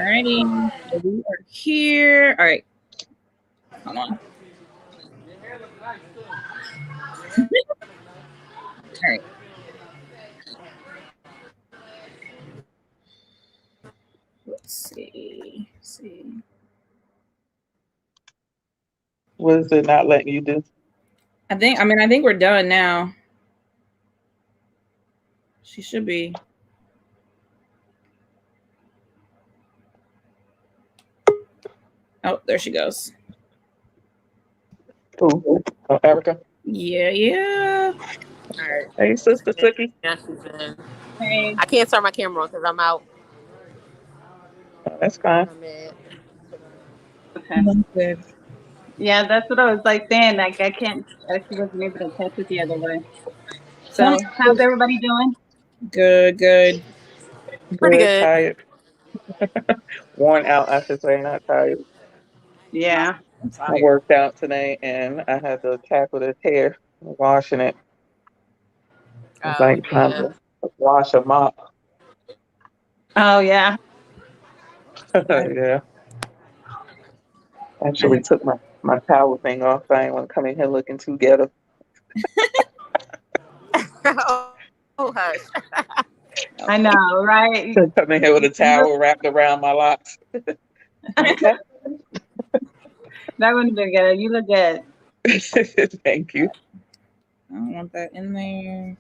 Alrighty, so we are here. All right, hold on. All right. Let's see. What is it not letting you do? I think we're done now. She should be. Oh, there she goes. Who? Oh, Erika. Yeah. All right. Hey, Sister Cookie. Yeah, she's in. Hey. I can't turn my camera on because I'm out. Oh, that's fine. I'm in. Okay. Good. Yeah, that's what I was like saying. Like I can't. She wasn't able to catch it the other way. So how's everybody doing? Good. Pretty good. Tired. Worn out, I should say, not tired. Yeah. I worked out today and I had to tackle this hair, washing it. It's like trying to wash a mop. Oh yeah. Yeah. Actually took my towel thing off. I ain't want to come in here looking too ghetto. Oh, hush. I know, right? Come in here with a towel wrapped around my locks. That wouldn't have been good. You look good. Thank you. I don't want that in there.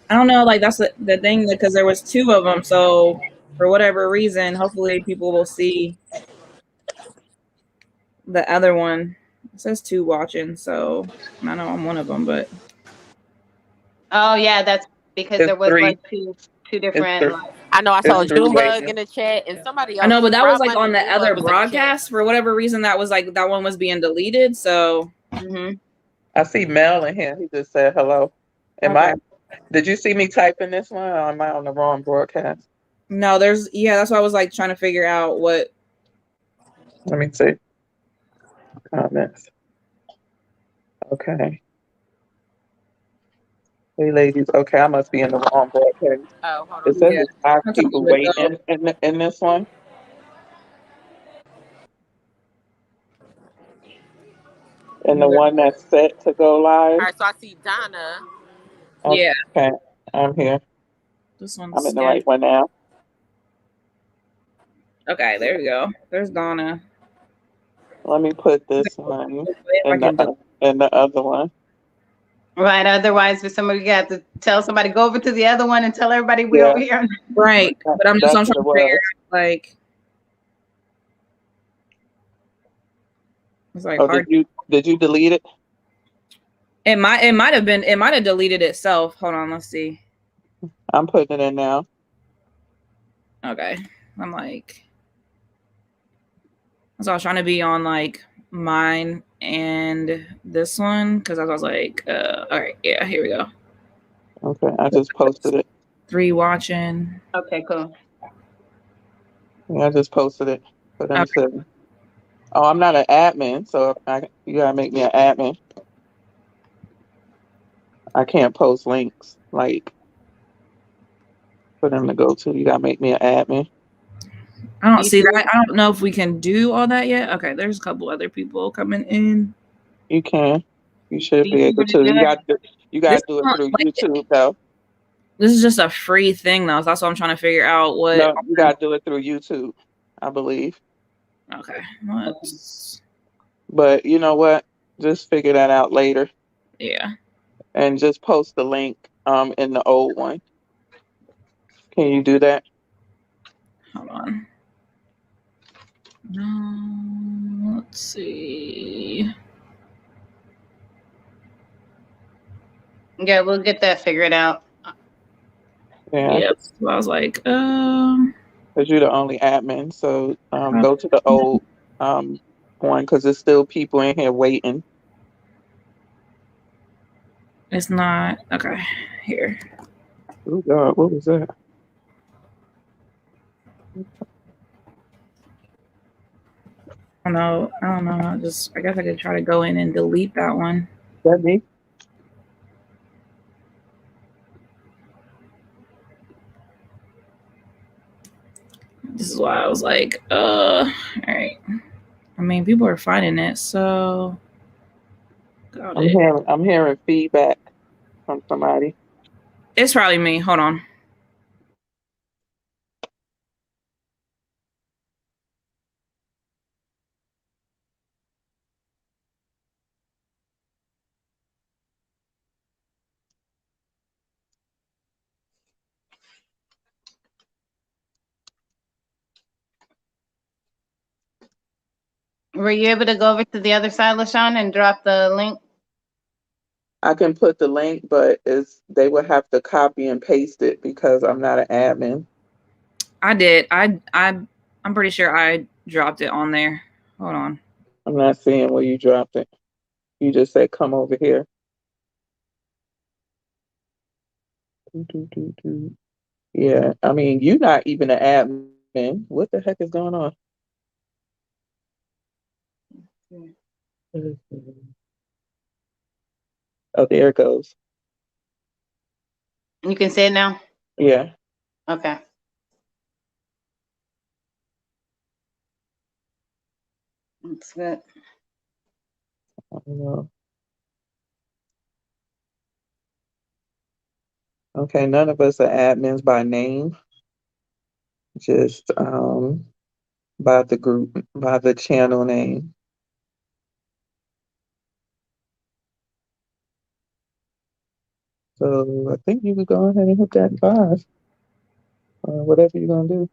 I don't know. Like that's the thing because there was two of them. So for whatever reason, hopefully people will see the other one. It says two watching, so I know I'm one of them, but Oh yeah, that's because It's there was three. like two different. Like, I know I saw a It's three Junebug waiting. in the chat and somebody else. I know, but that was like Rob on the Monday, other Junebug was in the chat. broadcast for whatever reason. That was like that one was being deleted. So I see Mel in here. He just said hello. Did you see me typing this one, or am I on the wrong broadcast? No, that's why I was like trying to figure out what. Let me see. Comments. Okay. Hey, ladies. Okay, I must be in the wrong broadcast. Oh, hold It on. says there's 5 people waiting in this one. And the one that's set to go live. All right, so I see Donna. Yeah. Okay, I'm here. This one's I'm in the right one now. Okay, there we go. There's Donna. Let me put this one in the other one. right. Otherwise, if somebody got to tell somebody go over to the other one and tell everybody we over here. Right, but I'm trying to figure out like. It's like hard. Did you delete it? It might have deleted itself. Hold on, let's see. I'm putting it in now. Okay. I'm like, so I was trying to be on like mine and this one because I was like, all right, yeah, here we go. Okay, I just posted it. 3 watching. Okay, cool. Yeah, I just posted it for them to. Oh, I'm not an admin, so you gotta make me an admin. I can't post links like for them to go to. You gotta make me an admin. I don't see that. I don't know if we can do all that yet. Okay, there's a couple other people coming in. You can. You should be able to. You got to do it through YouTube though. This is just a free thing though. So that's what I'm trying to figure out. What? No, you got to do it through YouTube, I believe. Okay. But you know what? Just figure that out later. Yeah. And just post the link in the old one. Can you do that? Hold on. Let's see. Yeah, we'll get that figured out. Yeah. Yep. So I was like, because you're the only admin, so go to the old one because there's still people in here waiting. It's not okay. Here. Oh God, what was that? I don't know. I guess I could try to go in and delete that one. Is that me? This is why I was like, all right. I mean, people are finding it, so got it. I'm hearing feedback from somebody. It's probably me. Hold on. Were you able to go over to the other side, LaShawn, and drop the link? I can put the link, but they would have to copy and paste it because I'm not an admin. I did. I'm pretty sure I dropped it on there. Hold on. I'm not seeing where you dropped it. You just said come over here. Yeah, I mean, you're not even an admin. What the heck is going on? Oh, there it goes. You can say it now? Yeah. Okay. That's good. I don't know. Okay, none of us are admins by name, just by the group, by the channel name. So I think you could go ahead and hit that 5, or whatever you're gonna do.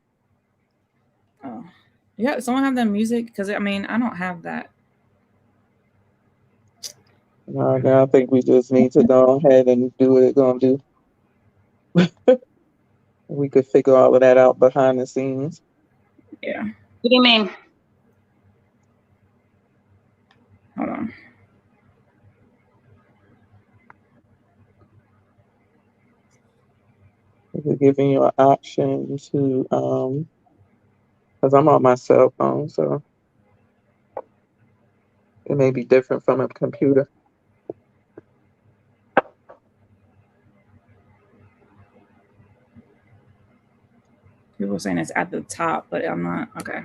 Oh, yeah. Someone have that music? Because I mean, I don't have that. I think we just need to go ahead and do what it's gonna do. We could figure all of that out behind the scenes. Yeah. What do you mean? Hold on. We're giving you an option to because I'm on my cell phone, so it may be different from a computer. People are saying it's at the top, but I'm not. Okay.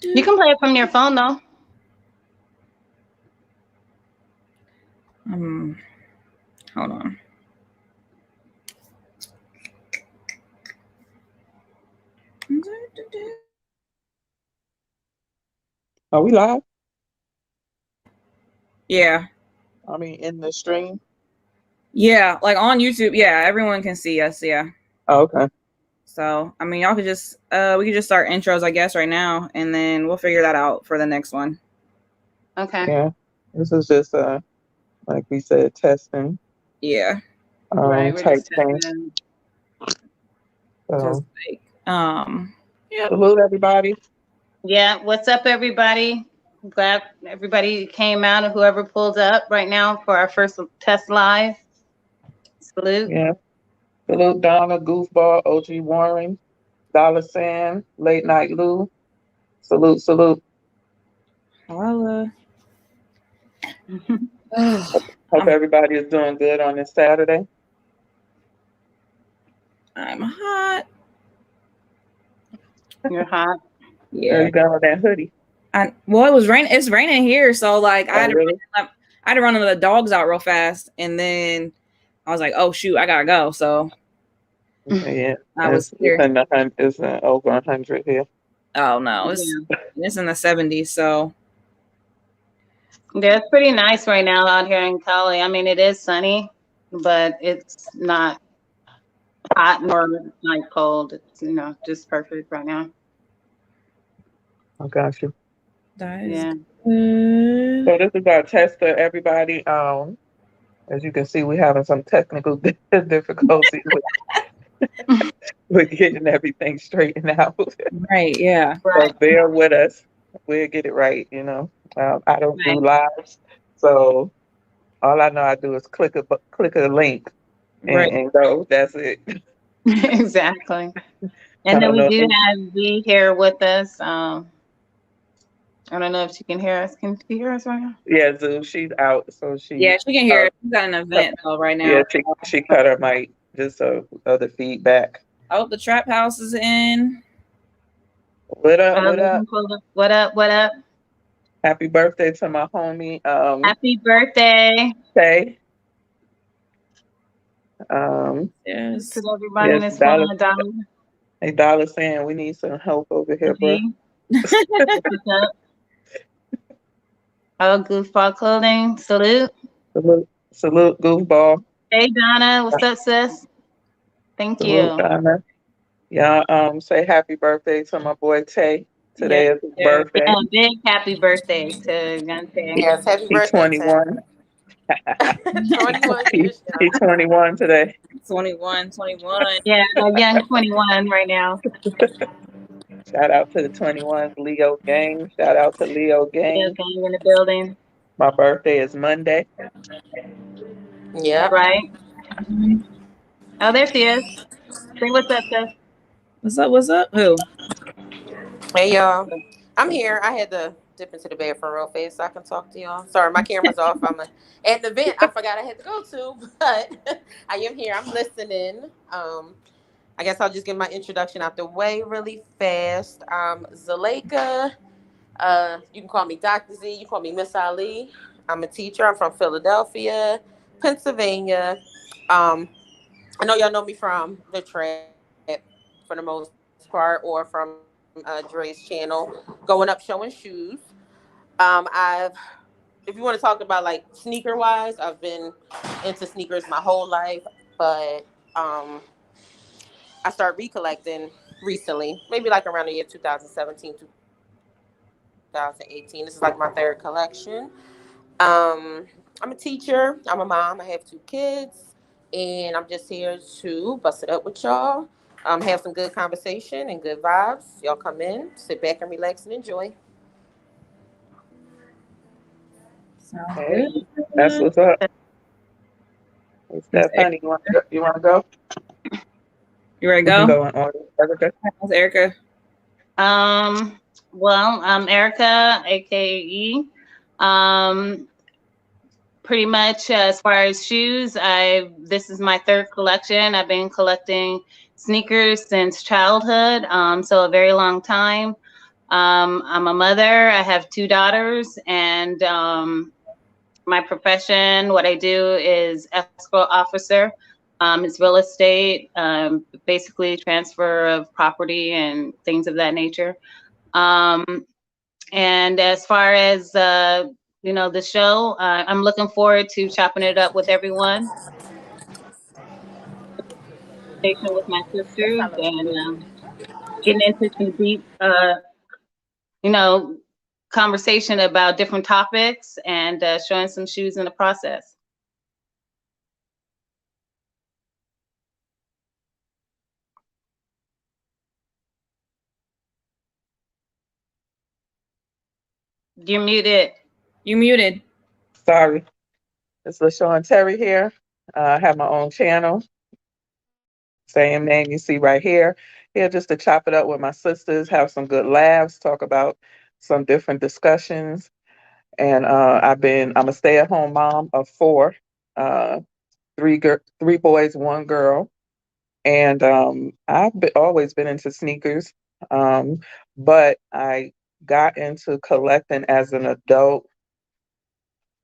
You can play it from your phone, though. Hold on. Are we live? Yeah. I mean, in the stream? Yeah, like on YouTube. Yeah, everyone can see us. Yeah. Oh, okay. So, I mean, y'all could just we could just start intros, I guess, right now, and then we'll figure that out for the next one. Okay. Yeah. This is just like we said, testing. Yeah. Right. We're Type just thing. testing. Just So like yeah. salute everybody. Yeah. What's up, everybody? I'm glad everybody came out and whoever pulled up right now for our first test live. Salute. Yeah. Salute Donna, Goofball, OG Warren, Dollar Sam, Late Night Lou. Salute, salute. Holla. Hope everybody is doing good on this Saturday. I'm hot. You're hot. Yeah. There you go with that hoodie. Well, it was raining. It's raining here, so like I had to run the dogs out real fast, and then I was like, "Oh shoot, I gotta go." So yeah, I was here. It's over 100 here. Oh no, it's in the 70s. So yeah, it's pretty nice right now out here in Cali. I mean, it is sunny, but it's not hot nor like cold. It's just perfect right now. I got you. that is Yeah. good. So this is our test for everybody. As you can see, we're having some technical difficulties with getting everything straightened out. Right? Yeah. So bear with us. We'll get it right. I don't do lives, so all I know I do is click a link and go. That's it. Exactly. And then we do have V here with us. I don't know if she can hear us. Can she hear us right now? Yeah, Zoo, she's out, so she can hear it. She's at an event though right now. Yeah, she cut her mic just so other feedback. I hope the trap house is in. What up? What up? What up? What up? Happy birthday to my homie. Happy birthday. Tay. Yes. To everybody in Yes, this Dollar. Dollar. Hey, Dollar saying we need some help over here, bro. What's up? Oh, Goofball Clothing. Salute. Salute, goofball. Hey, Donna. What's up, sis? Thank Salute, you. Donna. Yeah, say happy birthday to my boy Tay. Today is his birthday. Yeah, big happy birthday to Yante. Yes, happy He's birthday, 21. 21 He's 21 today. 21. Yeah, a young 21 right now. Shout out to the 21 Leo gang. Shout out to Leo gang. Leo gang in the building. My birthday is Monday. Yeah. Right. Oh, there she is. Say what's up, sis. What's up? Who? Hey, y'all. I'm here. I had to dip into the bathroom real fast so I can talk to y'all. Sorry, my camera's off. I'm at an event I forgot I had to go to, but I am here. I'm listening. I guess I'll just get my introduction out the way really fast. Zuleika. You can call me Dr. Z. You can call me Miss Ali. I'm a teacher. I'm from Philadelphia, Pennsylvania. I know y'all know me from the trap for the most part, or from Dre's channel, going up showing shoes. I've, if you want to talk about like sneaker wise, I've been into sneakers my whole life, but I started recollecting recently, maybe like around the year 2017, 2018. This is like my third collection. I'm a teacher. I'm a mom. I have 2 kids, and I'm just here to bust it up with y'all. Have some good conversation and good vibes. Y'all come in, sit back and relax and enjoy. Hey, that's what's up. Steph, honey, you want to go? You ready to We can go? go in order. Erika. How's Erika? Well, I'm Erika, aka pretty much as far as shoes, this is my third collection. I've been collecting sneakers since childhood, so a very long time. I'm a mother. I have 2 daughters, and my profession, what I do is escrow officer. It's real estate, basically transfer of property and things of that nature. And as far as the show, I'm looking forward to chopping it up with everyone, with my sisters, and getting into some deep, conversation about different topics, and showing some shoes in the process. You're muted. You muted. Sorry. It's LaShawn Terry here. I have my own channel. Same name you see right here. Here just to chop it up with my sisters, have some good laughs, talk about some different discussions. And I'm a stay-at-home mom of 4, 3 boys, 1 girl. And always been into sneakers. But I got into collecting as an adult.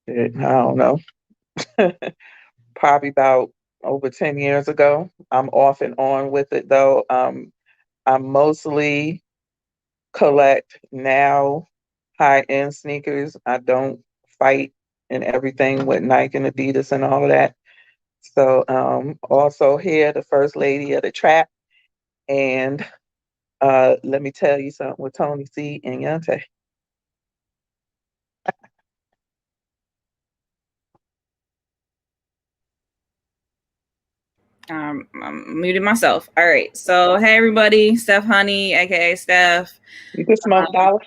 I don't know, probably about over 10 years ago. I'm off and on with it though. I mostly collect now high-end sneakers. I don't fight and everything with Nike and Adidas and all of that. So also here, the first lady of the trap. And let me tell you something with Tony C and Yante. I'm muted myself. All right. So hey everybody, Steph Honey, aka Steph. You can smoke Dollar.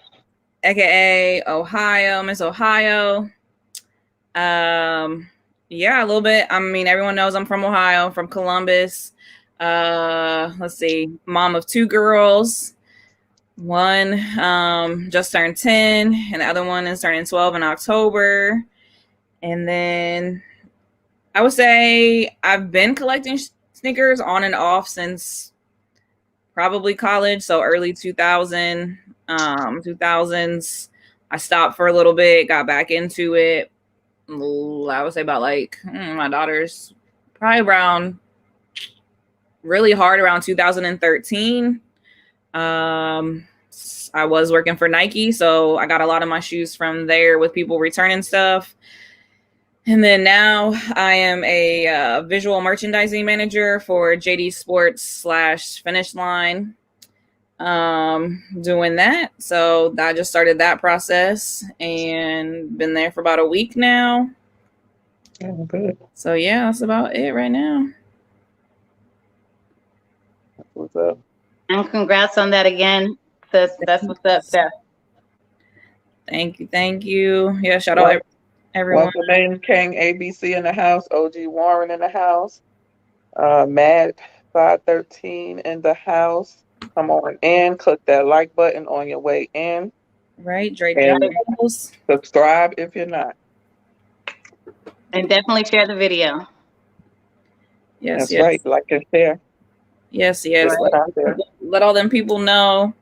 AKA Ohio, Miss Ohio. Yeah, a little bit. I mean, everyone knows I'm from Ohio, from Columbus. Let's see, mom of 2 girls. One just turned 10, and the other one is turning 12 in October. And then I would say I've been collecting sneakers on and off since probably college, so early 2000s. I stopped for a little bit, got back into it. I would say about like my daughter's probably around really hard around 2013. I was working for Nike, so I got a lot of my shoes from there with people returning stuff. And then now I am a visual merchandising manager for JD Sports / Finish Line. Doing that. So I just started that process and been there for about a week now. Oh, good. So yeah, that's about it right now. What's up? And congrats on that again. That's what's up, Steph. Thank you. Yeah, shout out everyone. Once again, King ABC in the house, OG Warren in the house, Mad 513 in the house. Come on in, click that like button on your way in. Right, Dre And Jones. subscribe if you're not. And definitely share the video. Yes, That's yes. right. Like and share. Yes. Right. Let all them people know.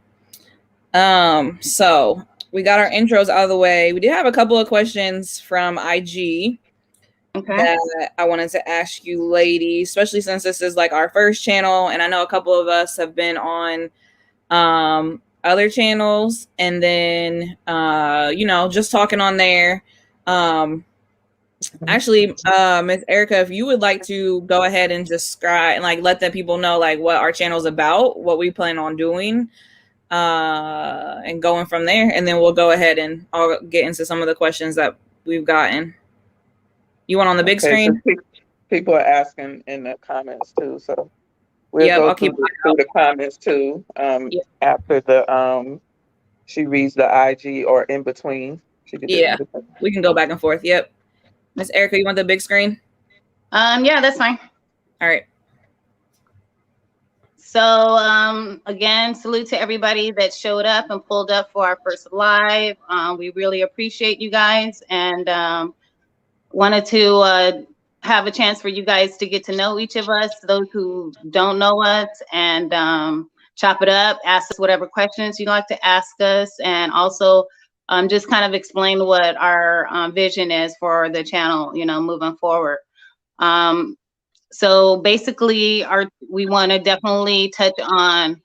So we got our intros out of the way. We did have a couple of questions from IG that I wanted to ask you ladies, especially since this is like our first channel, and I know a couple of us have been on other channels, and then just talking on there. Actually, Ms. Erika, if you would like to go ahead and describe and like let the people know like what our channel is about, what we plan on doing, and going from there, and then we'll go ahead and I'll get into some of the questions that we've gotten. You want on the big screen? So people are asking in the comments too, so we'll go through the comments too. After the she reads the IG or in between. We can go back and forth. Yep. Miss Erika, you want the big screen? Yeah, that's fine. All right. So again, salute to everybody that showed up and pulled up for our first live. We really appreciate you guys, and wanted to have a chance for you guys to get to know each of us, those who don't know us, and chop it up, ask us whatever questions you'd like to ask us, and also just kind of explain what our vision is for the channel, moving forward. So basically, we want to definitely touch on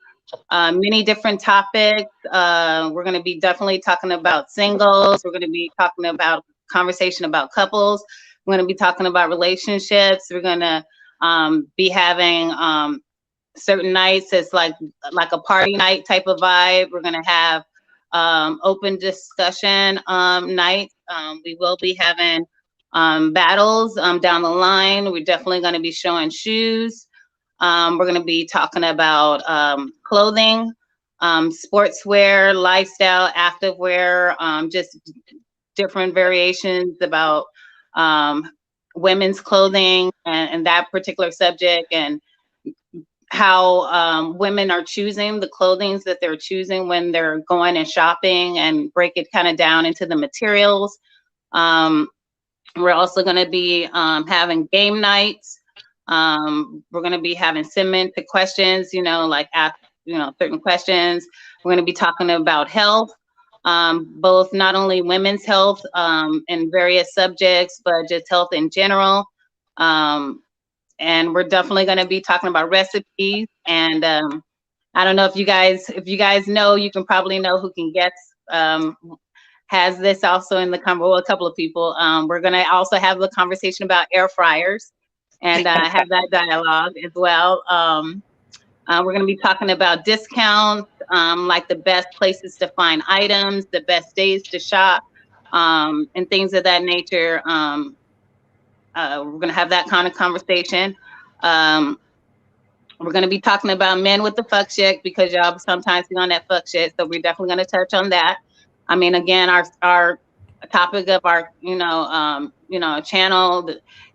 many different topics. We're going to be definitely talking about singles. We're going to be talking about conversation about couples. We're going to be talking about relationships. We're going to be having certain nights as like a party night type of vibe. We're going to have open discussion nights. We will be having battles down the line. We're definitely going to be showing shoes. We're going to be talking about clothing, sportswear, lifestyle, activewear, just different variations about women's clothing and that particular subject, and how women are choosing the clothing that they're choosing when they're going and shopping, and break it kind of down into the materials. We're also going to be having game nights. We're going to be having segmented questions, like ask, certain questions. We're going to be talking about health, both not only women's health in various subjects, but just health in general. And we're definitely going to be talking about recipes. And I don't know if you guys know, you can probably know who can guess. Has this also in the well, a couple of people. We're going to also have the conversation about air fryers and have that dialogue as well. We're going to be talking about discounts, like the best places to find items, the best days to shop, and things of that nature. We're going to have that kind of conversation. We're going to be talking about men with the fuck shit, because y'all sometimes be on that fuck shit. So we're definitely going to touch on that. I mean, again, our topic of our, channel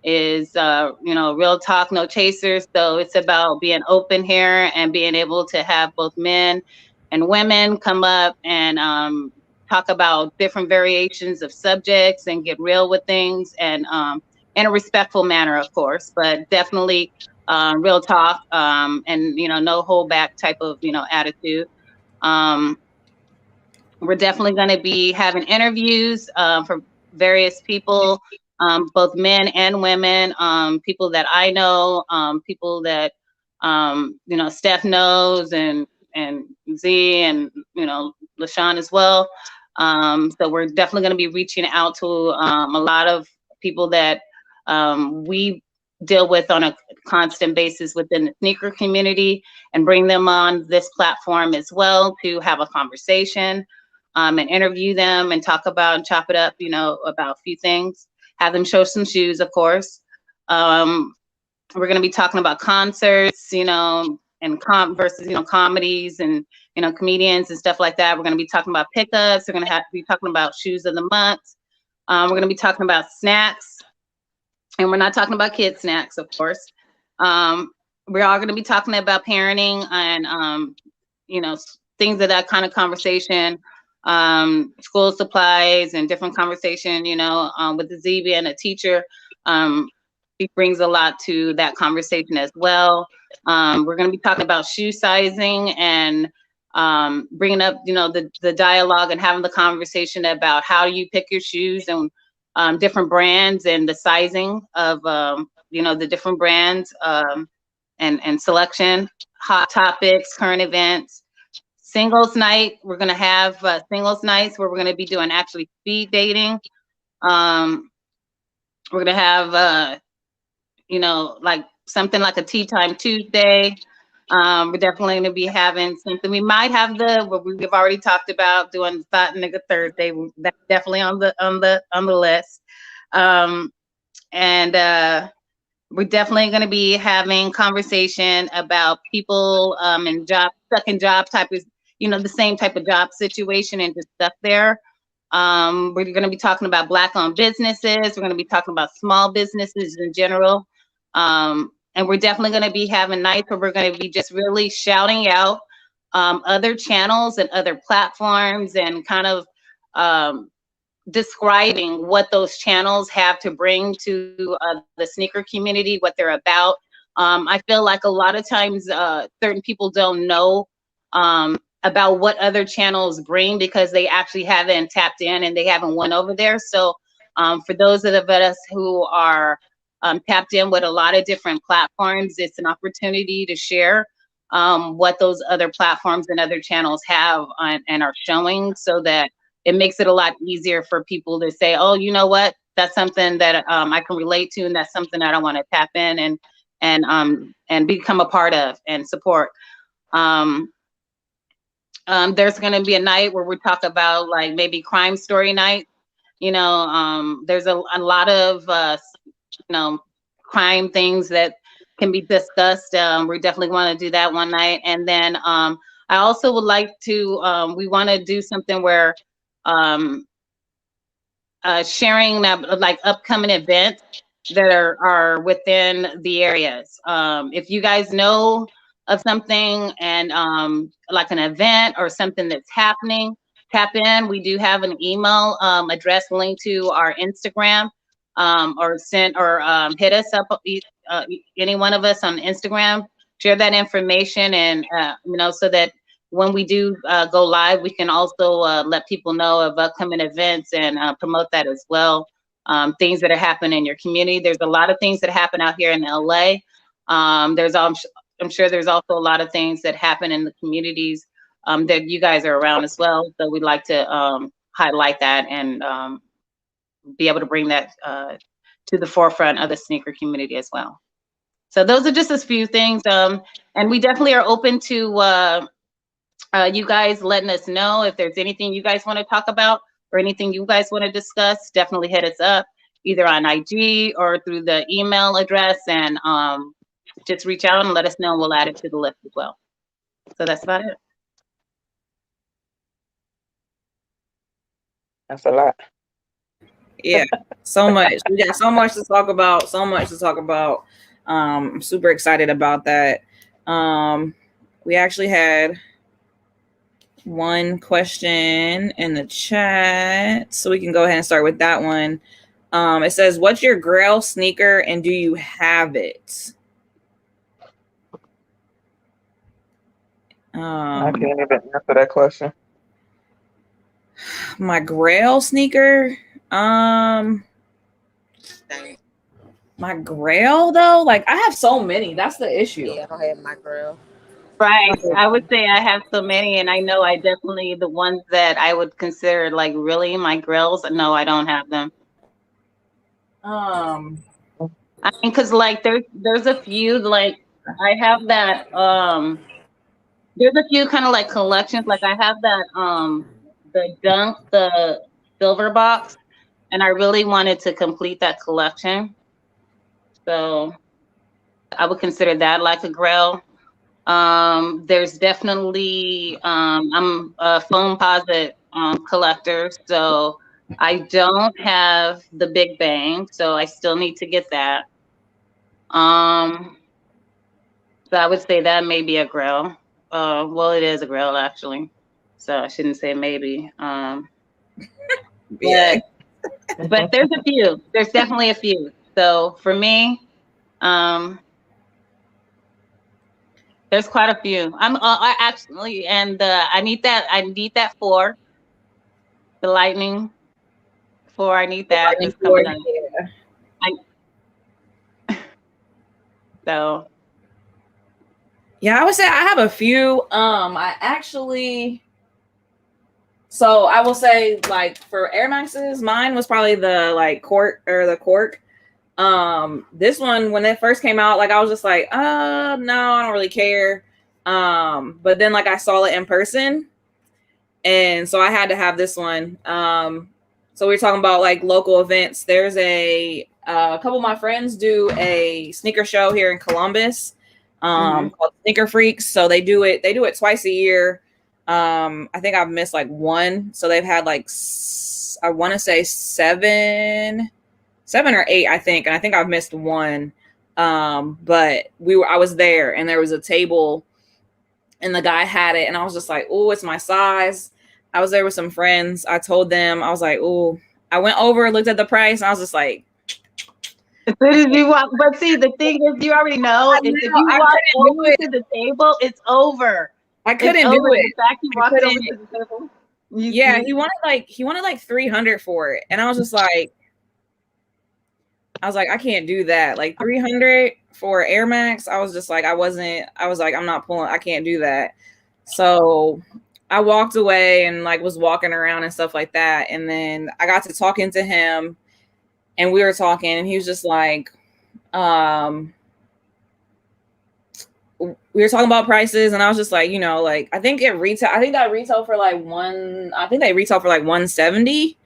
is, real talk, no chasers. So it's about being open here and being able to have both men and women come up and talk about different variations of subjects and get real with things, and in a respectful manner, of course, but definitely real talk, and no hold back type of attitude. We're definitely going to be having interviews for various people, both men and women, people that I know, people that Steph knows, and Z, and LaShawn as well. So we're definitely going to be reaching out to a lot of people that we deal with on a constant basis within the sneaker community, and bring them on this platform as well to have a conversation, and interview them and talk about and chop it up, about a few things. Have them show some shoes, of course. We're going to be talking about concerts, and versus, comedies, and, comedians and stuff like that. We're going to be talking about pickups. We're going to be talking about shoes of the month. We're going to be talking about snacks, and we're not talking about kid snacks, of course. We're all going to be talking about parenting and, things of that kind of conversation, school supplies and different conversation, with the Z being a teacher. He brings a lot to that conversation as well. We're going to be talking about shoe sizing and bringing up, the dialogue and having the conversation about how you pick your shoes, and different brands, and the sizing of, the different brands, and selection, hot topics, current events. Singles night, we're going to have singles nights where we're going to be doing actually speed dating. We're going to have, like something like a Tea Time Tuesday. We're definitely going to be having something. We might have what we've already talked about, doing Thought Nigga Thursday. That's definitely on the list. And we're definitely going to be having conversation about people and stuck in job type of, the same type of job situation and just stuck there. We're going to be talking about Black-owned businesses. We're going to be talking about small businesses in general. And we're definitely going to be having nights where we're going to be just really shouting out other channels and other platforms, and kind of describing what those channels have to bring to the sneaker community, what they're about. I feel like a lot of times certain people don't know about what other channels bring, because they actually haven't tapped in and they haven't went over there. So for those of us who are tapped in with a lot of different platforms, it's an opportunity to share what those other platforms and other channels have and are showing, so that it makes it a lot easier for people to say, oh, you know what, that's something that I can relate to, and that's something that I want to tap in and become a part of and support. There's going to be a night where we talk about, like, maybe crime story night. There's a lot of crime things that can be discussed. We definitely want to do that one night. And then I also would like to, we want to do something where sharing like upcoming events that are within the areas. If you guys know of something, and like an event or something that's happening, tap in. We do have an email address linked to our Instagram, or hit us up, any one of us on Instagram, share that information, and so that when we do go live, we can also let people know of upcoming events and promote that as well. Things that are happening in your community. There's a lot of things that happen out here in LA. I'm sure there's also a lot of things that happen in the communities that you guys are around as well. So we'd like to highlight that and be able to bring that to the forefront of the sneaker community as well. So those are just a few things. And we definitely are open to you guys letting us know if there's anything you guys want to talk about or anything you guys want to discuss. Definitely hit us up either on IG or through the email address, and just reach out and let us know, and we'll add it to the list as well. So that's about it. That's a lot. Yeah, so much. We got so much to talk about. I'm super excited about that. We actually had one question in the chat, so we can go ahead and start with that one. It says, what's your grail sneaker and do you have it? I can't even answer that question. My grail sneaker. My grail though, like I have so many. That's the issue. Yeah, I don't have my grail. Right. I would say I have so many, and I know I definitely the ones that I would consider like really my grills. No, I don't have them. I mean, because like there's a few like I have that there's a few kind of like collections. Like I have that the Dunk, the silver box, and I really wanted to complete that collection. So I would consider that like a grail. There's definitely I'm a foam posit collector, so I don't have the Big Bang, so I still need to get that. So I would say that may be a grail. Well, it is a grail actually, so I shouldn't say maybe. Yeah. But there's a few. There's definitely a few. So for me, there's quite a few. I actually, and I need that. I need that for the lightning. For I need that. That's coming up. So yeah, I would say I have a few. So I will say like for Air Maxes, mine was probably the like cork or the cork. This one when it first came out, like I was just like, no, I don't really care. But then like I saw it in person, and so I had to have this one. So we're talking about like local events. There's a couple of my friends do a sneaker show here in Columbus, called Sneaker Freaks. So they do it twice a year. I think I've missed like one. So they've had like I want to say seven or eight, I think, and I think I've missed one. But I was there, and there was a table, and the guy had it, and I was just like, oh, it's my size. I was there with some friends. I told them, I was like, oh, I went over, looked at the price, and I was just like, as soon as you walk, but see, the thing is, you already know, if you walk over to the table, it's over. I couldn't do it. The fact you walked over to the table. Yeah, he wanted like 300 for it, and I was like, I can't do that. Like 300 for Air Max. I was like, I'm not pulling. I can't do that. So I walked away and like was walking around and stuff like that. And then I got to talking to him, and we were talking, and he was just like, we were talking about prices, and I was just like, like I think that retail for like 170.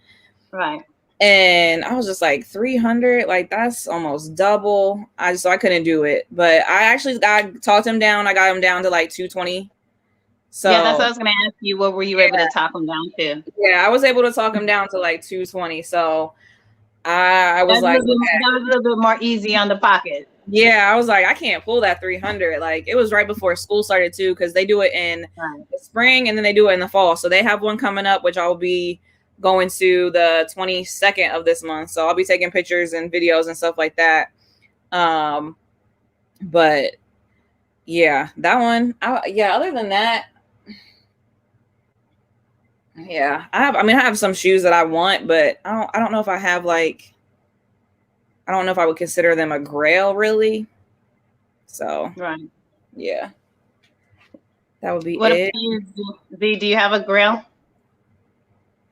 Right. And I was just like 300, like that's almost double. So I couldn't do it. But I talked him down. I got him down to like 220. So yeah, that's what I was gonna ask you. What were you able to talk him down to? Yeah, I was able to talk him down to like 220. So I was like, that was a little bit more easy on the pocket. Yeah, I was like, I can't pull that 300. Like it was right before school started too, because they do it in the spring and then they do it in the fall. So they have one coming up, which I'll be going to the 22nd of this month. So I'll be taking pictures and videos and stuff like that. But yeah, that one. Other than that, yeah, I have some shoes that I want, but I don't know if I have like, I don't know if I would consider them a grail really. So right, yeah, that would be what it. You, Z, do you have a grail?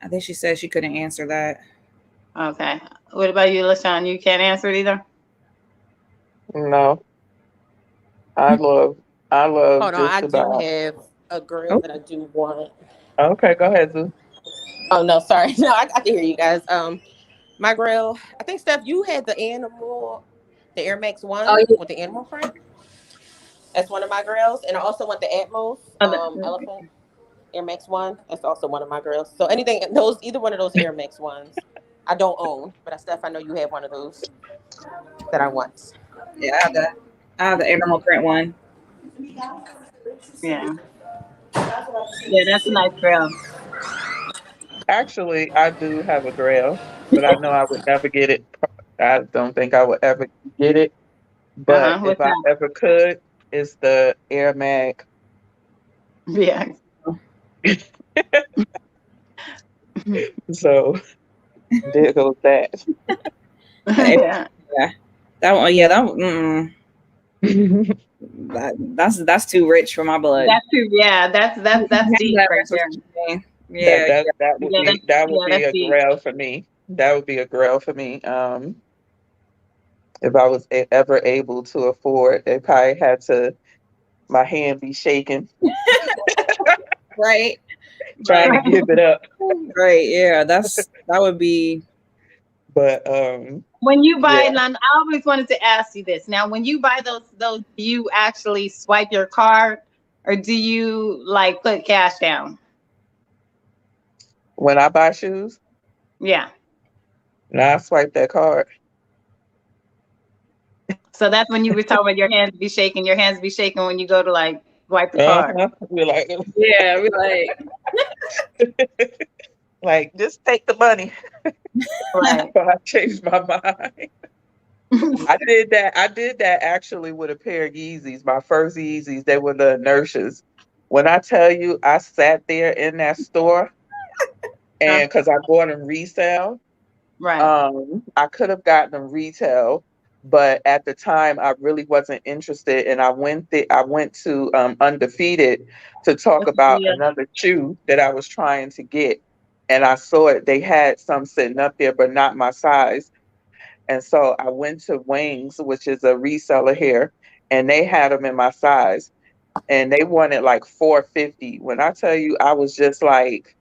I think she said she couldn't answer that. Okay. What about you, LaShawn? You can't answer it either? No. I love Oh, no, I just do about. have a grail that I do want. Okay, go ahead, Zoo. Oh, no, sorry. No, I can hear you guys. My grail, I think, Steph, you had the Air Max 1 with the animal print. That's one of my grails. And I also want the Atmos elephant Air Max 1. That's also one of my grails. So either one of those Air Max 1s, I don't own. But Steph, I know you have one of those that I want. Yeah, I have the animal print one. Yeah. Yeah, that's a nice grail. Actually, I do have a grail, but I know I would never get it. I don't think I would ever get it. But if I ever could, it's the Air Max Yeah. So there goes that. Yeah. Yeah, that one. Yeah, that. That's too rich for my blood. That's true. Yeah, that's deep right there. Yeah, That would Yeah, be that's a deep. grail for me. That would be a grail for me. If I was ever able to afford, they probably had to my hand be shaking, right, trying right, to give it up. right. Yeah, that would be. But When you buy, yeah. and I always wanted to ask you this. Now, when you buy those, do you actually swipe your card, or do you like put cash down? When I buy shoes, Yeah. now I swipe that card. So that's when you were talking about your hands be shaking. Your hands be shaking when you go to like wipe the card. Uh-huh. We're Yeah, we like. like, just take the money. Right. But I changed my mind. I did that actually with a pair of Yeezys. My first Yeezys, they were the inertias. When I tell you, I sat there in that store and because I bought them resale, Right. I could have gotten them retail, but at the time I really wasn't interested, and I went to Undefeated to talk about Yeah. another shoe that I was trying to get, and I saw it. They had some sitting up there, but not my size. And so I went to Wings, which is a reseller here, and they had them in my size, and they wanted like 450. When I tell you, I was just like,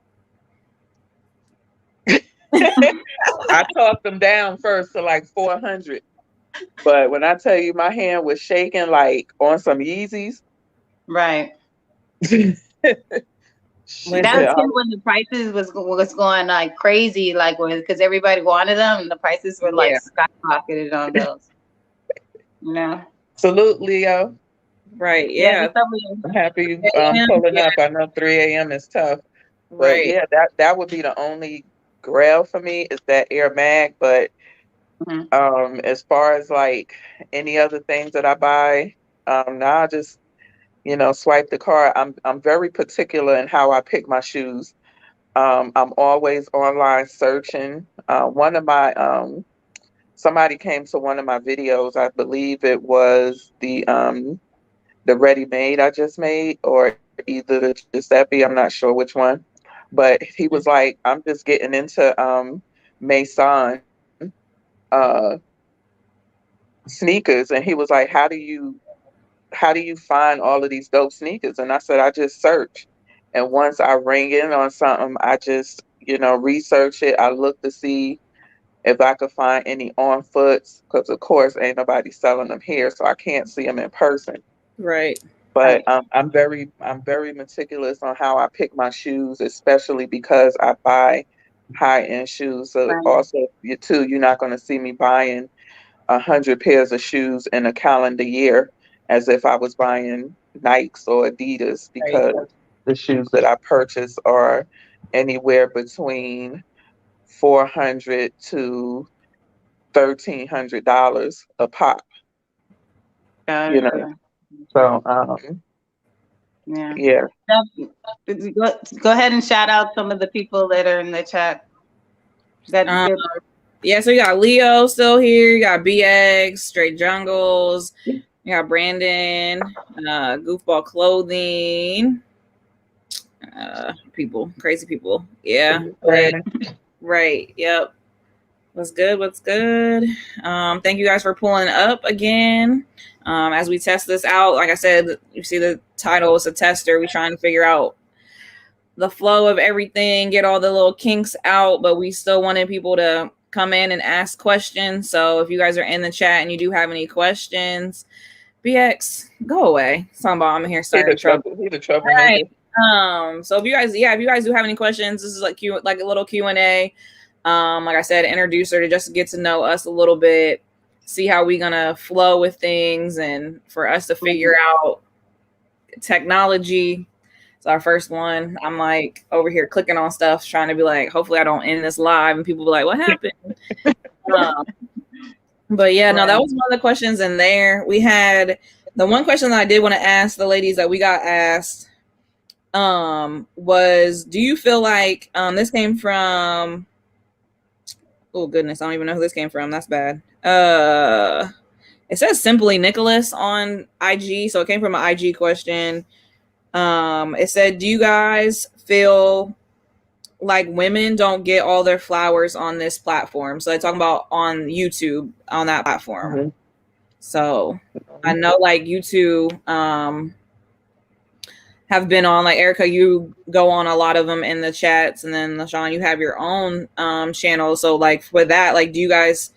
I talked them down first to like 400. But when I tell you my hand was shaking like on some Yeezys, Right. Listen, That was yeah, too when the prices was going like crazy, like because everybody wanted them, and the prices were like yeah, skyrocketed on those. You know. salute Leo. right. Yeah. Yeah, What's up, Liam? I'm happy you yeah, pulling yeah, up. I know 3 a.m. is tough, but right, yeah, that would be the only grail for me is that Air Mag. But Mhm. as far as like any other things that I buy, now I just swipe the card. I'm very particular in how I pick my shoes. I'm always online searching. One of my somebody came to one of my videos. I believe it was the ready made I just made, or either the Giuseppe. I'm not sure which one, but he was like, "I'm just getting into Maison uh, sneakers," and he was like, how do you find all of these dope sneakers?" And I said, I just search. And once I ring in on something, I just, research it. I look to see if I could find any on foots, because of course ain't nobody selling them here, so I can't see them in person. right, But Right. I'm very meticulous on how I pick my shoes, especially because I buy high end shoes. So Right. also, you're not going to see me buying 100 pairs of shoes in a calendar year as if I was buying Nikes or Adidas, right, because the shoes that I purchase are anywhere between 400 to $1,300 a pop, you know. Gotcha. So Yeah. yeah. Go ahead and shout out some of the people that are in the chat. That um, did. yeah. So you got Leo still here. You got BX, Straight Jungles. You got Brandon, Goofball Clothing. People, crazy people. Yeah, but Brandon. right. Yep. What's good? What's good? Thank you guys for pulling up again. As we test this out, like I said, you see the title is a tester. We're trying to figure out the flow of everything, get all the little kinks out, but we still wanted people to come in and ask questions. So if you guys are in the chat and you do have any questions, BX, go away. Talking about I'm here starting trouble. He the All troublemaker. right. So if you guys do have any questions, this is like a little Q&A. Like I said, introduce her to just get to know us a little bit, see how we gonna flow with things, and for us to figure out technology. It's our first one. I'm like over here clicking on stuff, trying to be like, hopefully I don't end this live, and people be like, what happened? But yeah, no, that was one of the questions in there. We had the one question that I did want to ask the ladies that we got asked was, do you feel like this came from, oh goodness, I don't even know who this came from. That's bad. It says Simply Nicholas on IG, so it came from an IG question. It said, do you guys feel like women don't get all their flowers on this platform? So they're talking about on YouTube, on that platform. Mm-hmm. So I know like you two have been on, like Erika, you go on a lot of them in the chats, and then LaShawn, you have your own channel. So like with that, like do you guys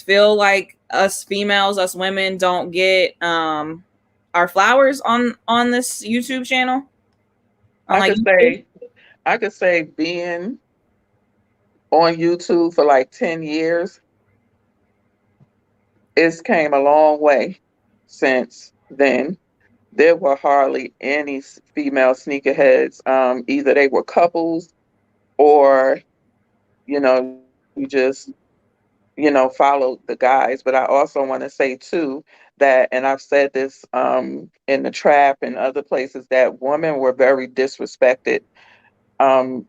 feel like us females, us women don't get our flowers on this YouTube channel? On like YouTube? I could say being on YouTube for like 10 years, it's came a long way since then. There were hardly any female sneakerheads. Either they were couples or, you just, followed the guys. But I also want to say too that, and I've said this in the trap and other places, that women were very disrespected. Um,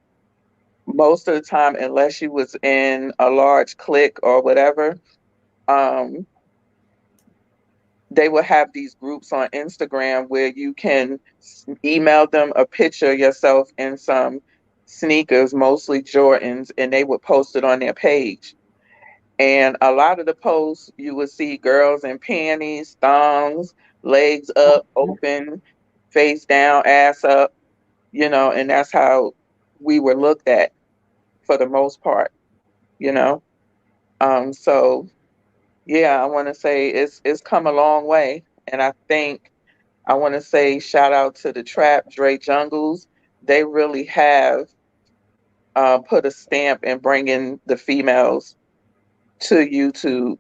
Most of the time, unless you was in a large clique or whatever, um, they will have these groups on Instagram where you can email them a picture of yourself in some sneakers, mostly Jordans, and they would post it on their page. And a lot of the posts, you would see girls in panties, thongs, legs up, open, face down, ass up, and that's how we were looked at for the most part, you know. So yeah, I want to say it's come a long way, and I think I want to say shout out to the Trap, Dre Jungles. They really have put a stamp in bringing the females to YouTube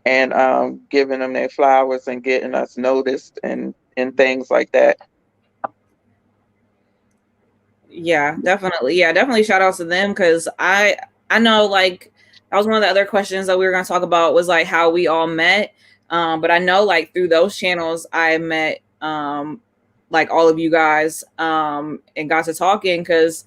and giving them their flowers and getting us noticed and things like that. Yeah, definitely. Yeah, definitely shout outs to them, because I know like that was one of the other questions that we were going to talk about, was like how we all met. But I know like through those channels I met like all of you guys and got to talking, because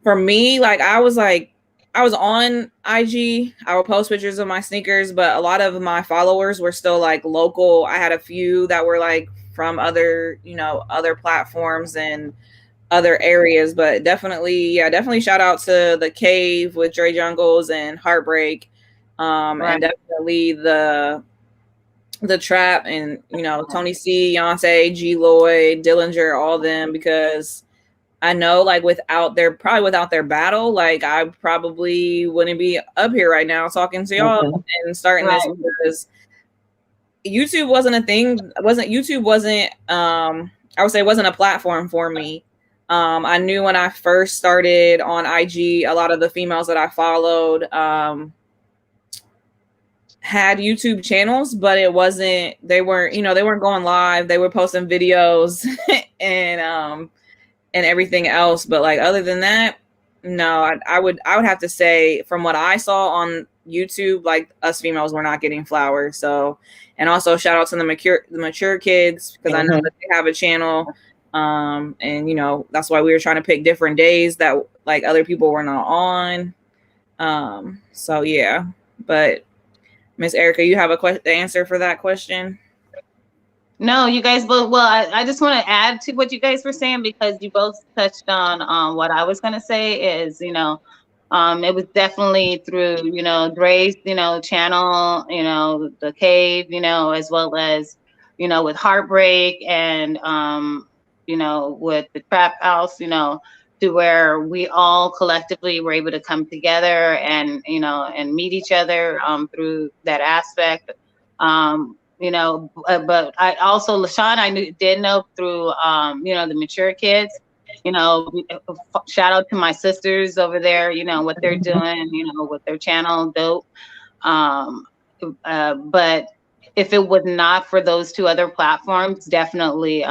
for me, like I was on IG. I would post pictures of my sneakers, but a lot of my followers were still like local. I had a few that were like from other, other platforms and other areas, but definitely shout out to the Cave with Dre Jungles and Heartbreak, Right. and definitely the Trap and Tony C, Yonsei, G Lloyd, Dillinger, all them, because I know like without their battle, like I probably wouldn't be up here right now talking to y'all and starting this, because YouTube wasn't a thing. YouTube wasn't I would say wasn't a platform for me. I knew when I first started on IG, a lot of the females that I followed had YouTube channels, but they weren't going live. They were posting videos and everything else. But like other than that, no, I would have to say from what I saw on YouTube, like us females were not getting flowers. So, and also shout out to the mature kids, because I know that they have a channel. And that's why we were trying to pick different days that like other people were not on. So yeah, but Miss Erika, you have the answer for that question? No, you guys both. Well, I just want to add to what you guys were saying, because you both touched on what I was going to say is, it was definitely through, Dre's, channel, the Cave, as well as, with Heartbreak and, with the Trap House, to where we all collectively were able to come together and, and meet each other through that aspect. But I also, LaShawn, did know through, the mature kids, shout out to my sisters over there, what they're doing, with their channel, dope. But if it was not for those two other platforms, definitely,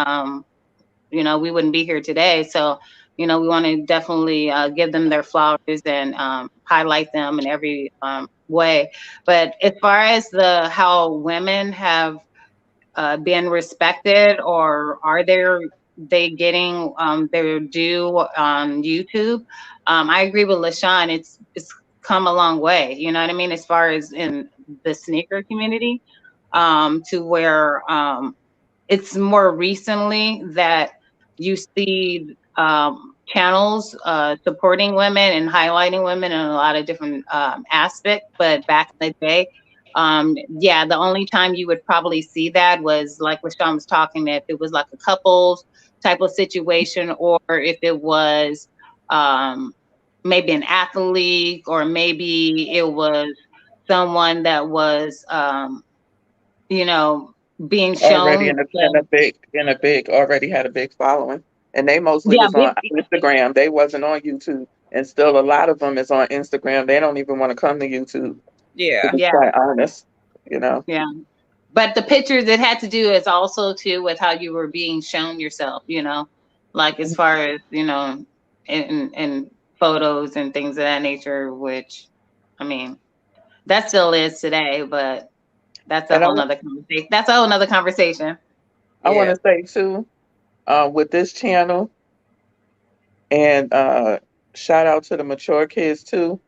we wouldn't be here today. So, we want to definitely give them their flowers and highlight them in every way. But as far as how women have been respected, or are there they getting their due on YouTube. I agree with LaShawn. It's come a long way. You know what I mean? As far as in the sneaker community, to where it's more recently that you see channels supporting women and highlighting women in a lot of different aspects. But back in the day, yeah, the only time you would probably see that was like what Sean was talking, if it was like a couples type of situation, or if it was maybe an athlete, or maybe it was someone that was you know, being Already shown. in a big already had a big following, and they mostly Yeah, was big, on Instagram. They wasn't on YouTube, and still a lot of them is on Instagram. They don't even want to come to YouTube, to Yeah. be yeah, quite honest. You know. yeah. But the pictures, it had to do is also too with how you were being shown yourself, you know, like as far as, you know, in photos and things of that nature, which I mean, that still is today, but that's a And whole nother conversation. That's a whole nother conversation. I want Yeah. to say too, with this channel, and shout out to the mature kids too.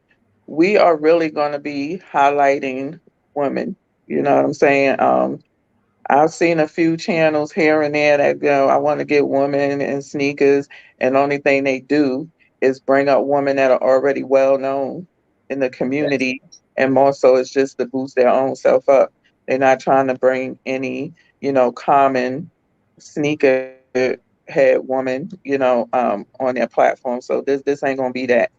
We are really going to be highlighting women. You know what I'm saying? I've seen a few channels here and there that go, I want to get women in sneakers, and the only thing they do is bring up women that are already well known in the community, and more so it's just to boost their own self up. They're not trying to bring any, common sneaker head woman, on their platform. So this ain't gonna be that.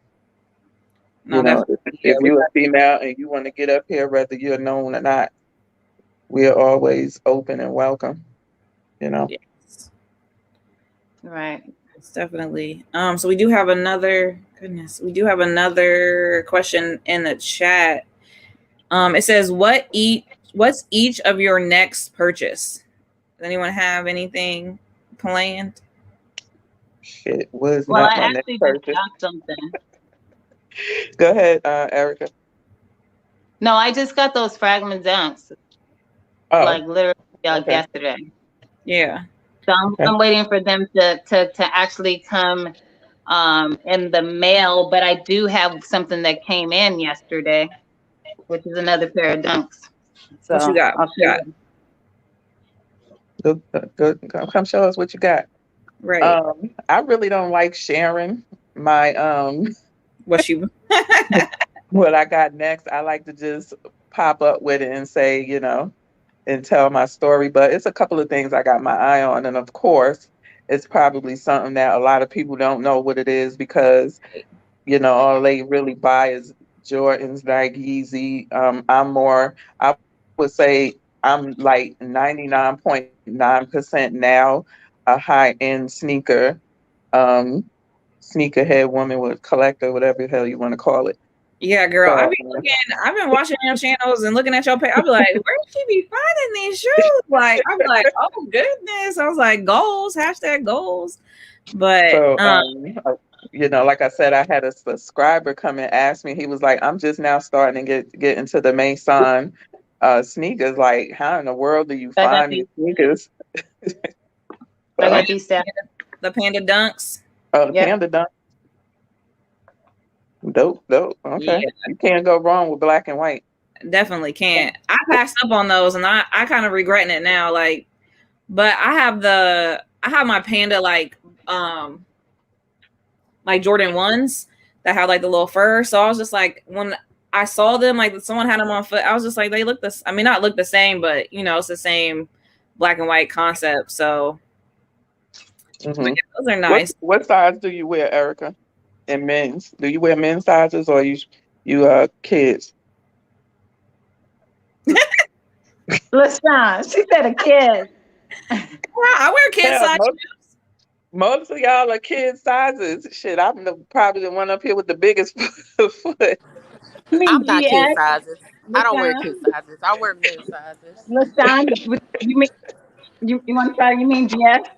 No, definitely. Yeah. If you're a female and you want to get up here, whether you're known or not, we are always open and welcome. You know. Yes. Right. It's definitely. So we do have another. Goodness, we do have another question in the chat. It says, What's each of your next purchase? Does anyone have anything planned? Shit, was Well, not I my next actually just purchase. got something. Go ahead, Erica. No, I just got those fragment dunks, Oh, like literally like okay. yesterday. Yeah. So I'm waiting for them to actually come in the mail, but I do have something that came in yesterday, which is another pair of dunks. So What you got? I'll What you show got? you. Come show us what you got. Right. I really don't like sharing my What you? what I got next. I like to just pop up with it and say, and tell my story. But it's a couple of things I got my eye on, and of course, it's probably something that a lot of people don't know what it is because all they really buy is Jordans, Nike, Yeezy. I would say I'm like 99.9% now a high-end um, sneakerhead woman with collector, whatever the hell you want to call it. Yeah, girl. So, I've been watching your channels and looking at your page. I'll be like, where did she be finding these shoes? Like, I'm like, oh goodness. I was like, goals, hashtag goals. But so, like I said, I had a subscriber come and ask me. He was like, "I'm just now starting to get into the Maison sneakers. Like, how in the world do you I got find these these. sneakers?" I So, got these steps. the panda dunks. the Yep. Panda Dunk, dope, dope. Okay, Yeah, you can't go wrong with black and white. definitely can't. I passed up on those and I kind of regretting it now. Like, but I have my panda like Jordan ones that have like the little fur. So I was just like, when I saw them, like someone had them on foot, I was just like, they look this. I mean, not look the same, but it's the same black and white concept. So but Hmm. yeah, those are nice. What size do you wear, Erica? In men's, do you wear men's sizes or you kids? LaShawn, she said a kid. Well, I wear kid Yeah, size. most of y'all are kid sizes. Shit, I'm probably the one up here with the biggest foot. You mean I'm not kid GS? sizes. I don't wear LaShawn? kid sizes. I wear men's sizes. LaShawn, you mean you want to try? You mean GS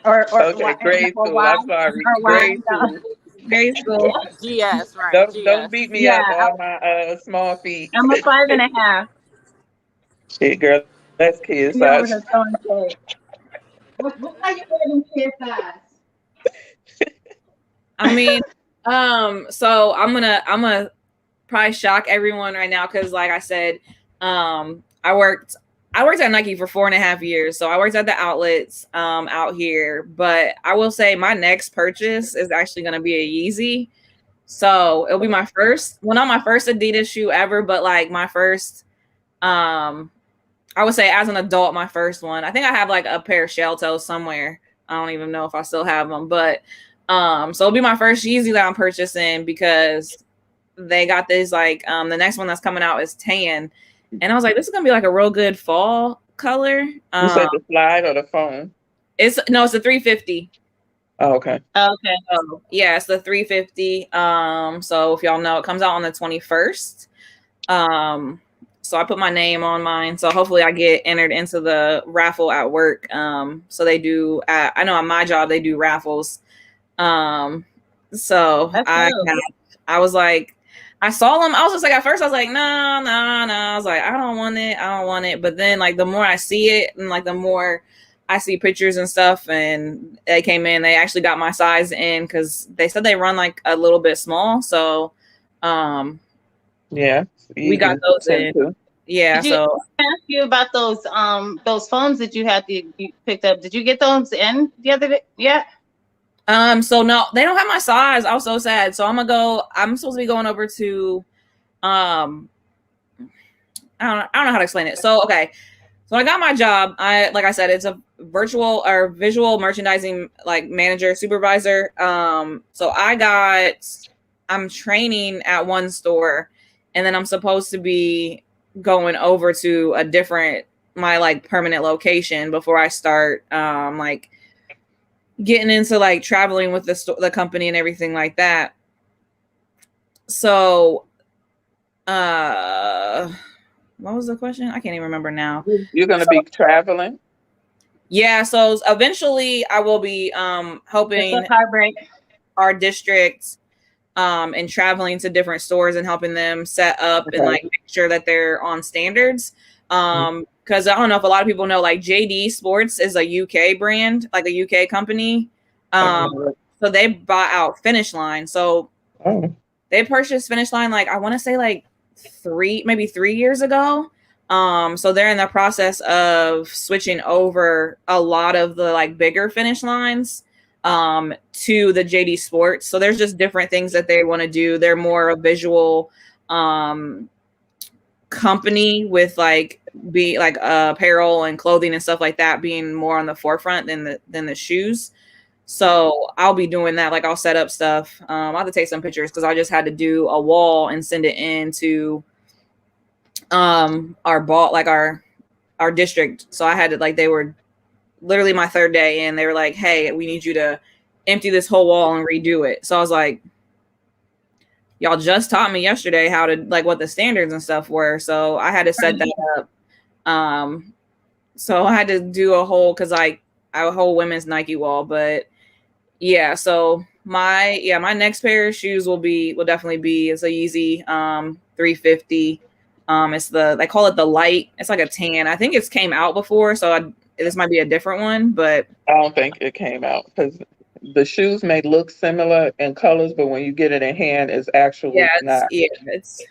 or Okay, grade or school. Y I'm sorry, or Y? grade No. school. Grade school. GS, right? Don't GS. beat me Yeah, up on my small feet. I'm a 5.5. Shit, girl, that's kid She over size. the throwing shade. How you wearing kid size? I mean, so I'm gonna probably shock everyone right now because, like I said, I worked at Nike for 4.5 years, so I worked at the outlets out here. But I will say my next purchase is actually gonna be a Yeezy. So it'll be my first, well, not my first Adidas shoe ever, but like my first, I would say as an adult, my first one. I think I have like a pair of Shoutouts somewhere. I don't even know if I still have them, but so it'll be my first Yeezy that I'm purchasing because they got this like the next one that's coming out is tan, and I was like, this is gonna be like a real good fall color. You said the slide or the phone? It's a 350. Oh, okay. Okay. So yeah, it's the 350. So if y'all know, it comes out on the 21st. So I put my name on mine. So hopefully I get entered into the raffle at work. So they do. I know at my job they do raffles. So I was like, I saw them. I was just like, at first I was like, no. I was like, I don't want it. But then like the more I see it, and like the more I see pictures and stuff, and they came in, they actually got my size in because they said they run like a little bit small. So, yeah, we got those in. Too. Yeah. So ask you about those phones that you picked up. Did you get those in the other day? Yeah. So no, they don't have my size. I was so sad. So I'm supposed to be going over to, I don't know how to explain it. So, okay. So I got my job. Like I said, it's a virtual or visual merchandising like manager, supervisor. So I'm training at one store, and then I'm supposed to be going over to my like permanent location before I start, like getting into like traveling with the company and everything like that. So, what was the question? I can't even remember now. You're going to be traveling? Yeah. So eventually I will be helping our districts and traveling to different stores and helping them set up and like make sure that they're on standards. Because I don't know if a lot of people know, like JD Sports is a UK brand, like a UK company. So they bought out Finish Line. So they purchased Finish Line, like I want to say like 3 years ago. So they're in the process of switching over a lot of the like bigger Finish Lines to the JD Sports. So there's just different things that they want to do. They're more a visual company with like apparel and clothing and stuff like that being more on the forefront than the shoes. So I'll be doing that. Like I'll set up stuff. I'll have to take some pictures because I just had to do a wall and send it in to our district. So I had to, like, they were literally my third day and they were like, hey, we need you to empty this whole wall and redo it. So I was like, y'all just taught me yesterday how to, like, what the standards and stuff were. So I had to set that up. So I had to do a whole women's Nike wall. But yeah, so my next pair of shoes will definitely be, it's a Yeezy 350. It's they call it the light. It's like a tan. I think it's came out before, so this might be a different one, but I don't think it came out because the shoes may look similar in colors, but when you get it in hand, it's actually not. Yeah, it's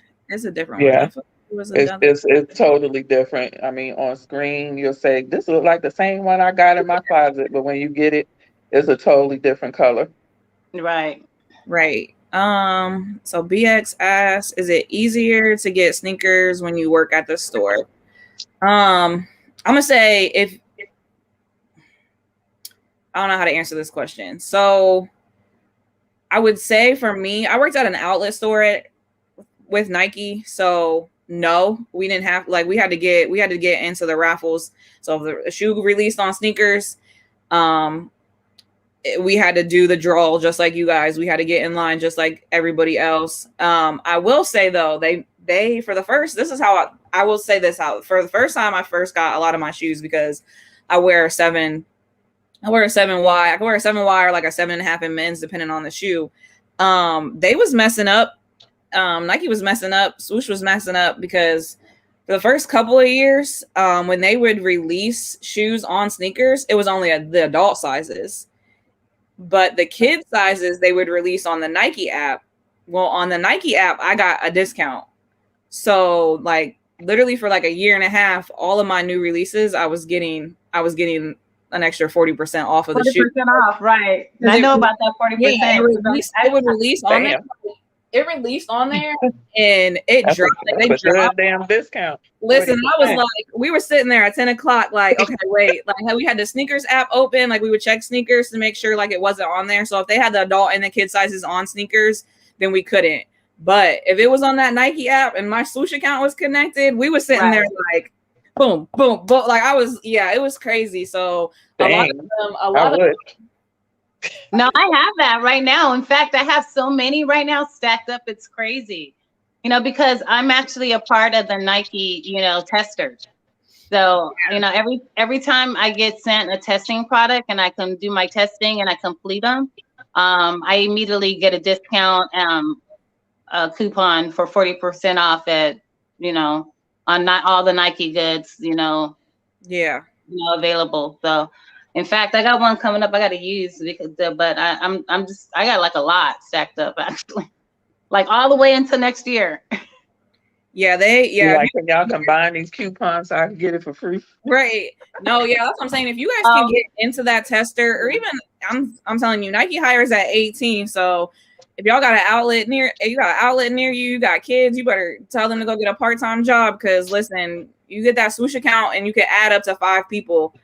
a different one. It's totally different. I mean, on screen, you'll say, this looks like the same one I got in my closet, but when you get it, it's a totally different color. Right. So BX asks, is it easier to get sneakers when you work at the store? I'm gonna say I don't know how to answer this question. So I would say for me, I worked at an outlet store with Nike. So no, we didn't have, like, we had to get into the raffles. So if the shoe released on sneakers, we had to do the draw just like you guys. We had to get in line just like everybody else. I will say though, they for the first time I first got a lot of my shoes because I wear a 7Y. I can wear a 7Y or like a 7.5 in men's depending on the shoe. They was messing up. Nike was messing up. Swoosh was messing up because For the first couple of years, when they would release shoes on sneakers, it was only the adult sizes. But the kid sizes they would release on the Nike app. Well, on the Nike app, I got a discount. So like literally for like a year and a half, all of my new releases, I was getting an extra 40% off of the shoe. 40% off, right? I know about that 40%. Yeah, it would release on there. It released on there and it dropped. They dropped. Damn discount. Listen, 40%. I was like, we were sitting there at 10 o'clock, like, okay, wait, like we had the sneakers app open, like we would check sneakers to make sure like it wasn't on there. So if they had the adult and the kid sizes on sneakers, then we couldn't. But if it was on that Nike app and my swoosh account was connected, we were sitting there like boom, boom, boom. Like it was crazy. So a lot of them. No, I have that right now. In fact, I have so many right now stacked up. It's crazy, because I'm actually a part of the Nike, testers. So, every time I get sent a testing product and I can do my testing and I complete them, I immediately get a discount, a coupon for 40% off at, on not all the Nike goods, available. So, in fact, I got one coming up I got to use but I got like a lot stacked up actually, like all the way into next year. Yeah, can y'all combine these coupons so I can get it for free? Right. No, yeah, that's what I'm saying. If you guys can get into that tester, or even I'm telling you, Nike hires at 18. So if y'all got an outlet near you, you got kids, you better tell them to go get a part-time job. Because listen, you get that swoosh account and you can add up to 5 people.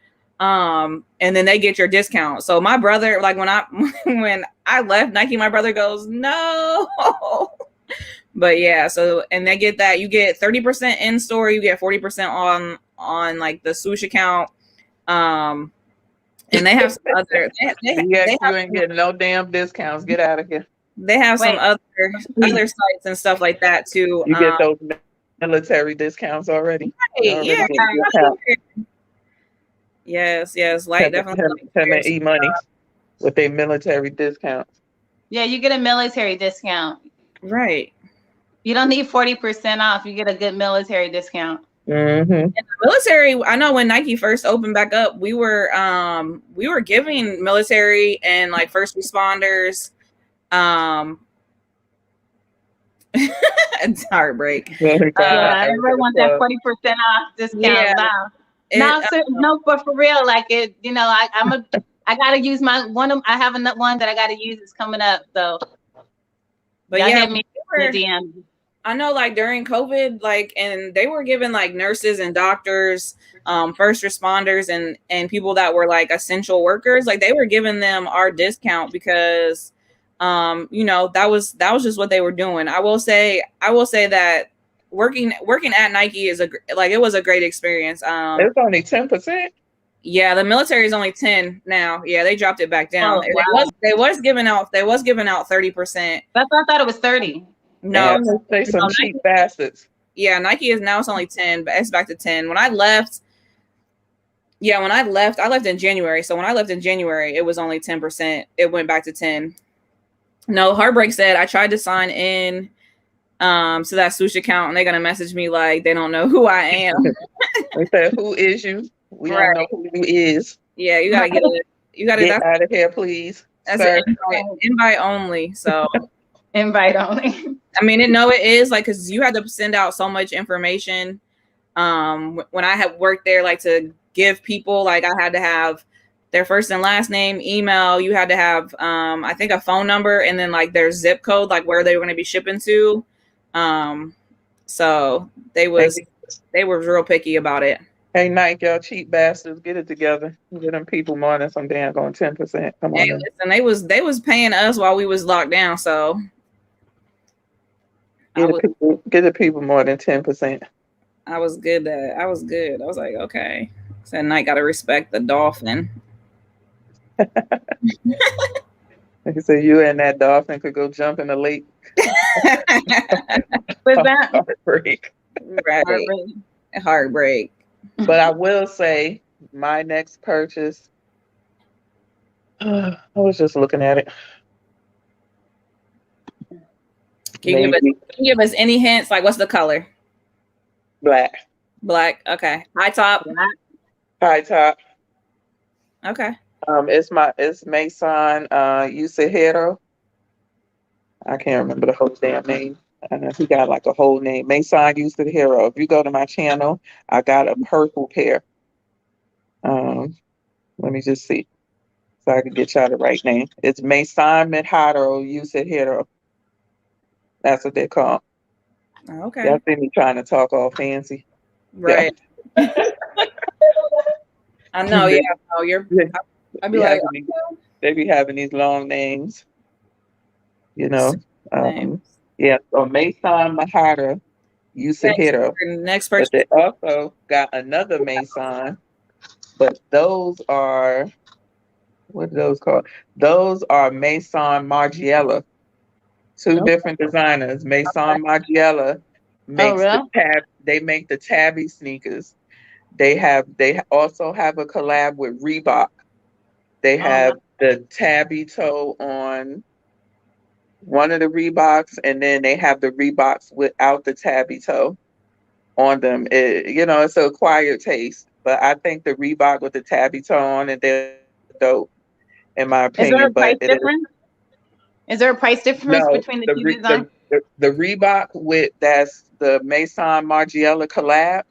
And then they get your discount. So my brother, like when I left Nike, my brother goes, no. But yeah, so and they get that, you get 30% in store, you get 40% on like the swoosh account. And they have some other you ain't getting no damn discounts. Get out of here. They have some other sites and stuff like that too. You get those military discounts already. Right, yeah. Yes, like definitely. Them and E-money with their military discounts. Yeah, you get a military discount. Right. You don't need 40% off. You get a good military discount. Mm-hmm. In the military, I know when Nike first opened back up, we were giving military and like first responders. It's heartbreak. Everyone wants that 40% off discount now. No, but for real, like it, I gotta use my one. I have another one that I gotta use. It's coming up, so. But yeah, I know, like during COVID, like, and they were giving like nurses and doctors, first responders, and people that were like essential workers, like they were giving them our discount because, that was just what they were doing. I will say that. Working at Nike it was a great experience. It's only 10%. Yeah, the military is only 10 now. Yeah, they dropped it back down. Wow. They was giving out 30%. I thought it was 30. No, they some cheap bastards. Yeah, Nike is now, it's only 10, but it's back to 10. When I left, I left in January. So when I left in January, it was only 10%. It went back to 10. No, Heartbreak said I tried to sign in to that swoosh account and they're gonna message me like they don't know who I am. They said, who is you? We don't know who you is. Yeah, you gotta get out of here, please. That's an invite only. So invite only. I mean, it is like, because you had to send out so much information. When I had worked there, like to give people, like I had to have their first and last name, email. You had to have, I think, a phone number, and then like their zip code, like where they were going to be shipping to. So they were real picky about it. Hey, Nike, y'all cheap bastards, get it together. Get them people more than some damn going 10%. Come on. Hey, listen, they was paying us while we was locked down, so get the people more than 10%. I was good. I was like, okay. So Nike got to respect the dolphin. He said you and that dolphin could go jump in the lake. With that heartbreak. Right. Heartbreak. But I will say my next purchase, I was just looking at it. Can you give us any hints? Like, what's the color? Black. Black. Okay. High top. High top. Okay. It's Mason Yusahiro. I can't remember the whole damn name. He got like a whole name. Mason Yusahiro. If you go to my channel, I got a purple pair. Um, Let me just see so I can get y'all the right name. It's Mason Midharu Yusahiro. That's what they call. Okay. Y'all see me trying to talk all fancy. Yeah. Right. I know. Yeah. No, you're. They I'd be be like, having these, they be having these long names, you know. name. Yeah, so Mason Mahara Next, Yusahiro. next But person. they also got another Mason, but those are what are those called? Those are Mason Margiela. Two Okay. different designers. Mason Margiela Oh, makes the really? they make the tabby sneakers. They also have a collab with Reebok. They Oh, no. have the tabby toe on one of the Reeboks, and then they have the Reeboks without the tabby toe on them. It's an acquired taste, but I think the Reebok with the tabby toe on it, they're dope in my opinion. Is there But a it is price difference? Is there a price difference no between the two designs? the Reebok with that's the Maison Margiela collab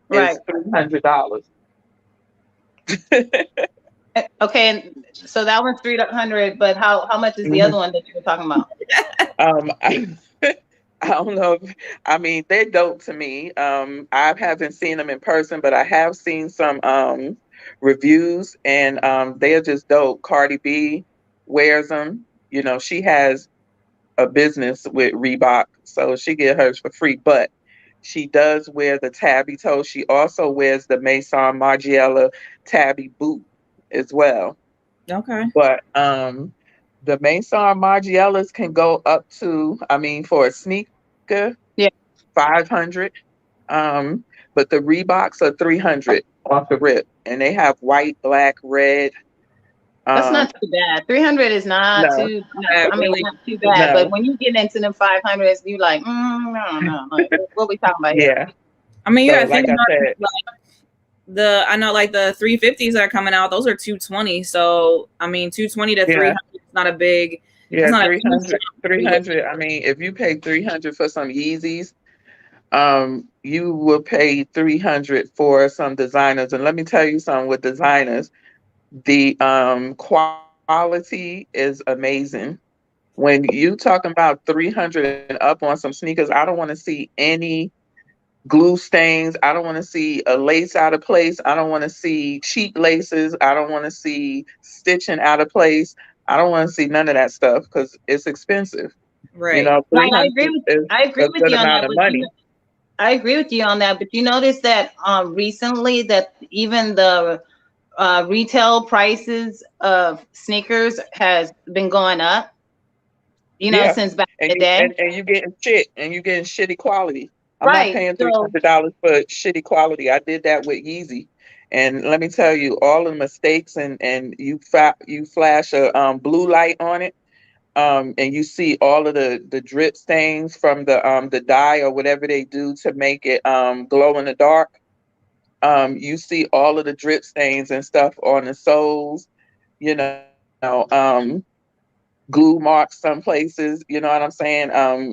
Right. is $300. Okay, and so that one's 300, but how much is the Mhm. other one that you were talking about? I, I don't know. I mean, they're dope to me. I haven't seen them in person, but I have seen some reviews, and they are just dope. Cardi B wears them. She has a business with Reebok, so she get hers for free. But she does wear the tabby toe. She also wears the Maison Margiela tabby boot as well. Okay. But the Maison Margielas can go up to, I mean, for a sneaker, Yeah, 500. But the Reeboks are 300 off the rip, and they have white, black, red. that's Um, not too bad. 300 is not no, too. No, I mean, Really. not too bad. But no, when you get into the 500s, you like, no, no. Like, what we talking about here? yeah. I mean, you So, gotta think like I about it, said, I know like the 350s that are coming out, those are 220. So I mean 220 to yeah, 300 is not a big that's yeah, not a three huge hundred, jump. three hundred. I mean, if you pay 300 for some Yeezys, you will pay 300 for some designers. And let me tell you something with designers, the quality is amazing. When you talking about 300 and up on some sneakers, I don't want to see any glue stains. I don't want to see a lace out of place. I don't want to see cheap laces. I don't want to see stitching out of place. I don't want to see none of that stuff because it's expensive. Right. No, 300 is I agree a with good you on amount that. of But money. I agree with you on that. But you notice that recently that even the retail prices of sneakers has been going up. Yeah. Since back And in the you day. and you getting shit and you getting shitty quality. I'm not Right. paying So $300 for shitty quality. I did that with Yeezy. And let me tell you, all the mistakes and you flash a blue light on it, and you see all of the drip stains from the dye or whatever they do to make it glow in the dark. You see all of the drip stains and stuff on the soles, you know, glue marks some places, you know what I'm saying?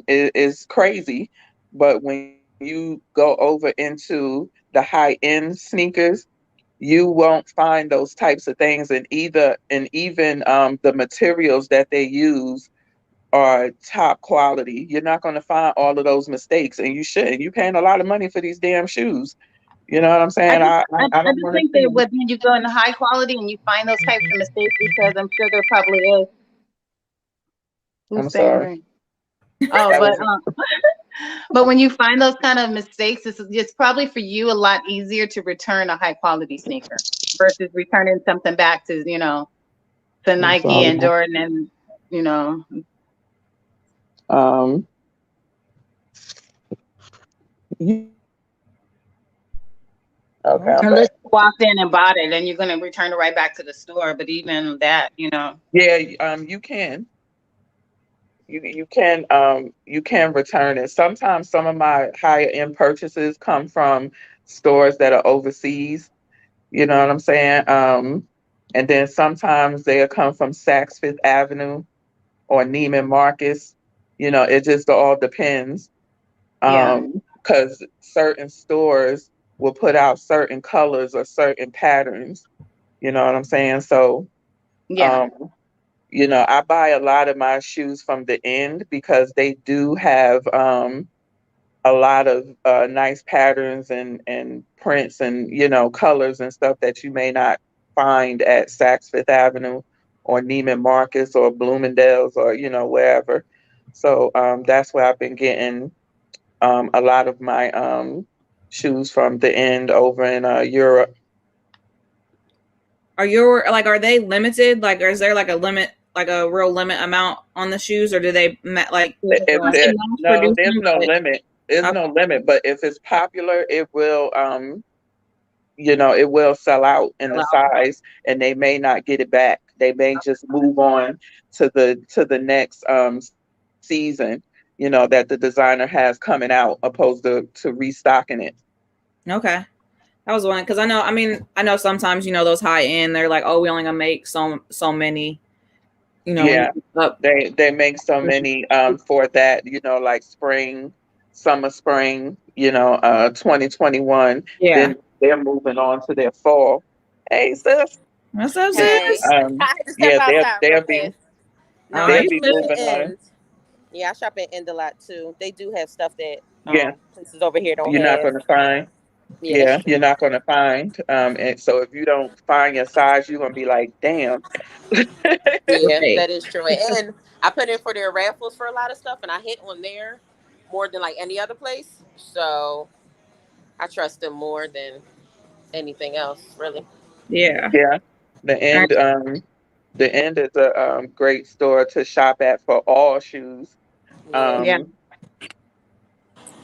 It is crazy. But when you go over into the high end sneakers, you won't find those types of things, and even the materials that they use are top quality. You're not going to find all of those mistakes, and you shouldn't. You're paying a lot of money for these damn shoes. You know what I'm I saying? just I I don't just want to think that see. when you go into high quality and you find those types of mistakes, because I'm sure there probably is. Who's I'm saying sorry. right? Oh, That but was but when you find those kind of mistakes, it's probably for you a lot easier to return a high quality sneaker versus returning something back to I'm Nike sorry. and Jordan and you know Um, you- okay, I'm unless back. you walked in and bought it, then you're gonna return it right back to the store. But even that. Yeah, you can. You can return it. Sometimes some of my higher end purchases come from stores that are overseas. You know what I'm saying? And then sometimes they'll come from Saks Fifth Avenue or Neiman Marcus. You know, it just all depends. Yeah. Because certain stores will put out certain colors or certain patterns. You know what I'm saying? So, Yeah. um, you know, I buy a lot of my shoes from the end because they do have a lot of nice patterns and prints and, you know, colors and stuff that you may not find at Saks Fifth Avenue or Neiman Marcus or Bloomingdale's or, you know, wherever. So that's where I've been getting a lot of my shoes from the end over in Europe. Are they limited? Like, or is there like a limit, like a real limit amount on the shoes, or do they like? If I say there, mass no, produce there's them, no but limit. There's uh, no limit, but if it's popular, it will you know, it will sell out in the size and they may not get it back. They may just move on to the next season, you know, that the designer has coming out opposed to restocking it. okay. That was one because I know. I mean, I know sometimes those high end. They're like, oh, we only gonna make so many. When Yeah. you up. They make so many for that, you know, like spring, summer, spring, you know, 2021. Yeah, Then they're moving on to their fall. Hey sis. what's up, Hey, sis? I had to step Yeah, outside real they'll be fast. No, I they'll You be shop good? at moving on. End. Yeah, I shop at End a lot too. They do have stuff that Yeah. places over here don't You're not have. gonna find. Yeah, that's Yeah, true. you're not gonna find. And so if you don't find your size, you're gonna be like, damn. Yeah, Right. that is true. And I put in for their raffles for a lot of stuff, and I hit on there more than like any other place. So I trust them more than anything else, really. Yeah. Yeah. The All right. end, the end is a great store to shop at for all shoes. Yeah. Yeah. Um,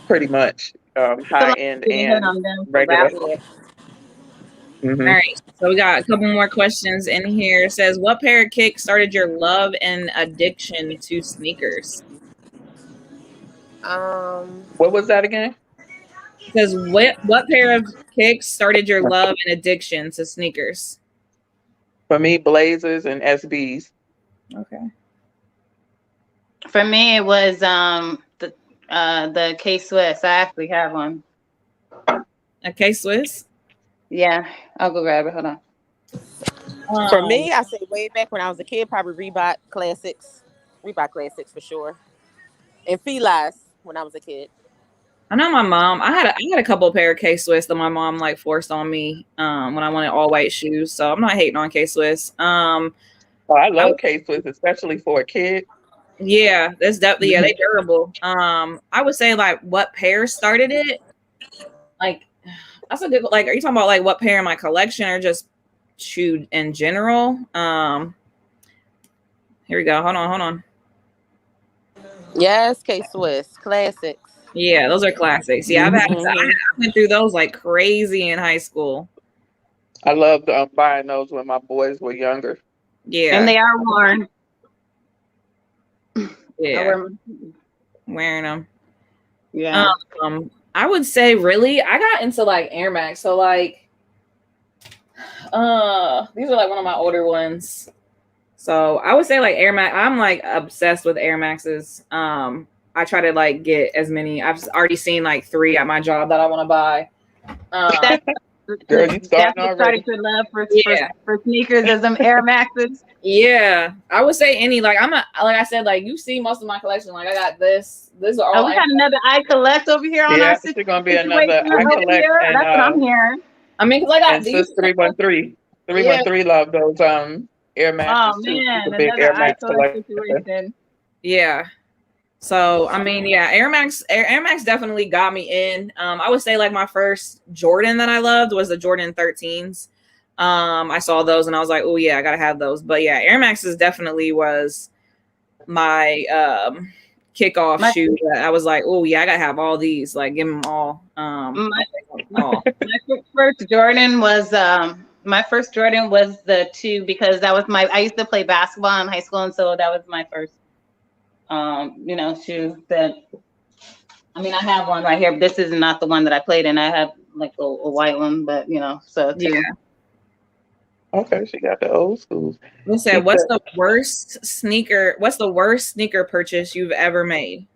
pretty much So high like, end you can hit and on them for regular. raffles. Yeah. Hmm. All right. So we got a couple more questions in here. It says, what pair of kicks started your love and addiction to sneakers? Um. What was that again? It says, what pair of kicks started your love and addiction to sneakers? For me, Blazers and SBs. Okay. For me, it was the K Swiss. I actually have one. Okay, Swiss. Yeah, I'll go grab it. Hold on. For Um, me, I say way back when I was a kid, probably Reebok Classics. Reebok Classics for sure. And Feli's when I was a kid. I know my mom. I had a couple pair of K Swiss that my mom like forced on me when I wanted all white shoes. So I'm not hating on K Swiss. Oh, I I love K-Swiss, especially for a kid. Yeah, that's definitely Mhm. they durable. I would say like what pair started it? Like that's a good like are you talking about like what pair in my collection or just shoe in general? Here we go. Hold on. Yes, K Swiss Classics. Yeah, those are classics. Yeah, I Hmm. went through those like crazy in high school. I loved buying those when my boys were younger. And Yeah, they are worn. I yeah, wear. wearing them. Yeah. I would say really, I got into like Air Max. So like, these are like one of my older ones. So I would say like Air Max. I'm like obsessed with Air Maxes. I try to like get as many. I've already seen like 3 at my job that I want to buy. That's Girl, you that's starting what started already. your love Yeah, for sneakers as them Air Maxes. yeah. I would say any like like I said like you see most of my collection. Like I got this. These are Oh, all. we got another I collect over here on our Yeah, it's gonna be another situation I over collect here. That's what I'm hearing. I mean, because I got and these. sis 313. Yeah, 313 love those Air Oh Maxes too. She's a man, big another Air I Max collect collector. situation. yeah. So I mean, yeah, Air Max definitely got me in. I would say like my first Jordan that I loved was the Jordan 13s. I saw those and I was like, oh yeah, I gotta have those. But yeah, Air Maxes definitely was my kickoff My, shoe. That I was like, oh yeah, I gotta have all these. Like, give them all. my, All. my first Jordan was the 2 because that was I used to play basketball in high school, and so that was my first shoe that I mean I have one right here, but this is not the one that I played in. I have like a white one, but so too. Yeah. Okay, she got the old schools. We said, what's the worst sneaker purchase you've ever made?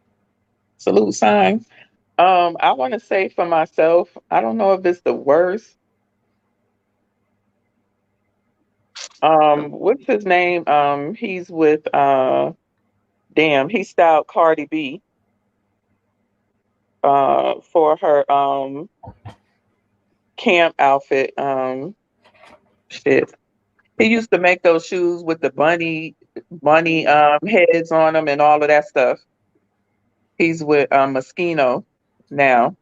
Salute sign. I want to say for myself, I don't know if it's the worst. What's his name? He's with he styled Cardi B for her camp outfit. Shit. He used to make those shoes with the bunny heads on them and all of that stuff. He's with Moschino now.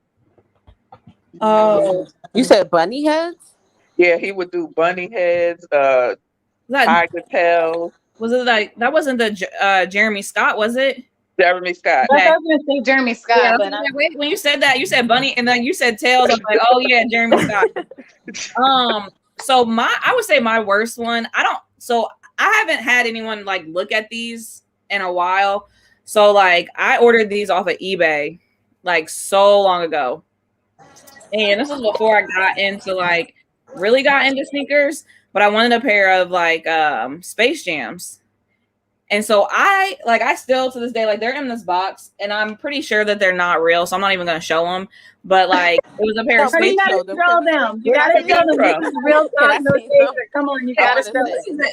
Oh, You said bunny heads? Yeah, he would do bunny heads, tiger tails. Was it like that? Wasn't the Jeremy Scott? Was it? Jeremy Scott. I was going to say Jeremy Scott, Yeah, but wait, when you said that, you said bunny, and then you said tails. I'm like, oh yeah, Jeremy Scott. So I would say my worst one. I haven't had anyone like look at these in a while. So like I ordered these off of eBay like so long ago. And this was before I really got into sneakers, but I wanted a pair of like Space Jams. And so I still to this day, like they're in this box and I'm pretty sure that they're not real. So I'm not even going to show them, but like it was a pair of Space Jams. You got to show them. You got to show them. This is real talk. No chaser. Come on, you got to show them.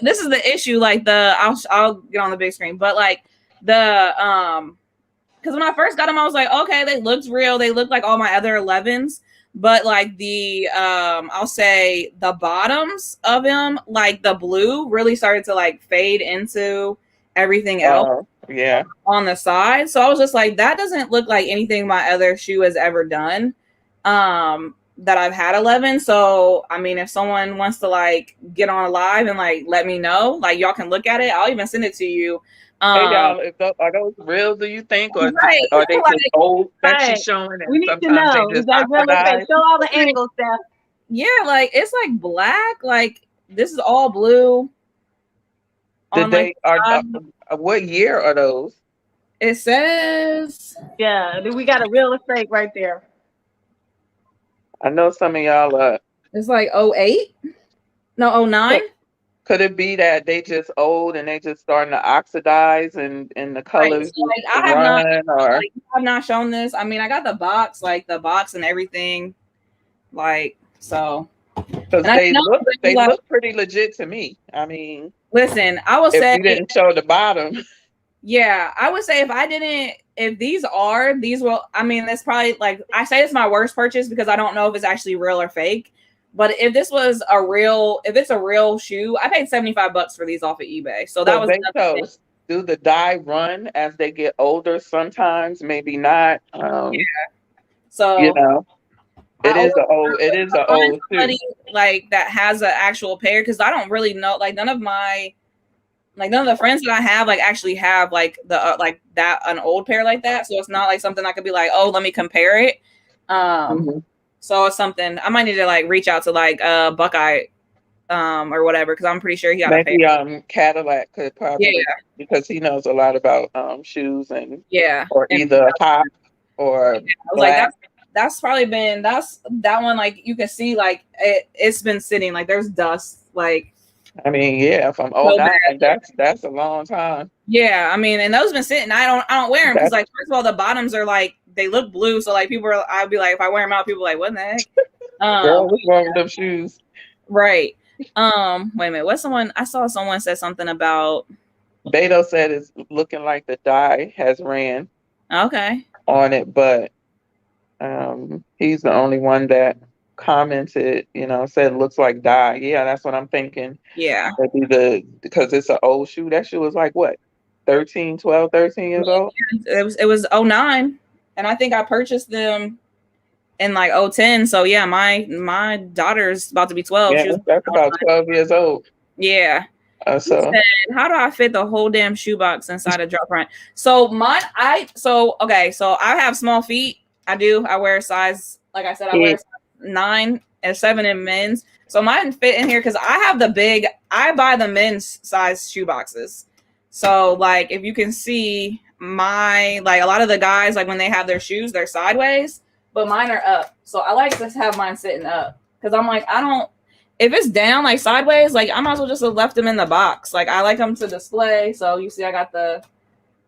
This is the issue. Like I'll get on the big screen, but like because when I first got them, I was like, okay, they looked real. They look like all my other 11s. But like the I'll say the bottoms of them, like the blue really started to like fade into everything else on the side. So I was just like, that doesn't look like anything my other shoe has ever done that I've had 11. So I mean, if someone wants to like get on live and like let me know, like y'all can look at it. I'll even send it to you. Hey y'all, are those real, do you think, or are they just old that she's showing? And we need to know. Is that real? Show all the angles, Steph. Yeah, like it's like black. Like this is all blue. What year are those? It says. Yeah, we got a real or fake right there. I know some of y'all It's like 08? No, 09? Could it be that they just old and they just starting to oxidize and the colors I have not shown this. I mean, I got the box and everything. Like, so. Because they look pretty legit to me. I mean, listen, I will say. If you didn't show the bottom. Yeah, I would say if these will, I mean, that's probably like, I say it's my worst purchase because I don't know if it's actually real or fake. But if this was if it's a real shoe, I paid $75 for these off of eBay. So that was do the dye run as they get older sometimes, maybe not. Yeah. So it is an old shoe. Like that has an actual pair because I don't really know, like none of the friends that I have like actually have like the an old pair like that. So it's not like something I could be like, oh, let me compare it. So it's something I might need to like reach out to like Buckeye or whatever because I'm pretty sure he got a pair. Cadillac could probably because he knows a lot about shoes and or either hop or like that's probably been that one, like you can see like it's been sitting, like there's dust, like I mean from 09, that's a long time. Yeah, I mean, and those been sitting. I don't wear them because like first of all the bottoms are like they look blue, so like I'd be like if I wear them out, people are like what the heck? Girl, what's wrong with them shoes? Right. Wait a minute. I saw someone said something about Beto said it's looking like the dye has ran on it, but he's the only one that commented, said it looks like dye. Yeah, that's what I'm thinking. Yeah. Because it's an old shoe. That shoe was like what? 13 years old? It was 09. And I think I purchased them in like 010. So yeah, my daughter's about to be 12. Yeah, that's about 12 years old. Yeah. So how do I fit the whole damn shoebox inside a drop front? So I have small feet. I do. I wear a size, like I said, I wear a size 9 and 7 in men's. So mine fit in here because I buy the men's size shoe boxes. So like if you can see a lot of the guys, like when they have their shoes, they're sideways. but mine are up. So I like to have mine sitting up because I'm like, I don't. If it's down like sideways, like I might as well just have left them in the box. Like I like them to display. So you see, I got the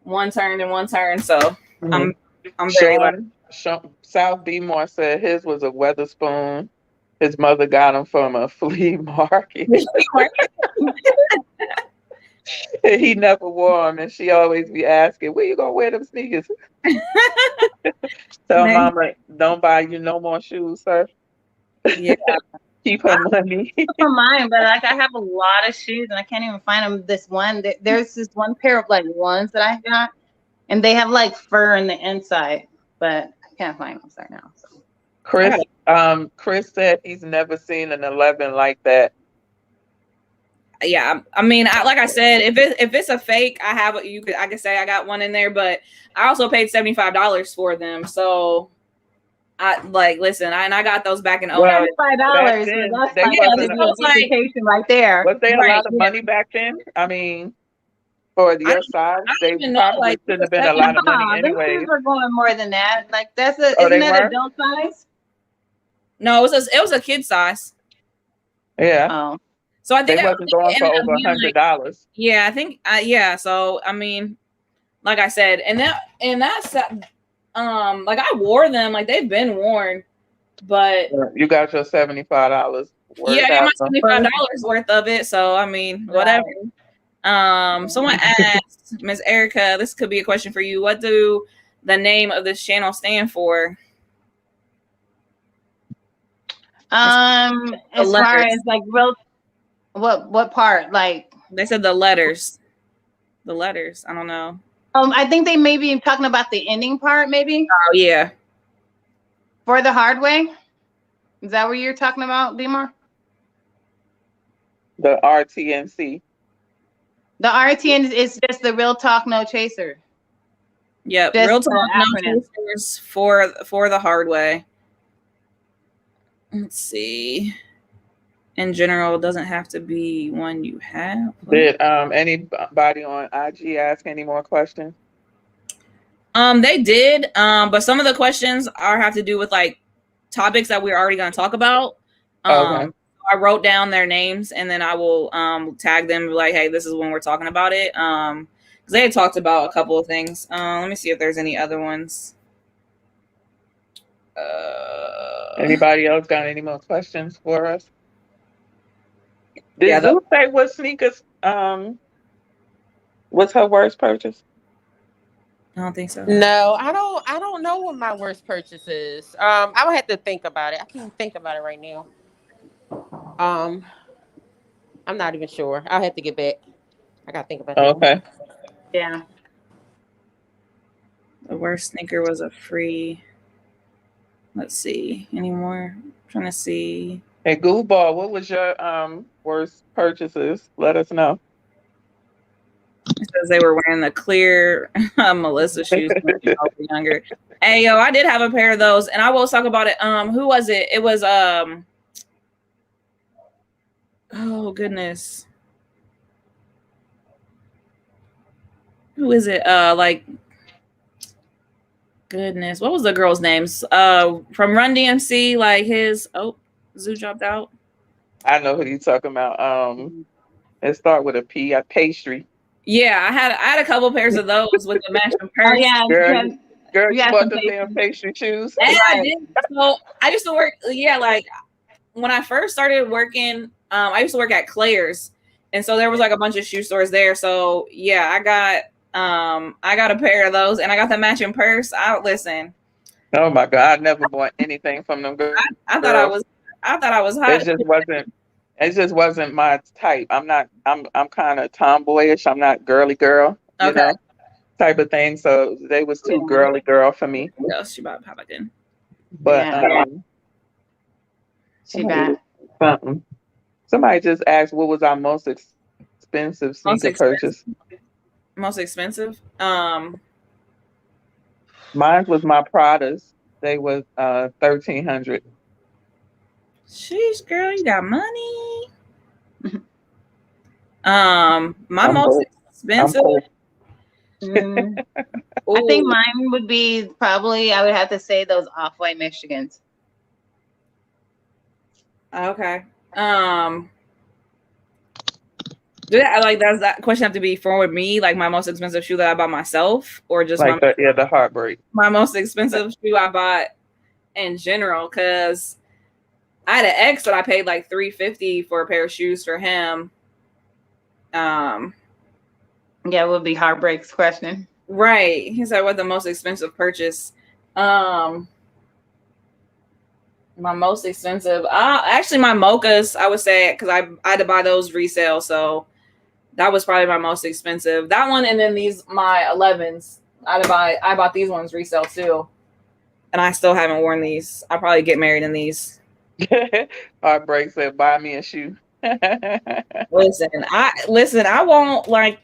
one turned and one turned. So Mhm. I'm very lucky. South Bmore said his was a Weatherspoon. His mother got him from a flea market. He never wore them, and she always be asking, "Where you gonna wear them sneakers?" Tell Man, mama, don't buy you no more shoes, sir. yeah. Keep her money. For mine, but like I have a lot of shoes and I can't even find them. This one, there's this one pair of like ones that I got, and they have like fur in the inside, but I can't find them right now. So. Chris said he's never seen an 11 like that. Yeah, I mean, like I said, if it's a fake, I could say I got one in there, but I also paid $75 for them. So I like listen, I got those back in Well, '09. $5. then, That's they like wasn't- a vacation right there. Was there a Right, lot of money back then? I mean, for your size, I they don't even know, probably like, shouldn't have been a lot of money Them anyway. shoes are going more than that. Like that's Oh, isn't they that were? adult size? No, it was a kid size. Yeah, Oh. So I they think wasn't going it for ended up over being, like, $100. yeah, I think yeah. So I mean, like I said, and that's like I wore them, like they've been worn, but You got your $75 worth yeah, I got out. my $75 worth of it. So I mean, whatever. Someone asked Miss Erika, this could be a question for you. What do the name of this channel stand for? As far as like real, what part? Like They said the letters. The letters. I don't know. I think they may be talking about the ending part, maybe. Oh yeah. For the hard way. Is that what you're talking about, Demar? The RTNC. The RTN is just the real talk, no chaser. Yep. Just Real talk, no acronym. chasers for the hard way. Let's see. In general, it doesn't have to be one you have. Did anybody on IG ask any more questions? They did. But some of the questions have to do with like topics that we're already going to talk about. Okay. I wrote down their names and then I will tag them like, hey, this is when we're talking about it. Because they had talked about a couple of things. Let me see if there's any other ones. Anybody else got any more questions for us? Did Zoo say what sneakers was her worst purchase? I don't think so. No, I don't know what my worst purchase is. I would have to think about it. I can't think about it right now. I'm not even sure. I'll have to get back. I gotta think about that. Okay. Yeah. The worst sneaker was a free. Let's see. Any more? I'm trying to see. Hey, Goofball, what was your worst purchases? Let us know. It says they were wearing the clear Melissa shoes when I was younger. Hey, yo, I did have a pair of those, and I will talk about it. Who was it? It was oh goodness, who is it? Like, goodness, what was the girl's names? From Run DMC, like his. Oh, Zoo dropped out. I know who you're talking about. It start with a P. Pastry. Yeah, I had a couple pairs of those with the matching purse. Oh yeah, girl, you bought the damn pastry shoes. Yeah, I did. So I used to work. Yeah, like when I first started working, I used to work at Claire's, and so there was like a bunch of shoe stores there. So yeah, I got a pair of those, and I got the matching purse. Listen. Oh my God, I never bought anything from them girls. I thought I was hot. It just wasn't my type. I'm kind of tomboyish. I'm not girly girl, you know, type of thing. So they was too girly girl for me. Yeah, she about pop again. But she bad. Something. Somebody just asked what was our most expensive sneaker purchase. Most expensive? Mine was my Pradas. They was $1,300. Sheesh, girl, you got money. My most expensive. Mm, I think mine would be probably, I would have to say those Off-White Michigans. Okay. Does that question have to be for me, like my most expensive shoe that I bought myself, or just Like the heartbreak. my most expensive shoe I bought in general? Because I had an ex that I paid like $350 for a pair of shoes for him. Yeah, it would be heartbreaks question. Right. He said, "What the most expensive purchase?" My most expensive, actually my mochas. I would say because I had to buy those resale, so that was probably my most expensive. That one, and then my 11s. I bought these ones resale too, and I still haven't worn these. I'll probably get married in these. Heartbreak said, "Buy me a shoe." Listen, I won't like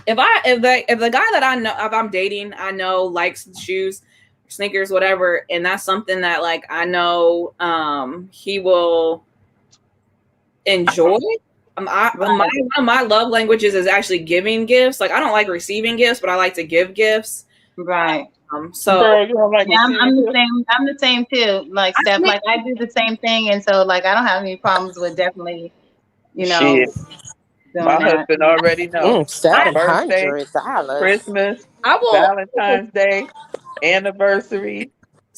if the guy that I know if I'm dating I know likes shoes, sneakers, whatever, and that's something that like I know he will enjoy. One of my love languages is actually giving gifts. Like I don't like receiving gifts, but I like to give gifts. Right. So girl, you don't like I'm the same. I'm the same too. Like Steph, like I do the same thing, and so like I don't have any problems with definitely, Shit. My husband already knows. $700. Christmas, I will. Valentine's Day, anniversary,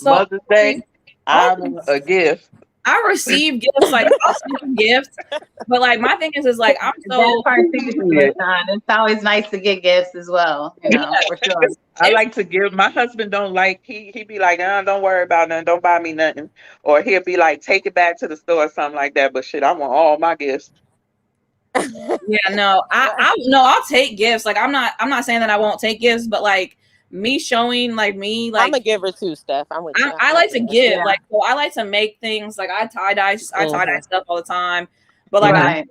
Mother's Day. I'm a gift. I receive gifts, like I'll send gifts, but like my thing is like I'm so that part too. It's always nice to get gifts as well, you know, for sure. I like to give. My husband don't like. He be like, don't worry about nothing. Don't buy me nothing. Or he'll be like, take it back to the store or something like that. But shit, I want all my gifts. Yeah, no, I'll take gifts. Like I'm not saying that I won't take gifts, but like me showing like me like I'm a giver too, Steph. I like to give. Yeah. Like so I like to make things like I tie dye stuff all the time. But like I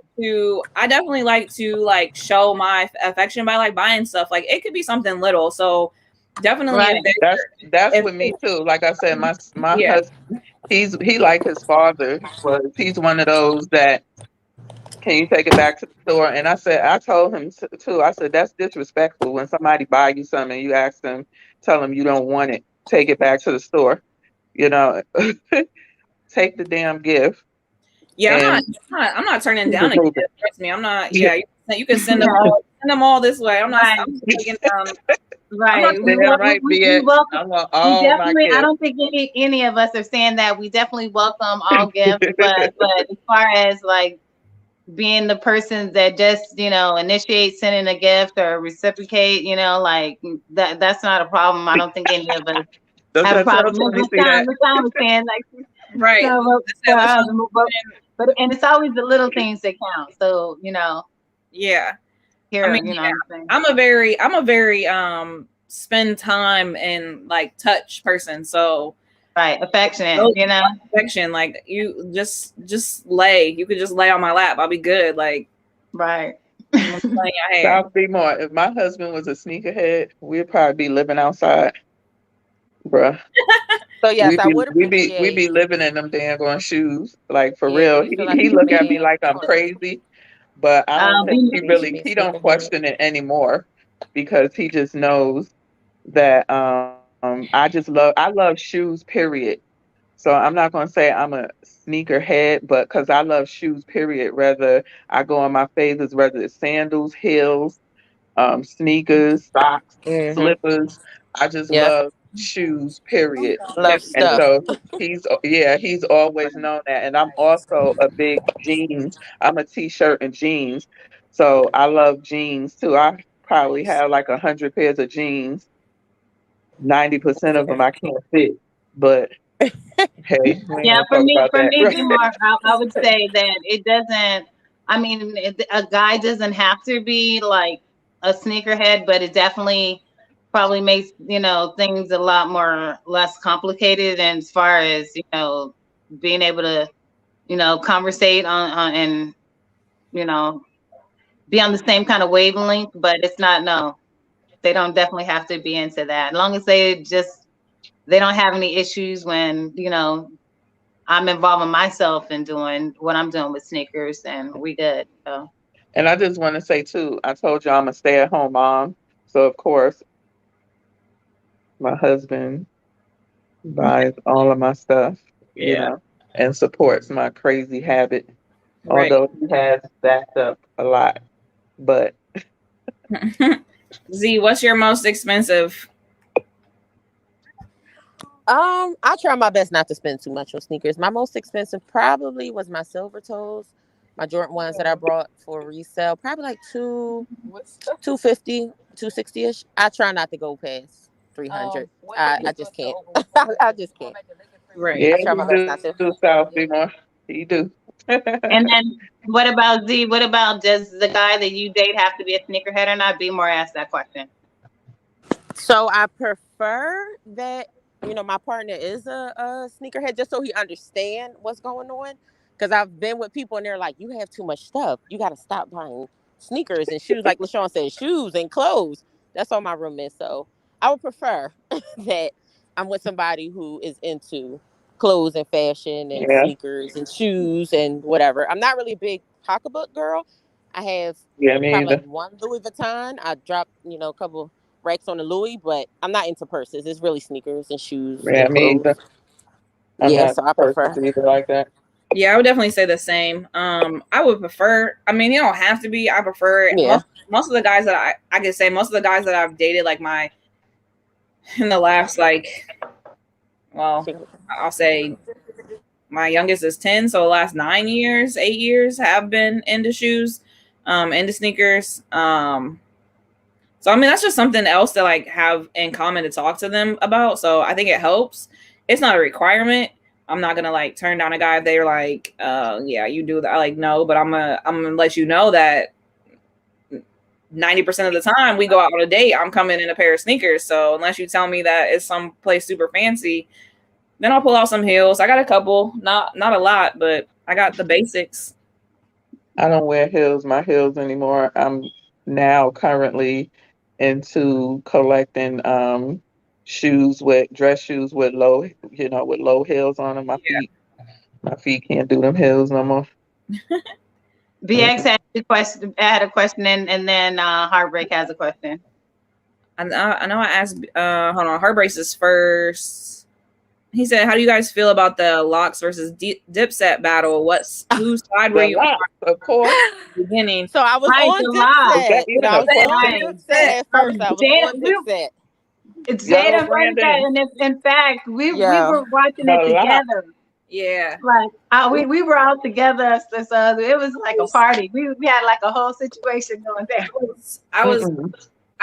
definitely like to like show my affection by like buying stuff. Like it could be something little. So definitely that's with me too. Like I said, my husband, he like his father was. He's one of those that, can you take it back to the store? And I told him too. I said that's disrespectful when somebody buy you something and you ask them, tell them you don't want it, take it back to the store. You know, take the damn gift. Yeah, I'm not turning down a gift. Trust me, I'm not. Yeah, you can send them all this way. I'm not. I'm taking Right. We definitely. I don't think any of us are saying that. We definitely welcome all gifts, but as far as like being the person that just initiate sending a gift or reciprocate, like that's not a problem. I don't think any of us have a problem. We're saying like right. So, but and it's always the little things that count. So yeah. Here, I mean, I'm a very spend time and like touch person. So affectionate, affection. Like you just lay. You could just lay on my lap. I'll be good. Like I'll be more. If my husband was a sneakerhead, we'd probably be living outside, bruh. So yes, we be living in them daggone shoes. Like for real. He look at me like I'm crazy, but I don't think he don't question it anymore because he just knows that I love shoes, period. So I'm not going to say I'm a sneaker head, but because I love shoes, period. Whether I go on my phases, whether it's sandals, heels, sneakers, socks, slippers. I just love shoes, period. Love stuff. And so he's always known that. And I'm also a big jeans. I'm a t-shirt and jeans. So I love jeans too. I probably have like 100 pairs of jeans. 90% of them I can't fit, but hey, for me, Demar, I would say that it doesn't. I mean, a guy doesn't have to be like a sneakerhead, but it definitely probably makes things a lot less complicated. And as far as being able to conversate on and be on the same kind of wavelength, but it's not. No, they don't definitely have to be into that. As long as they don't have any issues when I'm involving myself in doing what I'm doing with sneakers, and we good. So. And I just want to say too, I told you I'm a stay-at-home mom. So of course, my husband buys all of my stuff, Yeah. and supports my crazy habit. Right. Although he has backed up a lot, but Z, what's your most expensive? I try my best not to spend too much on sneakers. My most expensive probably was my silver toes, my Jordan ones that I brought for resale. Probably like 250, 260 ish. I try not to go past 300. I just can't. I just can't. Right. yeah, I try he my best not to. do South more. He do. And then what about Z? What about, does the guy that you date have to be a sneakerhead or not? Be more asked that question. So I prefer that, my partner is a sneakerhead, just so he understand what's going on. Because I've been with people and they're like, you have too much stuff. You got to stop buying sneakers and shoes. Like LaShawn said, shoes and clothes. That's all my room is. So I would prefer that I'm with somebody who is into clothes and fashion and Yeah, sneakers and shoes and whatever. I'm not really a big pocketbook girl. I have yeah, me probably like either. one Louis Vuitton. I dropped, a couple racks on the Louis, but I'm not into purses. It's really sneakers and shoes Yeah, and me clothes. either. I'm Yeah, not so I person prefer. either like that. Yeah, I would definitely say the same. I would prefer. I mean, you don't have to be. I prefer it. Yeah. Most of the guys that I could say most of the guys that I've dated, like in the last well, I'll say my youngest is 10, so the last 9 years, 8 years have been into shoes, into sneakers. So I mean that's just something else to like have in common to talk to them about. So I think it helps. It's not a requirement. I'm not gonna like turn down a guy if they're like, yeah, you do that. Like, no, but I'm gonna let you know that 90% of the time we go out on a date, I'm coming in a pair of sneakers. So unless you tell me that it's some place super fancy, then I'll pull out some heels. I got a couple, not a lot, but I got the basics. I don't wear my heels anymore. I'm now currently into collecting dress shoes with low heels on them. Yeah. My feet can't do them heels no more. BX had a question, had a question, and then Heartbreak has a question. I know I asked hold on, Heartbreaks is first. He said, how do you guys feel about the Locks versus Dipset battle? Whose side were The you on locks, of course. at the beginning? So I was Right, on the Lock. Is that Dipset. even I a was on question? Dipset at first. I was on Dipset. It's Y'all know Jada first, Brandon? and in fact, we Yeah. were watching The it locks. together. Yeah. Like we were all together, so it was like a party. We had like a whole situation going there. I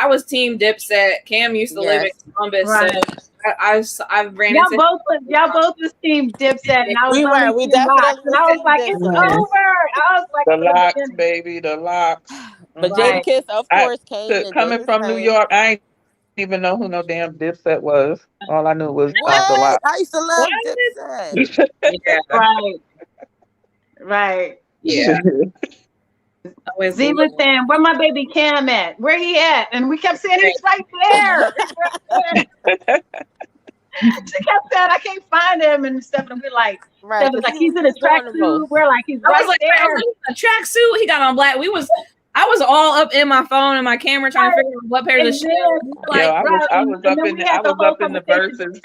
was team Dipset. Cam used to live in Yes. Columbus, Right. so I've ran Y'all into both was team Dipset, and I was We only were. We team Locks, definitely and was I was team like, it's Dipset. over. I was like, The from the locks, beginning. baby, the locks. But Right. Jada Kiss, of course, came and did Coming his from New thing. York, I ain't even know who no damn Dipset was. All I knew was the What? locks. I used to love Dipset. yeah, Right. yeah. Always Z was saying, where my baby Cam at? Where he at? And we kept saying, he's right there. She kept saying, I can't find him and stuff. And we're like, Right. Steph was like, he's in a tracksuit. We're like, he's I right was like, there. a tracksuit. He got on black. I was all up in my phone and my camera trying to figure out what pair of shoes. Yo, I was up in the verses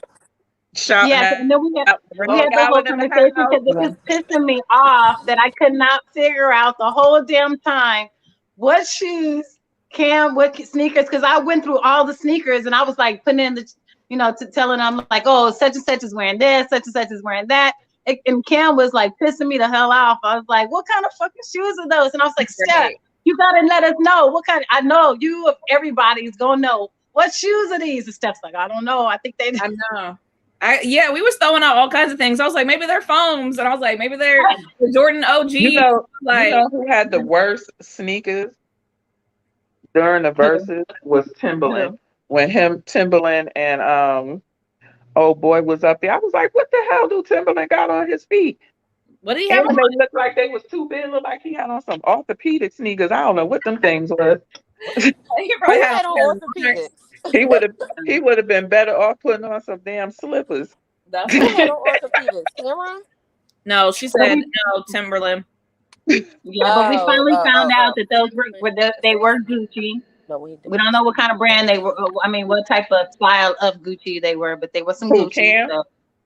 shouting Yes, and then we had the whole Allen in the conversation because it was pissing me off that I could not figure out the whole damn time what shoes, what sneakers, because I went through all the sneakers and I was like putting in telling them like, oh, such and such is wearing this, such and such is wearing that. And Cam was like pissing me the hell off. I was like, what kind of fucking shoes are those? And I was like, Steph, you gotta let us know what kind. I know you, of everybody's gonna know what shoes are these. And Steph's like, I don't know. I think they. I know. We was throwing out all kinds of things. I was like, maybe they're foams, and I was like, maybe they're the Jordan OG. You know who had the worst sneakers during the verses was Timberland. When Timberland and old boy was up there, I was like, what the hell do Timberland got on his feet? What did he have? And they looked like they was too big. Looked like he had on some orthopedic sneakers. I don't know what them things was. He probably Who had had on orthopedics? He would have been better off putting on some damn slippers. Who had on orthopedics? Cameron? No, she said no, Timberland. Yeah, but we finally found out that those they were Gucci. But We don't know what kind of brand they were. I mean, what type of style of Gucci they were, but they were some Who, Gucci. Cam? So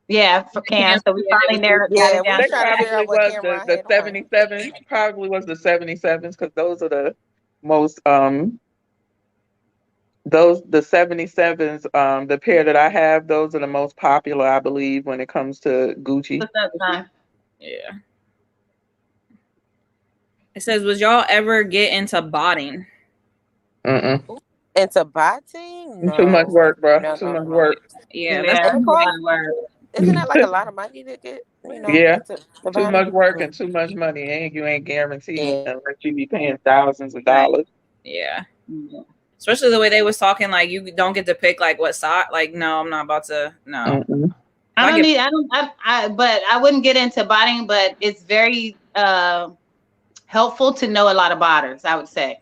yeah, for Cam. So we Yeah, finally got Yeah, it we down was They to trying to that. figure probably out what was camera I the had on. 77, probably was the 77s, because those are the most those the 77s, the pair that I have, those are the most popular, I believe, when it comes to Gucci. What's up, son? yeah. It says, "Was y'all ever get into botting?" Mm-mm. Into botting? Too much No. work, bro. No, Too no, much no. work. Yeah, that's Yeah, And it costs, word. isn't that like a lot of money to get, Yeah, into the too much botting? work and too much money, and you ain't guaranteed Yeah. unless you be paying thousands of Right. dollars. yeah. Yeah. Especially the way they was talking, like you don't get to pick like what side. Like, no, I'm not about to. No, Mm-mm. I I don't get. need. I don't. but I wouldn't get into botting. But it's very helpful to know a lot of botters. I would say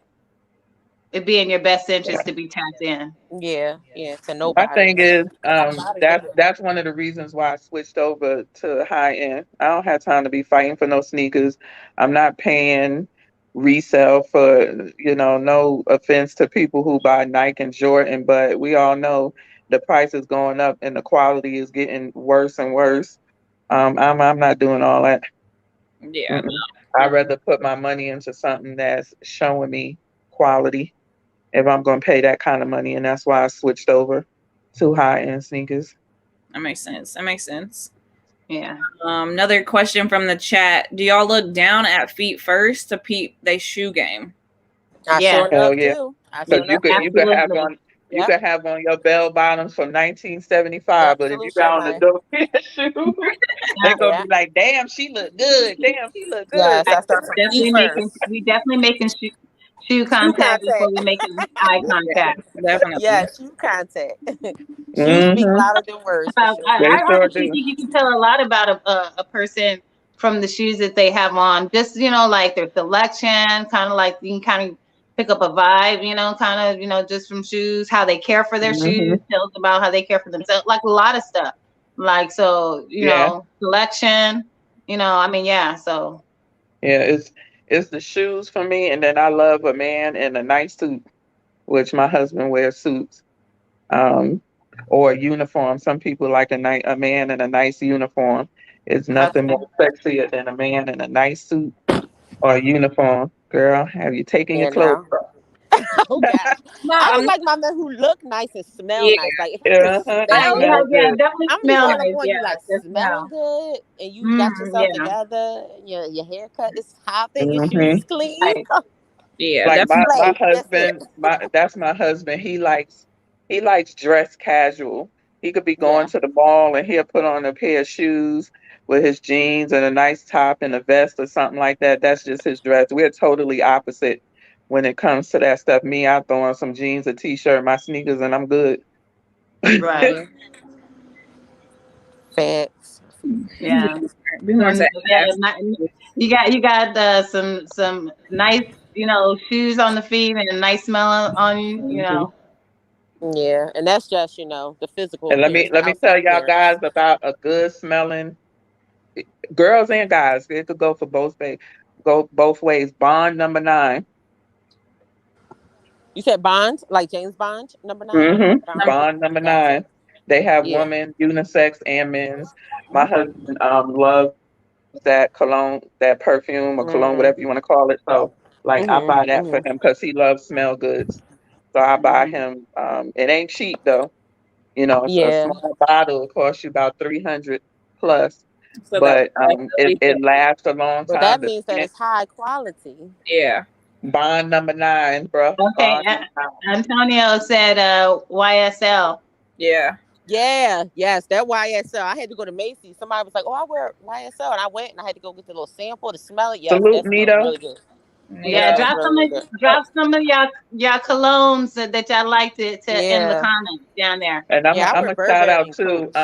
it'd be in your best interest to be tapped in. Yeah. Yeah. To know My botters. thing is, Botters are good. that's one of the reasons why I switched over to high end. I don't have time to be fighting for no sneakers. I'm not paying resale for, no offense to people who buy Nike and Jordan, but we all know the price is going up and the quality is getting worse and worse. I'm not doing all that. Yeah, Mm-mm. I'd rather put my money into something that's showing me quality if I'm going to pay that kind of money, and that's why I switched over to high end sneakers. that makes sense. That makes sense. Yeah. Another question from the chat: do y'all look down at feet first to peep they shoe game? I Yeah. sure Hell enough yeah, do. I sure because you enough could do. you could have Absolutely. on you Yep. could have on your bell bottoms from 1975, but if you Absolutely, got on a man. dope shoe, they Yeah. gonna Yeah. be like, "Damn, she look good. Damn, she look good." Yes. I start from feet first. We definitely making shoe Shoe contact before contact. we make eye contact. Definitely. Yeah, shoe contact. Shoes speak Mm-hmm. louder than words for sure. They I sure actually do. think you can tell a lot about a person from the shoes that they have on. Just like their selection, kind of like you can kind of pick up a vibe. Kind of just from shoes, how they care for their Mm-hmm. shoes, tells about how they care for themselves, like a lot of stuff. Like so, Yeah, selection. I mean, yeah. So yeah. It's the shoes for me, and then I love a man in a nice suit, which my husband wears suits. um, or a uniform. Some people like a man in a nice uniform. It's nothing okay. more sexier than a man in a nice suit or a uniform. Girl, have you taken your Yeah, clothes no. off? Oh gosh. No, I I'm just not. like my men who look nice and smell Yeah, nice. Like if you can Uh-huh. And smell Yeah, smell good, yeah, good. definitely I'm gonna be smell saying up nice. on Yeah, you like just smelling smell. good and you got yourself Yeah. together, and your haircut is popping, your shoes Hmm. is clean. Right. yeah, Like definitely. my Slay. That's it. husband, that's my husband. He likes dress casual. He could be going Yeah. to the mall and he'll put on a pair of shoes with his jeans and a nice top and a vest or something like that. That's just his dress. We're totally opposite when it comes to that stuff. Me, I throw on some jeans, a t-shirt, my sneakers, and I'm good. Right. Yeah. Facts. Yeah. We want to ask. You got some nice shoes on the feet and a nice smell on you. Mhm. Yeah, and that's just the physical And let me appearance, the let me outside tell y'all appearance. guys about a good smelling, girls and guys. It could go for go both ways. Bond number 9. You said Bond, like James Bond, number 9. Bond. Bond number Gotcha. 9. They have Yeah. women, unisex and men's. My husband loves that cologne, that perfume or cologne, Mhm. whatever you want to call it. So like I Mhm. buy that for Mhm. him because he loves smell goods. So I buy him. It ain't cheap though. It's a Yeah. small bottle. It costs you about 300 plus, So that but like it lasts a long But that time. The means that scent, it's high quality. yeah, bond number 9, bro. Okay. Bond number 9. Antonio said YSL. yeah. Yeah. Yes. That YSL. I had to go to Macy's. Somebody was like, "Oh, I wear YSL," and I went and I had to go get the little sample to smell it. Yes, Salute that smells Nito. really good. It Yeah, Yeah. smells really, really good. drop some of y'all colognes that y'all like to in the Yeah. comments down there. And I'm a, Yeah. I I'm wear a shout Burberry out and to Coach.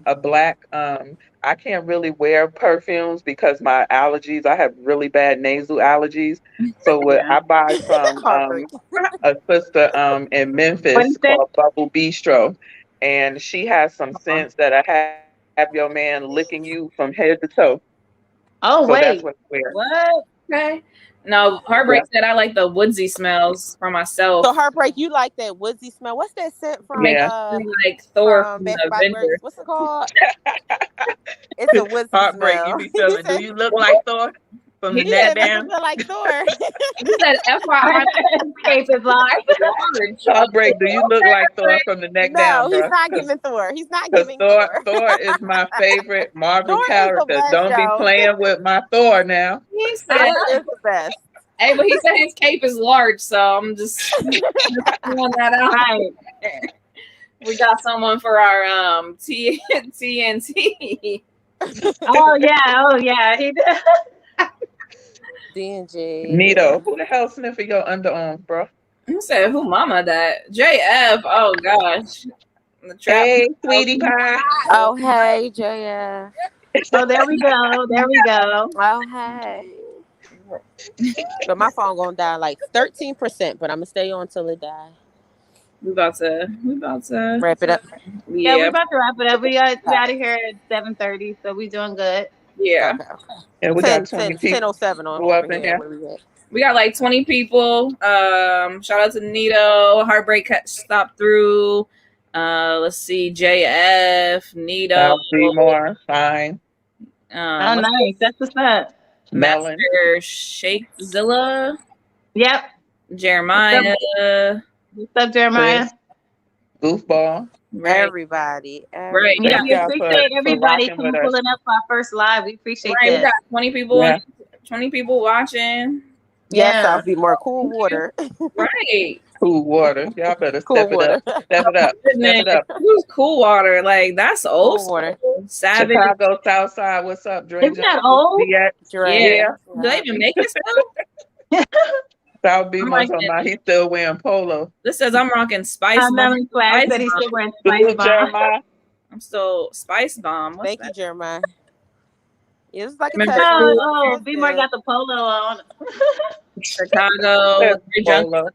a black. I can't really wear perfumes because my allergies. I have really bad nasal allergies. So what Yeah. I buy from Heartbreak. a sister in What is Memphis that? called Bubble Bistro, and she has some scents that I have your man licking you from head to toe. Oh So that's wait, what I wear. what? Okay. No, Heartbreak said I like the woodsy smells for myself. So Heartbreak, you like that woodsy smell? What's that scent from? Yeah. Like Thor from from Bath the and Body Works. Avengers. What's it called? It's a woodsy Heartbreak, smell. you be feeling. Do you look like Thor from the He neck said, "Make down? it feel like Thor." He said, FYI, Cape is large. Heartbreak, do you look like Thor from the neck No, down, he's bro? not giving Thor. He's not Because giving Thor, Thor. Thor is my favorite Marvel Thor is the character. best, Don't be yo. playing with my Thor now. He Thor said, is the best. hey, but he said his cape is large, so I'm just throwing that out. Right. We got someone for our TNT. Oh yeah. He did. D&G. Nito, who the hell sniffing your underarm, bro? Who said who mama that? JF. Oh gosh. The trap. Hey, sweetie pie. Oh hey, JF. Oh, there we go. There we go. Oh hey. But my phone gonna die like 13%, but I'm gonna stay on till it die. We about to Wrap it up. Yeah, we're Yeah. about to wrap it up. We got out of here at 7:30, so we doing good. Yeah. Okay. And we 10, got 20 10, people 10:07 on who up over in here. here. Where we at? We got like 20 people. Shout out to Nito. Heartbreak Stop Through. Let's see. JF, Nito. I'll see more. Fine. Oh, nice. That's what's up. Melon. Master Shakezilla. Yep. Jeremiah. What's up, Jeremiah? Goofball. Right. Everybody. Right. Yeah, Thank we y'all appreciate for everybody rocking with us. pulling up for our first live. We appreciate Right. We that. got 20 people. Yeah. 20 people watching. Yes, Yeah. I'll be more cool water. Right. Cool water. Y'all better Cool step water. it up. Step it up. Step it up. Who's Cool Water? Like that's old Cool water. school. Savage. Chicago Southside. What's up, Dre? Isn't that old? DX. Dre. Do they even make it still? South Beach I'm on like, my. He's still wearing polo. this says I'm rocking Spice I'm Bomb. having class Spice that he's Bomb. still wearing Salute, Spice Bomb. Jeremiah. I'm still Spice Bomb. What's Thank that? you, Jeremiah. Yeah, it's like a Remember- touch. Oh, B-More got the polo on. Chicago. Your junk Polo.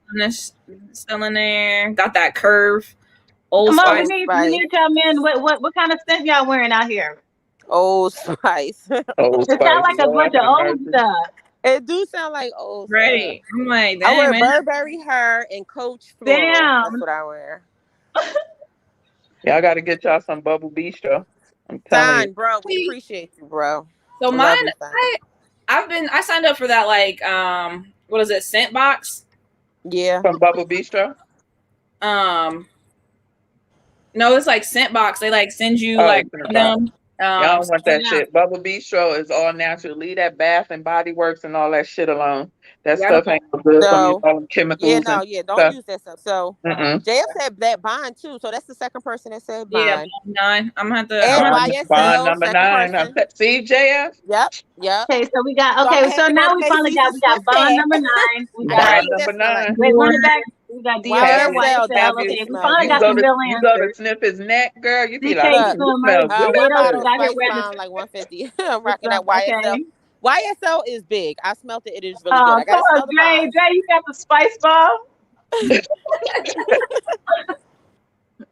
still in there. Got that curve. Old Come on, Spice. we need y'all men. What kind of stuff y'all wearing out here? Old Spice. Old It Spice. sounds like a Lord bunch of have old mercy. stuff. It do sound like old Right. stuff. I'm like, I dang, wear man. Burberry hair and Coach floral. Damn. That's what I wear. Y'all got to get y'all some Bubble Bistro. I'm telling Fine, bro. We appreciate you, bro. So Love mine, you, fine. I signed up for that like what is it, scent box? Yeah. you. From Bubble Bistro? No, it's like scent box. They like send you Oh, like scent them. Y'all don't want that yeah. shit. Bubble Bistro is all natural. Leave that Bath and Body Works and all that shit alone. That Yeah, stuff ain't good for you. So, All the chemicals. Yeah, no, and yeah. Don't stuff. use that stuff. So Mm-mm. JF said that bond too. So that's the second person that said Yeah, bond. 9. I'm gonna have to. And I'm YSL, Bond number second 9. person. See, JF? Yep. Okay, so we got So okay. I'ma So have to now go we to finally got Macy's we got and bond Steph. number 9. We I got gotta Bond get that number smell like 9. wait, run it Dior. back. We got YSL, Dior, that YSL. really Okay, we smells finally You got good. go some to real you go to answers. sniff his neck, girl. You be CK like, Look, you smell Swimmers, good. one Gatos bottle is of out here Spice wearing Bomb the like 150. I'm rocking that YSL. okay. YSL is big. I smelled it. It is really good. I Come gotta on, smell the Dre. bond. Dre, you got the Spice Bomb.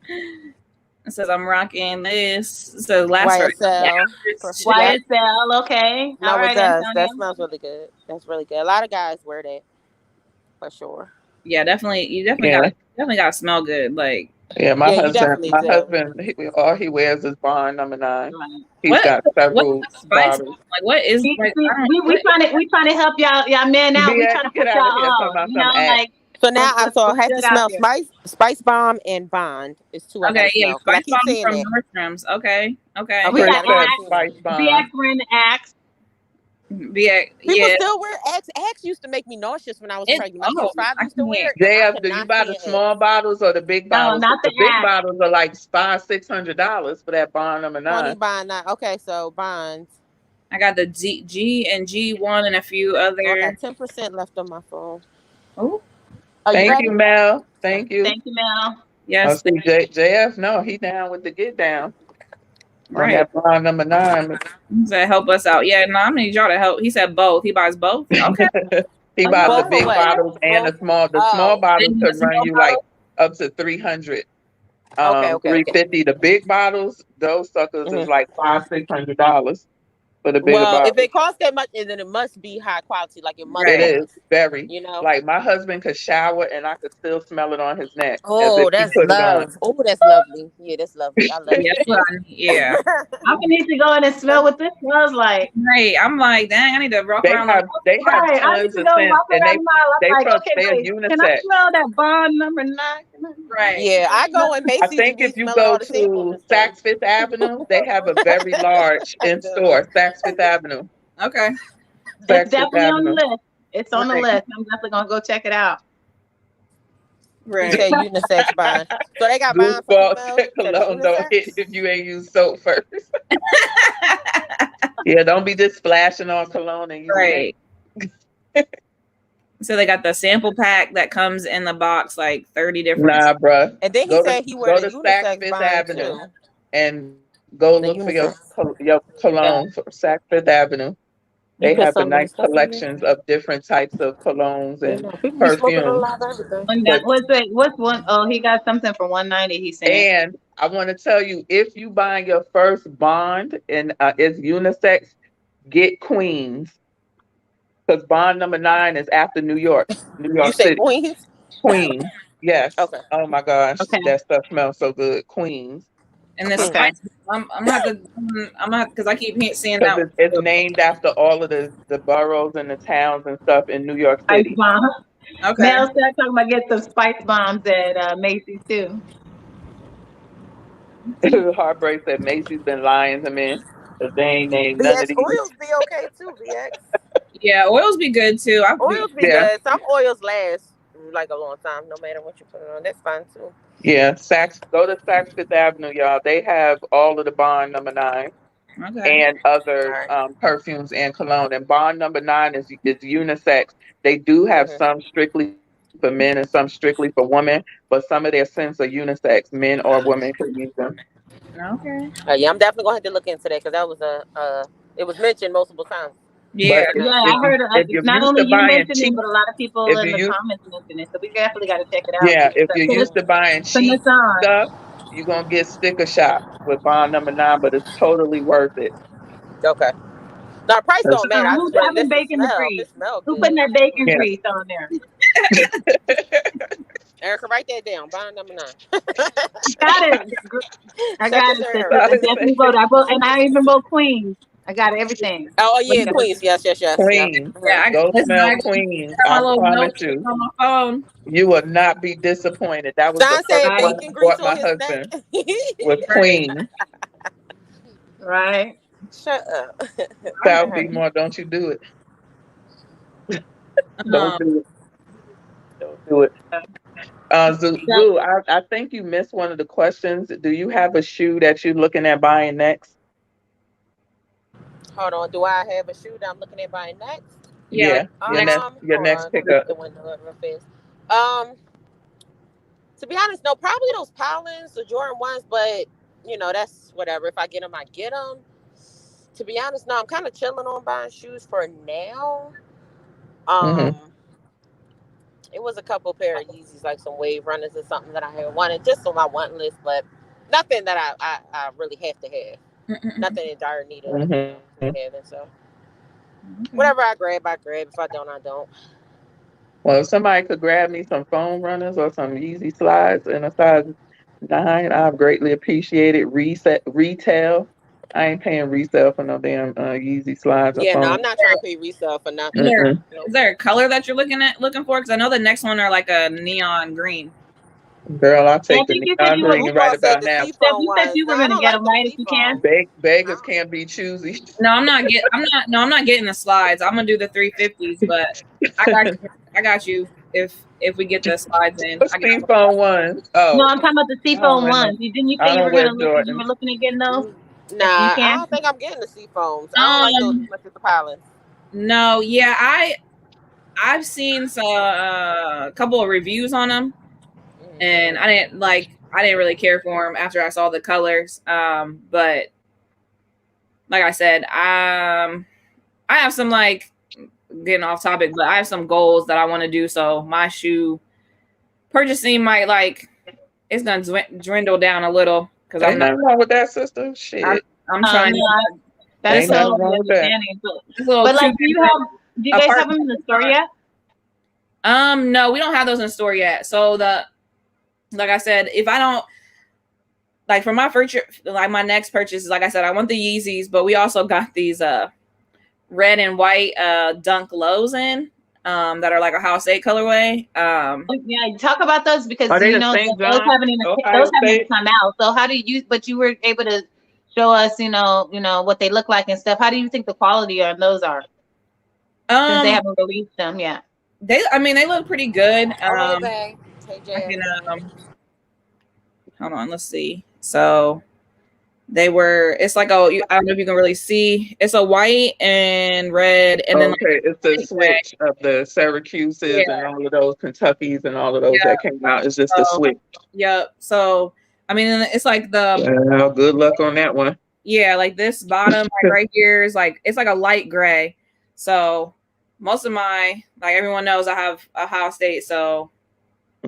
It says I'm rocking this. It says last YSL. YSL, okay. No, All right, it does. Antonio. That smells really good. That's really good. A lot of guys wear that for sure. Yeah, definitely. You definitely got to smell good. Like Yeah, my Yeah, you husband. definitely My do. husband. All he wears is Bond number 9. He's what? got several What's Spice? bottles. Like what is? Like, We trying to help y'all men out. We BX, trying to get put out y'all of here talking on. about You know, some act. like So now I have to good out smell there. Spice Bomb and Bond. It's 2 I Okay, gotta yeah, smell. 'Cause I Spice keep Bomb saying from that. Nordstrom's. Okay. We Chris got said Axe. Spice Bomb. BX wearing the Axe. Yeah, People yeah. still wear Axe. Axe used to make me nauseous when I was pregnant. My kid's father I used to wear it. JF, do you buy the small bottles or the big No, bottles? not The the big Axe. bottles are like $500-$600 for that Bond number 9. Tony Bond 9. Okay, so Bonds. I got the G and G1 and a few other. Oh, I got 10% left on my phone. Oh, Are you Thank ready? you, Mel. Thank you. Thank you, Mel. yes. See, JF, no, he down with the get down. On Right. that Bond number 9. He said, help us out. Yeah, no, I need y'all to help. He said both. He buys both. Okay. He buys the Both big or what? bottles and the small. The Oh. small bottles And could the run small you like up to 300. Okay. $350. The big bottles, those suckers is like $500-$600. for the bigger Well, if bottles. it costs that much, then it must be high quality. Like it must It Right. is last. very. You know. Like my husband could shower and I could still smell it on his neck as if Oh, he that's put it on. love. Oh, that's lovely. Yeah, that's lovely. I love Yeah, that's what yeah. I need to go in and smell what this smells like. Right. I'm like, dang, I need to walk around the They have Right. I need tons to of go scents walk and around the mile. I'm like, okay, they are wait, can I unisex. smell that bond number 9? right. Yeah, I go in I Macy's think and if be you smelling go all the samples to and stuff. Saks Fifth Avenue, they have a very large I in do. store. Saks Fifth Avenue. Okay. It's Saks Fifth definitely on the Avenue. list. It's on the Right. list. I'm definitely gonna go check it out. He Right. said unisex bond. So they got bond for Goofball females. said So the cologne don't hit unisex. if you ain't used soap first. Yeah, don't be just splashing on cologne and using Right. So they got the sample pack that comes in the box, like 30 it. different. Nah, bruh. And then he said he wear Go the to Saks unisex Fifth bond Avenue too. and go The look for your unisex. your Yeah. cologne for Saks Fifth Avenue. You They put have the some of the nice stuff in there. collections of different types of colognes You and know, people be smoking a perfumes. lot of everything. But What's one? Oh, he got something for 190. He said. and I want to tell you, if you buy your first bond and it's unisex, get Queens because bond number 9 is after New York You say City. Queens? Queens, yes. Okay. Oh my gosh, Okay. that stuff smells so good. Queens, And the Okay. spice, I'm gonna have to, because I keep seeing because that. it's named after all of the boroughs and the towns and stuff in New York Spice City. bomb. Okay. Mel said talking about get some spice bombs at Macy's too. Heartbreak said Macy's been lying to me. 'Cause they ain't named none of VX these. oils be okay too. VX Yeah, oils be good too. oils be Yeah. good. Some oils last like a long time, no matter what you put it on. That's fine too. Yeah, go to Saks Fifth Avenue, y'all. They have all of the Bond number 9 Okay. and other All right. perfumes and cologne. And Bond number 9 is unisex. They do have Mhm. some strictly for men and some strictly for women, but some of their scents are unisex. Men or women can use them. Okay. Yeah, I'm definitely gonna have to look into that because that was it was mentioned multiple times. Yeah. But Yeah, I heard if you're not used only to you buying mentioned it, cheap, but a lot of people if in you the use comments mentioned it. So we definitely got to check it out. yeah, if you're Put used to buying cheap this on. stuff, you're gonna get sticker shock with Bond number 9, but it's totally worth it. Okay. Now price don't matter. I Who's just want to having listen bacon smell. If grease? it smell Who good. putting that bacon Yeah. grease on there? Erika, write that down. Bond number 9. Got it. I got it, Secretary sister. Erika. Definitely vote. And I even vote Queens. I got everything. Oh yeah, Okay. Queens. Yes. Yeah. Queen, Yeah. go Listen, smell I Queen. got my I little promise notes you, on my phone. you will not be disappointed. That was the John first said Right. one I bacon grease bought on my his neck. husband was Right. Queen. Right. Shut up. South more, don't you do it. Don't do it. Don't do it. Zoo, I think you missed one of the questions. Do you have a shoe that you're looking at buying next? Hold on. Do I have a shoe that I'm looking at buying next? Yeah. Yeah, Like, your Hold next on. pickup. The window up real fast. To be honest, no, probably those Paulins, the Jordan ones, but that's whatever. If I get them, I get them. To be honest, no, I'm kind of chilling on buying shoes for now. Mm-hmm. It was a couple pair of Yeezys, like some Wave Runners or something that I had wanted, just on my want list, but nothing that I really have to have. Nothing in dire need of Mm-hmm. having. So whatever I grab, I grab. If I don't, I don't. Well, if somebody could grab me some foam runners or some Yeezy slides in a size 9, I'd greatly appreciate it. Retail. I ain't paying resale for no damn Yeezy slides or Yeah, no, foam. I'm not trying to pay resale for nothing. Is there a color that you're looking for? Because I know the next one are like a neon green. Girl, I'll I take the think you said neon you were. green right Boss said about the now. seafoam You said ones. you No, were I gonna don't get like them them right if you can. seafoam. Beggars can't be choosy. No, I'm not getting the slides. I'm gonna do the 350s, but I got you if we get the slides in. The I got seafoam one. No, Oh, I'm talking about the I don't seafoam wear no. ones. Didn't you I say you don't were wear gonna look? You were Jordans. looking at getting those? Nah, If you I can. don't think I'm getting the seafoams. I don't like those as much as the Paulins. No, yeah, I've seen a couple of reviews on them, and I didn't really care for them after I saw the colors. But like I said, I have some getting off topic, but I have some goals that I want to do. So my shoe purchasing might it's gonna dwindle down a little because Ain't nothing wrong with that, sister. Shit. I'm trying. No, That's Ain't nothing so wrong with that. understanding. This little But like, cute do you guys have them in the store yet? No, we don't have those in store yet. So like I said, if I don't like for my first, like my next purchase, like I said, I want the Yeezys, but we also got these red and white Dunk Lows in that are like a House 8 colorway. Yeah, talk about those because Are they you the know St. those John, haven't even Ohio State? come out. So how do you? But you were able to show us, you know what they look like and stuff. How do you think the quality on those are? Since they haven't released them yet. I mean, they look pretty good. Hey, babe. Hey, I Jay. can, hold on, let's see. So they were. It's like I don't know if you can really see. It's a white and red, and then Okay, it's the switch of the Syracuses and all of those Kentuckys and all of those that came out. It's just the switch. Yep. So I mean, it's like Well, good luck on that one. yeah, like this bottom like right here is like it's like a light gray. So most of my like everyone knows I have Ohio State. So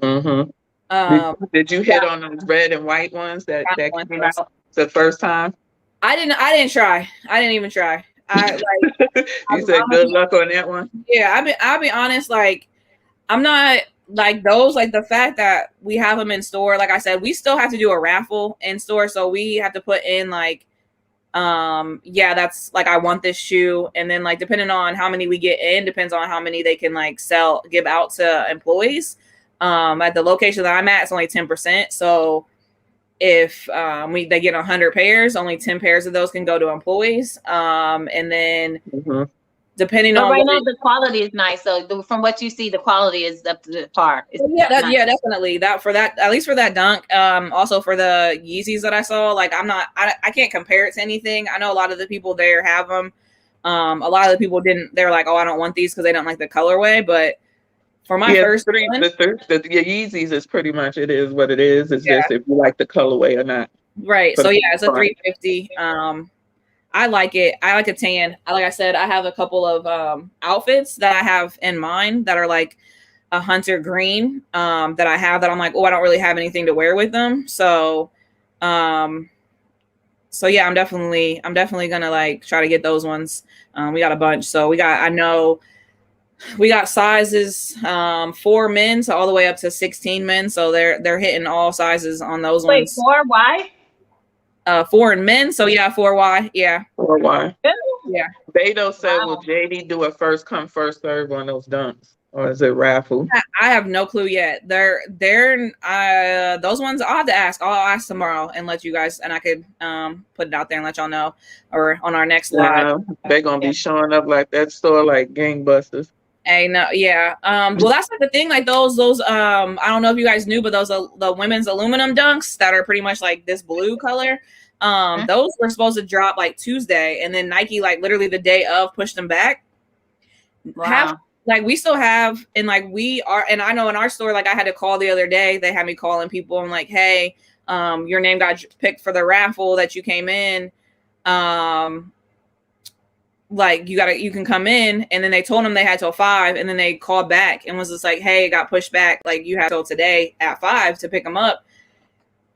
did you hit on those red and white ones that came out the first time? I didn't try. I didn't even try. You said good luck on that one. Yeah, I'll be honest. Like, I'm not like those. Like the fact that we have them in store. Like I said, we still have to do a raffle in store, so we have to put in like, yeah, that's like I want this shoe, and then like depending on how many we get in, depends on how many they can like give out to employees. At the location that I'm at, it's only 10%. So if they get 100 pairs, only 10 pairs of those can go to employees. And then depending on right now the quality is nice. So from what you see, the quality is up to the par. Yeah, definitely. That at least for that dunk. Also for the Yeezys that I saw, like I can't compare it to anything. I know a lot of the people there have them. A lot of the people didn't. They're like, oh, I don't want these because they don't like the colorway. But for my first one, the Yeezys is pretty much it is what it is. It's just if you like the colorway or not. Right. So yeah, it's a 350. I like it. I like a tan. Like I said, I have a couple of outfits that I have in mind that are like a hunter green that I have that I'm like, oh, I don't really have anything to wear with them. So yeah, I'm definitely gonna like try to get those ones. We got a bunch. So I know we got sizes 4 men, so all the way up to 16 men. So they're hitting all sizes on those ones. 4Y? 4 in men. So yeah, 4Y. Yeah. 4Y. Yeah. Beto said, will JD do a first come, first serve on those dunks? Or is it raffle? I have no clue yet. They're those ones I'll have to ask. I'll ask tomorrow and let you guys, and I could put it out there and let y'all know, or on our next live. They're gonna be showing up like that store like gangbusters. Hey, no, yeah. Well, that's like the thing. Like those I don't know if you guys knew, but those the women's aluminum dunks that are pretty much like this blue color. Those were supposed to drop like Tuesday, and then Nike like literally the day of pushed them back. Wow. Like we still have, and like we are, and I know in our store, like I had to call the other day. They had me calling people. I'm like, hey, your name got picked for the raffle that you came in. Like you can come in. And then they told them they had till 5, and then they called back and was just like, hey, it got pushed back. Like you have till today at 5 to pick them up.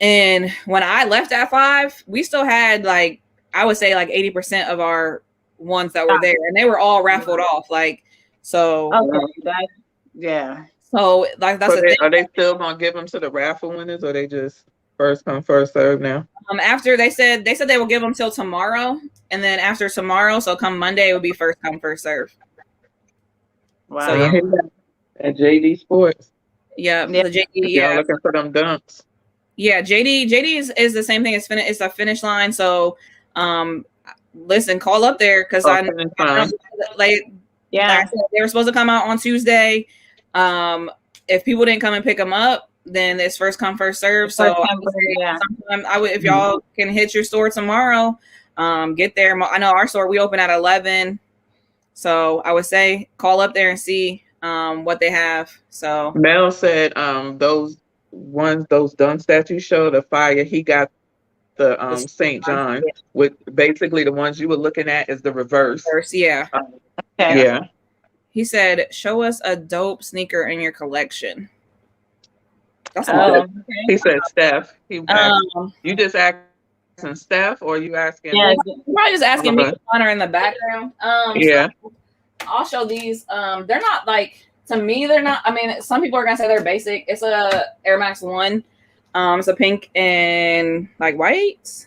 And when I left at 5, we still had like, I would say like 80% of our ones that were there, and they were all raffled off. Like, so okay, yeah. So like that's the thing. Are they still gonna give them to the raffle winners, or they just first come first serve now? After they said they will give them till tomorrow, and then after tomorrow, so come Monday, it would be first come first serve. Wow. So yeah. At JD Sports. Yeah, the JD. Yeah, y'all looking for them dunks. Yeah, JD is the same thing as it's a finish line. So, listen, call up there because I like. Yeah, like I said, they were supposed to come out on Tuesday. If people didn't come and pick them up, then it's first come first serve. So I would, if y'all can hit your store tomorrow, get there. I know our store we open at 11, so I would say call up there and see what they have. So Mel said those dunks that you showed the fire. He got the St. John with basically the ones you were looking at is the reverse. Yeah. Okay. Yeah. He said, show us a dope sneaker in your collection. That's He said Steph. You just asked asking Steph or are you asking? Yeah. You're probably just asking me. Okay. Mine are in the background. Yeah. So I'll show these. They're not like, to me, they're not. I mean, some people are gonna say they're basic. It's a Air Max 1. It's a pink and like white.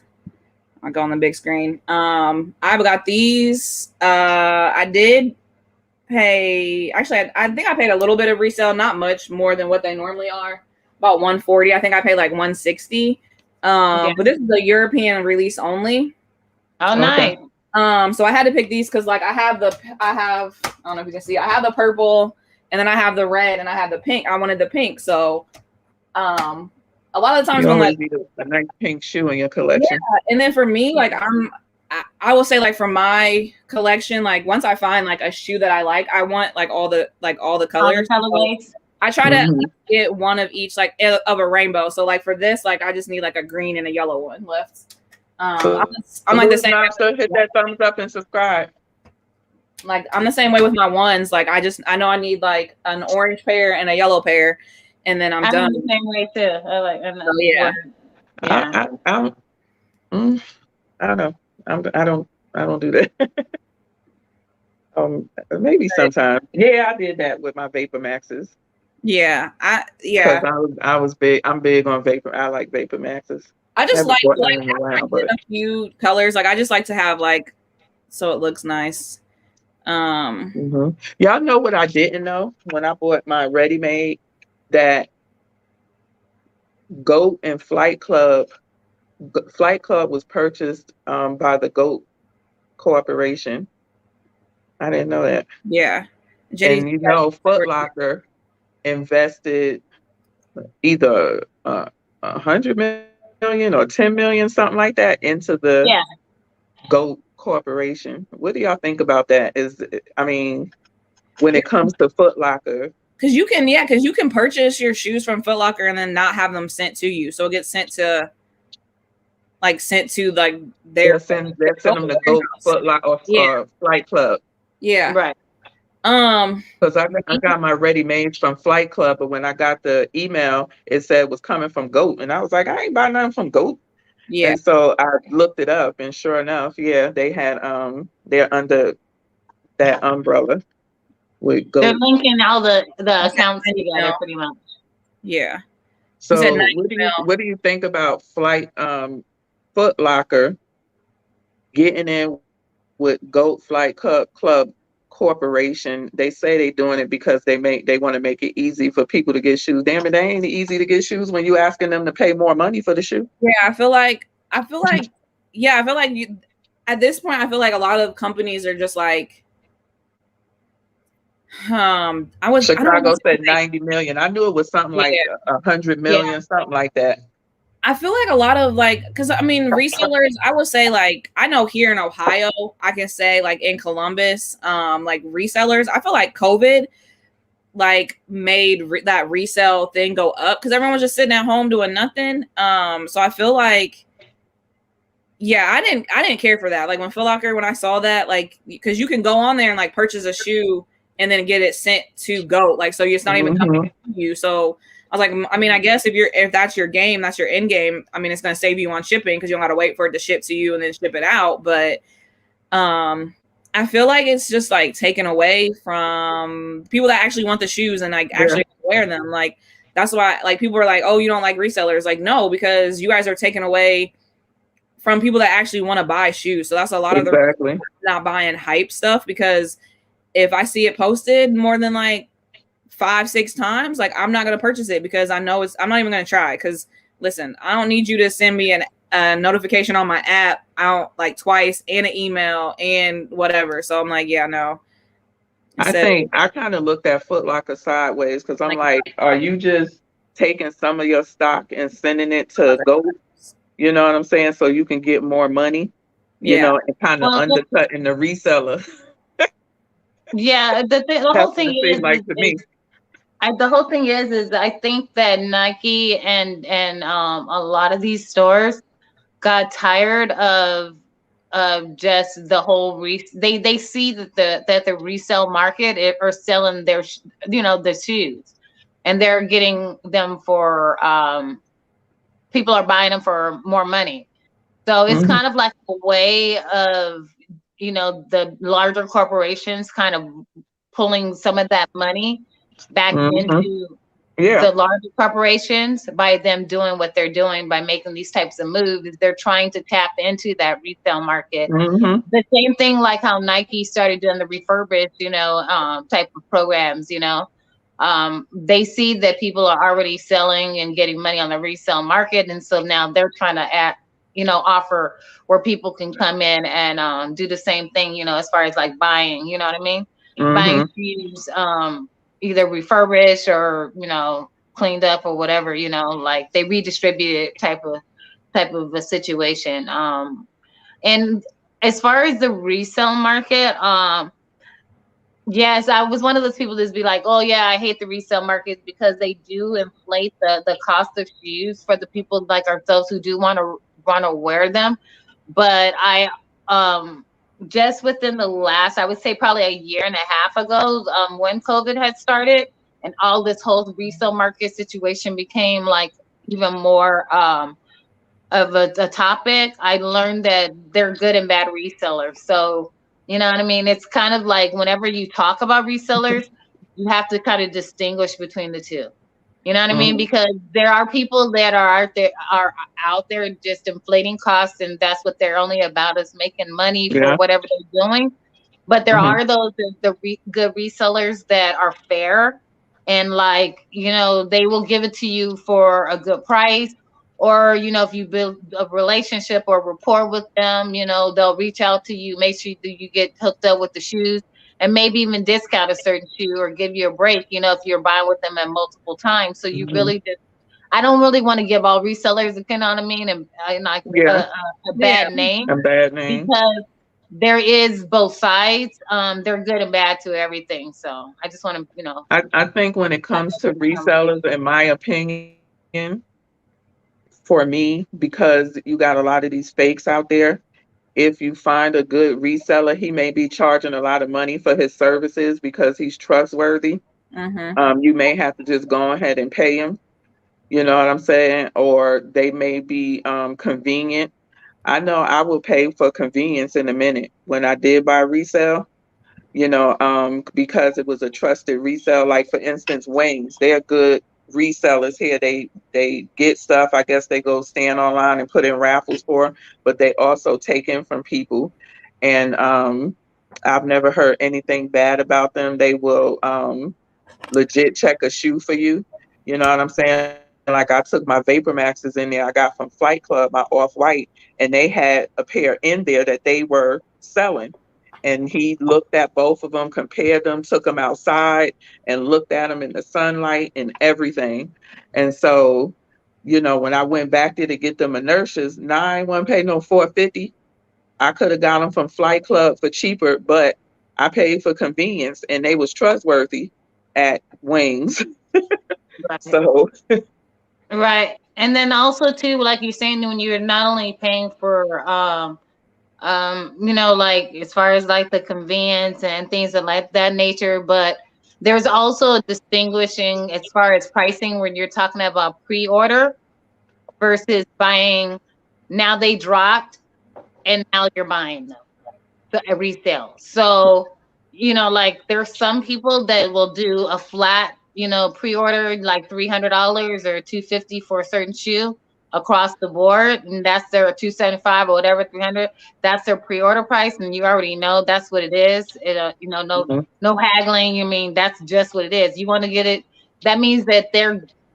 I'll go on the big screen. I've got these. I did pay. Actually, I think I paid a little bit of resale, not much more than what they normally are. About 140. I think I paid like 160. But this is the European release only. Oh, nice. So I had to pick these because like I have I don't know if you can see, I have the purple and then I have the red and I have the pink. I wanted the pink. So a lot of the times You when always like need a nice pink shoe in your collection. yeah, and then for me, like I will say like for my collection, like once I find like a shoe that I like, I want like all the colors. Colorways. I try to get one of each, like of a rainbow. So like for this, like I just need like a green and a yellow one left. I'm like the same. So hit that thumbs up and subscribe. Like I'm the same way with my ones. Like I know I need like an orange pair and a yellow pair, and then I'm done. the same way too. I like. So, yeah. I don't know. I don't do that. Maybe sometimes. Yeah, I did that with my Vapor Maxes. Yeah, Because I was big. I'm big on Vapor. I like Vapor Maxes. I just like around, but a few colors. Like I just like to have like so it looks nice. Y'all know what I didn't know when I bought my ready-made, that Goat and Flight Club was purchased by the Goat Corporation. I didn't know that. Yeah. And you know, Foot Locker invested either 100 million or 10 million, something like that, into the Goat Corporation. What do y'all think about that? When it comes to Foot Locker, because you can purchase your shoes from Foot Locker and then not have them sent to you, so it gets sent to like their send them to Goat, Foot Locker, or Flight Club. Yeah, right. Because I got my ready-mades from Flight Club, but when I got the email, it said it was coming from Goat, and I was like, I ain't buying nothing from Goat. Yeah. And so I looked it up, and sure enough, they had they're under that umbrella with Goat. They're linking all the accounts together pretty much. Yeah. So what do you think about Foot Locker getting in with Goat Flight Club Corporation? They say they're doing it because they want to make it easy for people to get shoes. Damn it, they ain't easy to get shoes when you asking them to pay more money for the shoe. Yeah, I feel like you, at this point, I feel like a lot of companies are just like, Chicago said 90 million. I knew it was something like 100 million, something like that. I feel like a lot of because I mean resellers, I would say like I know here in Ohio, I can say like in Columbus, like resellers, I feel like COVID like made that resale thing go up because everyone was just sitting at home doing nothing. So I feel like I didn't care for that. Like when Foot Locker, when I saw that, like because you can go on there and like purchase a shoe and then get it sent to Goat, like so it's not even coming to you. So I was like, I mean, I guess if that's your game, that's your end game. I mean, it's going to save you on shipping because you don't got to wait for it to ship to you and then ship it out. But I feel like it's just like taken away from people that actually want the shoes and like actually wear them. Like that's why like people are like, oh, you don't like resellers? Like no, because you guys are taking away from people that actually want to buy shoes. So that's a lot of the not buying hype stuff, because if I see it posted more than like 5-6 times, like I'm not going to purchase it because I know I'm not even going to try. Because listen, I don't need you to send me a notification on my app out like twice and an email and whatever. So I'm like, yeah, no. I kind of looked at Foot Locker sideways because I'm like, are you just taking some of your stock and sending it to Goat? You know what I'm saying? So you can get more money, you know, and kind of undercutting the reseller. Yeah, the whole thing is like to me. The whole thing is I think that Nike and a lot of these stores got tired of just the whole they see that the resale market are selling their the shoes, and they're getting them for people are buying them for more money. So it's Mhm. kind of like a way of, the larger corporations kind of pulling some of that money back Mhm. into Yeah. the larger corporations by them doing what they're doing by making these types of moves. They're trying to tap into that resale market. Mhm. The same thing like how Nike started doing the refurbished, type of programs, they see that people are already selling and getting money on the resale market. And so now they're trying to offer where people can come in and do the same thing, as far as like buying, you know what I mean? Buying Mhm. shoes, either refurbished or, cleaned up or whatever, like they redistribute it type of a situation. And as far as the resale market, yes, I was one of those people that's be like, oh yeah, I hate the resale market because they do inflate the cost of shoes for the people like ourselves who do want to wear them. But I just within the last, I would say probably a year and a half ago, when COVID had started and all this whole resale market situation became like even more of a topic, I learned that they're good and bad resellers. So, you know what I mean? It's kind of like whenever you talk about resellers, you have to kind of distinguish between the two. You know what I mean? Mhm. Because there are people that are out there just inflating costs, and that's what they're only about is making money for Yeah. whatever they're doing. But there Mhm. are those good resellers that are fair, and like they will give it to you for a good price, or if you build a relationship or rapport with them, they'll reach out to you, make sure that you get hooked up with the shoes, and maybe even discount a certain shoe or give you a break, if you're buying with them at multiple times. So you Mhm. really just, I don't really want to give all resellers, you know what I mean, and like Yeah. a Yeah. bad name, A bad name. because there is both sides. They're good and bad to everything. So I just want to, I think when it have comes that to conversation. resellers, in my opinion, for me, because you got a lot of these fakes out there, if you find a good reseller, he may be charging a lot of money for his services because he's trustworthy. Mm-hmm. You may have to just go ahead and pay him. You know what I'm saying? Or they may be convenient. I know I will pay for convenience in a minute. When I did buy resale, because it was a trusted resale. Like for instance, Wings, they're good resellers here. They get stuff. I guess they go stand online and put in raffles for, but they also take in from people. And I've never heard anything bad about them. They will legit check a shoe for you. You know what I'm saying? Like I took my Vapor Maxes in there I got from Flight Club, my off white, and they had a pair in there that they were selling. And he looked at both of them, compared them, took them outside and looked at them in the sunlight and everything. And so, when I went back there to get them inertias, now I ain't want to pay no 450. I could have got them from Flight Club for cheaper, but I paid for convenience and they was trustworthy at Wings. Right. So Right. And then also too, like you're saying, when you're not only paying for like as far as like the convenience and things of like that nature, but there's also distinguishing as far as pricing when you're talking about pre-order versus buying. Now they dropped and now you're buying them. So a resale. So, like there's some people that will do a flat, pre-order like $300 or $250 for a certain shoe across the board, and that's their 275 or whatever 300. That's their pre-order price, and you already know that's what it is. No mhm. no haggling. You mean that's just what it is. You want to get it. That means that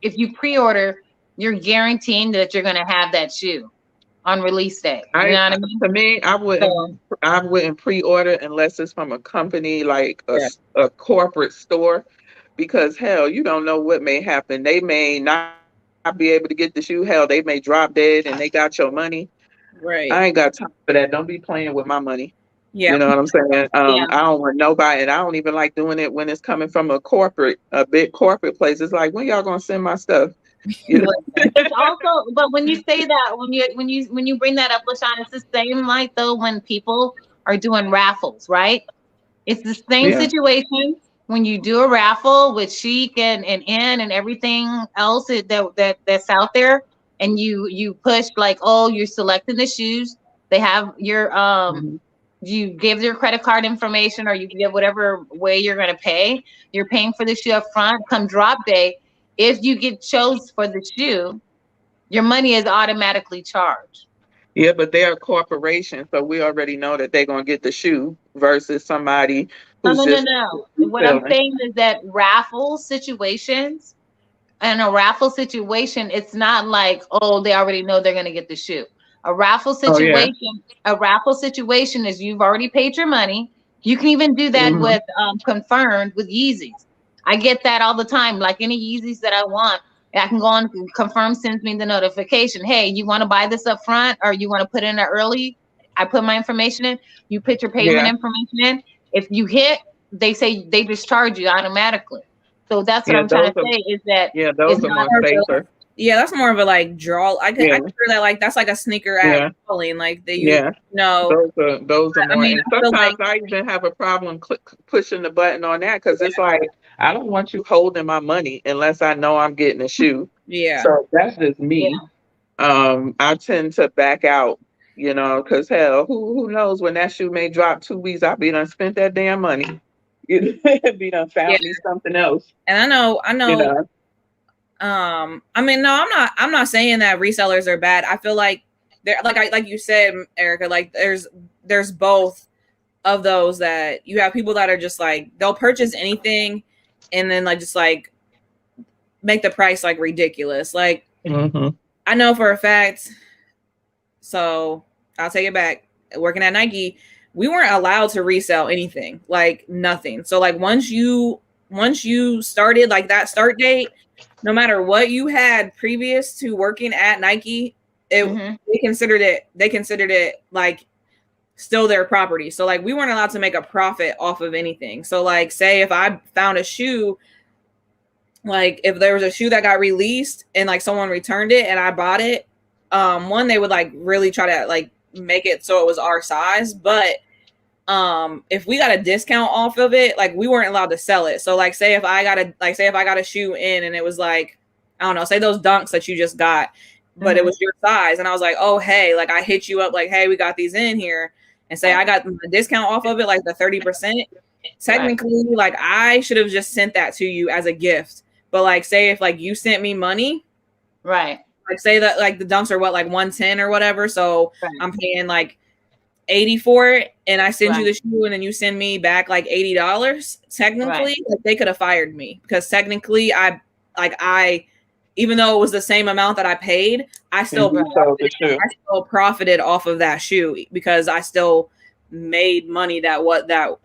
if you pre-order, you're guaranteeing that you're going to have that shoe on release day. You know what I mean? To me, So I wouldn't pre-order unless it's from a company like Yeah. a corporate store, because hell, you don't know what may happen. They may not be able to get the shoe. Hell, they may drop dead and they got your money. Right. I ain't got time for that. Don't be playing with my money. You Yep. know what I'm saying? yeah. I don't want nobody, and I don't even like doing it when it's coming from a big corporate place. It's like, when y'all gonna send my stuff? You know? It's also, but when you say that, when you bring that up, LaShawn, it's the same like though when people are doing raffles, right? It's the same Yeah. situation when you do a raffle with Chic and In and everything else that's out there. and you push like, oh, you're selecting the shoes. They have your you give your credit card information, or you give whatever way you're going to pay. You're paying for the shoe up front. Come drop day, if you get chose for the shoe, your money is automatically charged. Yeah, but they're a corporation, so we already know that they're gonna get the shoe versus somebody No, who's no, no, just no. What I'm selling. saying is that raffle situations, in a raffle situation, it's not like, oh, they already know they're going to get the shoe. A raffle Oh yeah. situation, a raffle situation is you've already paid your money. You can even do that Hmm. with confirmed with Yeezys. I get that all the time. Like any Yeezys that I want, I can go on, confirm sends me the notification. Hey, you want to buy this up front, or you want to put in it early? I put my information in. You put your payment Yeah. information in. If you hit, they say they just charge you automatically. So that's what Yeah, I'm trying those to are say is that it's those are That's not. more more of safer. yeah, that's more of a like draw. I Yeah. consider that like that's like a sneaker at Yeah. calling. Like they you Yeah. know. Those are I more, mean, and I feel sometimes like I even have a problem pushing the button on that because it's like I don't want you holding my money unless I know I'm getting a shoe. yeah, So that's just Yeah. me. I tend to back out, because hell, who knows when that shoe may drop 2 weeks, I'll be done spent that damn money. Be done yeah. found me something else, And I you know. know. I mean, no, I'm not saying that resellers are bad. I feel like they're like you said, Erica. Like there's both of those that you have people that are just like they'll purchase anything, and then like just like make the price like ridiculous. Like Hmm. I know for a fact. So I'll take it back. Working at Nike, we weren't allowed to resell anything, like nothing. So like once you started like that start date, no matter what you had previous to working at Nike, Mm-hmm. they considered it like still their property. So like we weren't allowed to make a profit off of anything. So like say if I found a shoe, like if there was a shoe that got released and like someone returned it and I bought it, one they would like really try to like make it so it was our size, but if we got a discount off of it, like we weren't allowed to sell it. So like say if I got a shoe in and it was like I don't know, say those dunks that you just got, but it was your size, and I was like, oh hey, like I hit you up like, hey, we got these in here, and say I got a discount off of it, like the 30%. Technically, like I should have just sent that to you as a gift. But like say if like you sent me money, Right. like say that like the dunks are what like 110 or whatever, so Right. I'm paying like 80 for it, and I send you Right. the shoe, and then you send me back like $80. Technically, like, they could have fired me because technically I even though it was the same amount that I paid, I still You sold the shoe. profited off of that shoe because I still made money that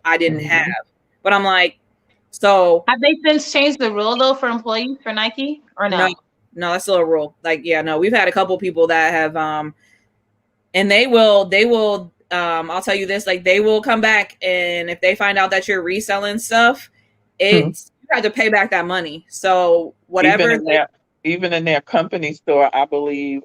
I didn't have. But I'm like, so Have they since changed the rule though for employees for Nike or no? No, that's still a rule. Like, yeah, no, we've had a couple people that have and they will I'll tell you this, like they will come back, and if they find out that you're reselling stuff, it's you have to pay back that money. So whatever even in their company store, I believe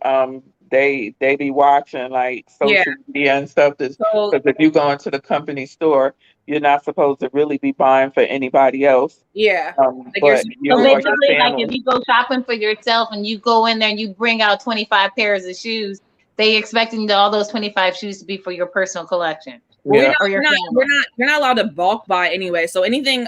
they be watching like social media and stuff, because if you go into the company store, you're not supposed to really be buying for anybody else. Yeah. But you so or your basically, like family. if you go shopping for yourself and you go in there and you bring out 25 pairs of shoes, they expecting all those 25 shoes to be for your personal collection. Well, Yeah. you're not allowed to bulk buy anyway. So anything